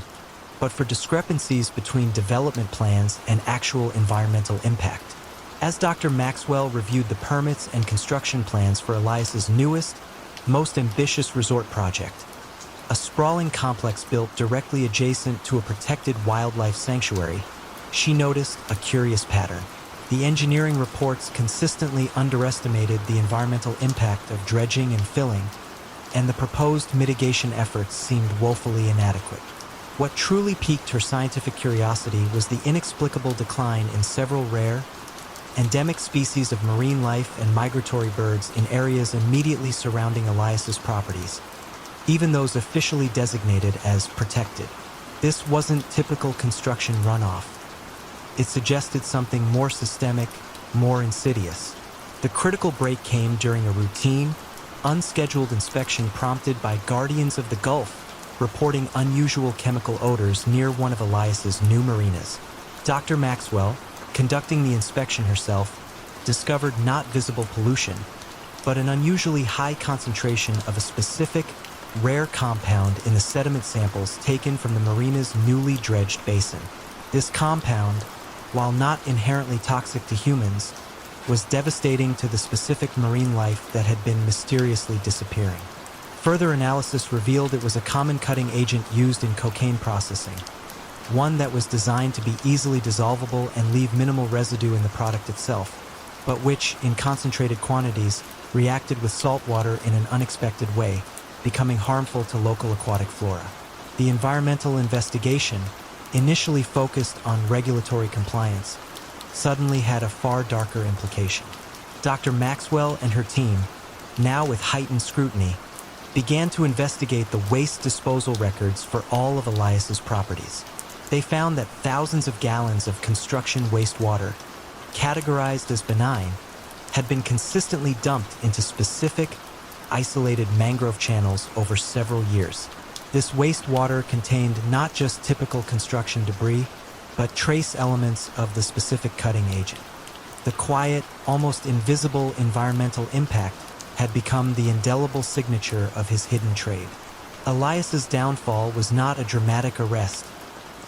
but for discrepancies between development plans and actual environmental impact. As Dr. Maxwell reviewed the permits and construction plans for Elias's newest, most ambitious resort project, a sprawling complex built directly adjacent to a protected wildlife sanctuary, she noticed a curious pattern. The engineering reports consistently underestimated the environmental impact of dredging and filling, and the proposed mitigation efforts seemed woefully inadequate. What truly piqued her scientific curiosity was the inexplicable decline in several rare, endemic species of marine life and migratory birds in areas immediately surrounding Elias's properties, even those officially designated as protected. This wasn't typical construction runoff. It suggested something more systemic, more insidious. The critical break came during a routine, unscheduled inspection prompted by Guardians of the Gulf reporting unusual chemical odors near one of Elias's new marinas. Dr. Maxwell, conducting the inspection herself, discovered not visible pollution, but an unusually high concentration of a specific, rare compound in the sediment samples taken from the marina's newly dredged basin. This compound, while not inherently toxic to humans, was devastating to the specific marine life that had been mysteriously disappearing. Further analysis revealed it was a common cutting agent used in cocaine processing, one that was designed to be easily dissolvable and leave minimal residue in the product itself, but which, in concentrated quantities, reacted with salt water in an unexpected way, becoming harmful to local aquatic flora. The environmental investigation, initially focused on regulatory compliance, suddenly had a far darker implication. Dr. Maxwell and her team, now with heightened scrutiny, began to investigate the waste disposal records for all of Elias's properties. They found that thousands of gallons of construction wastewater, categorized as benign, had been consistently dumped into specific, isolated mangrove channels over several years. This wastewater contained not just typical construction debris, but trace elements of the specific cutting agent. The quiet, almost invisible environmental impact had become the indelible signature of his hidden trade. Elias's downfall was not a dramatic arrest,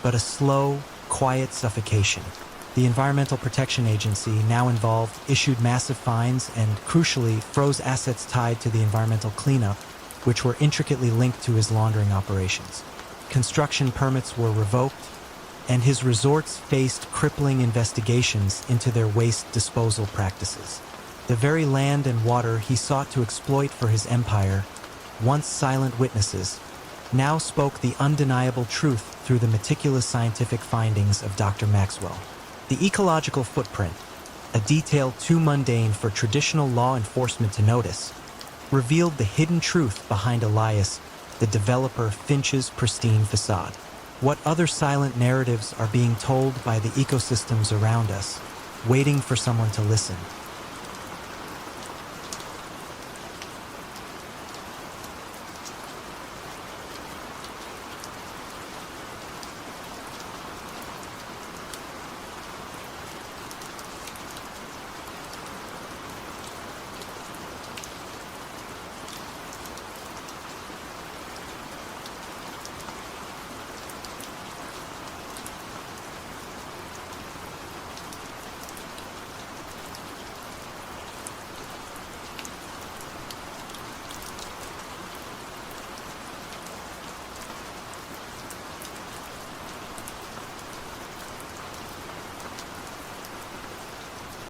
but a slow, quiet suffocation. The Environmental Protection Agency, now involved, issued massive fines and, crucially, froze assets tied to the environmental cleanup, which were intricately linked to his laundering operations. Construction permits were revoked, and his resorts faced crippling investigations into their waste disposal practices. The very land and water he sought to exploit for his empire, once silent witnesses, now spoke the undeniable truth through the meticulous scientific findings of Dr. Maxwell. The ecological footprint, a detail too mundane for traditional law enforcement to notice, revealed the hidden truth behind Elias, the developer Finch's pristine facade. What other silent narratives are being told by the ecosystems around us, waiting for someone to listen?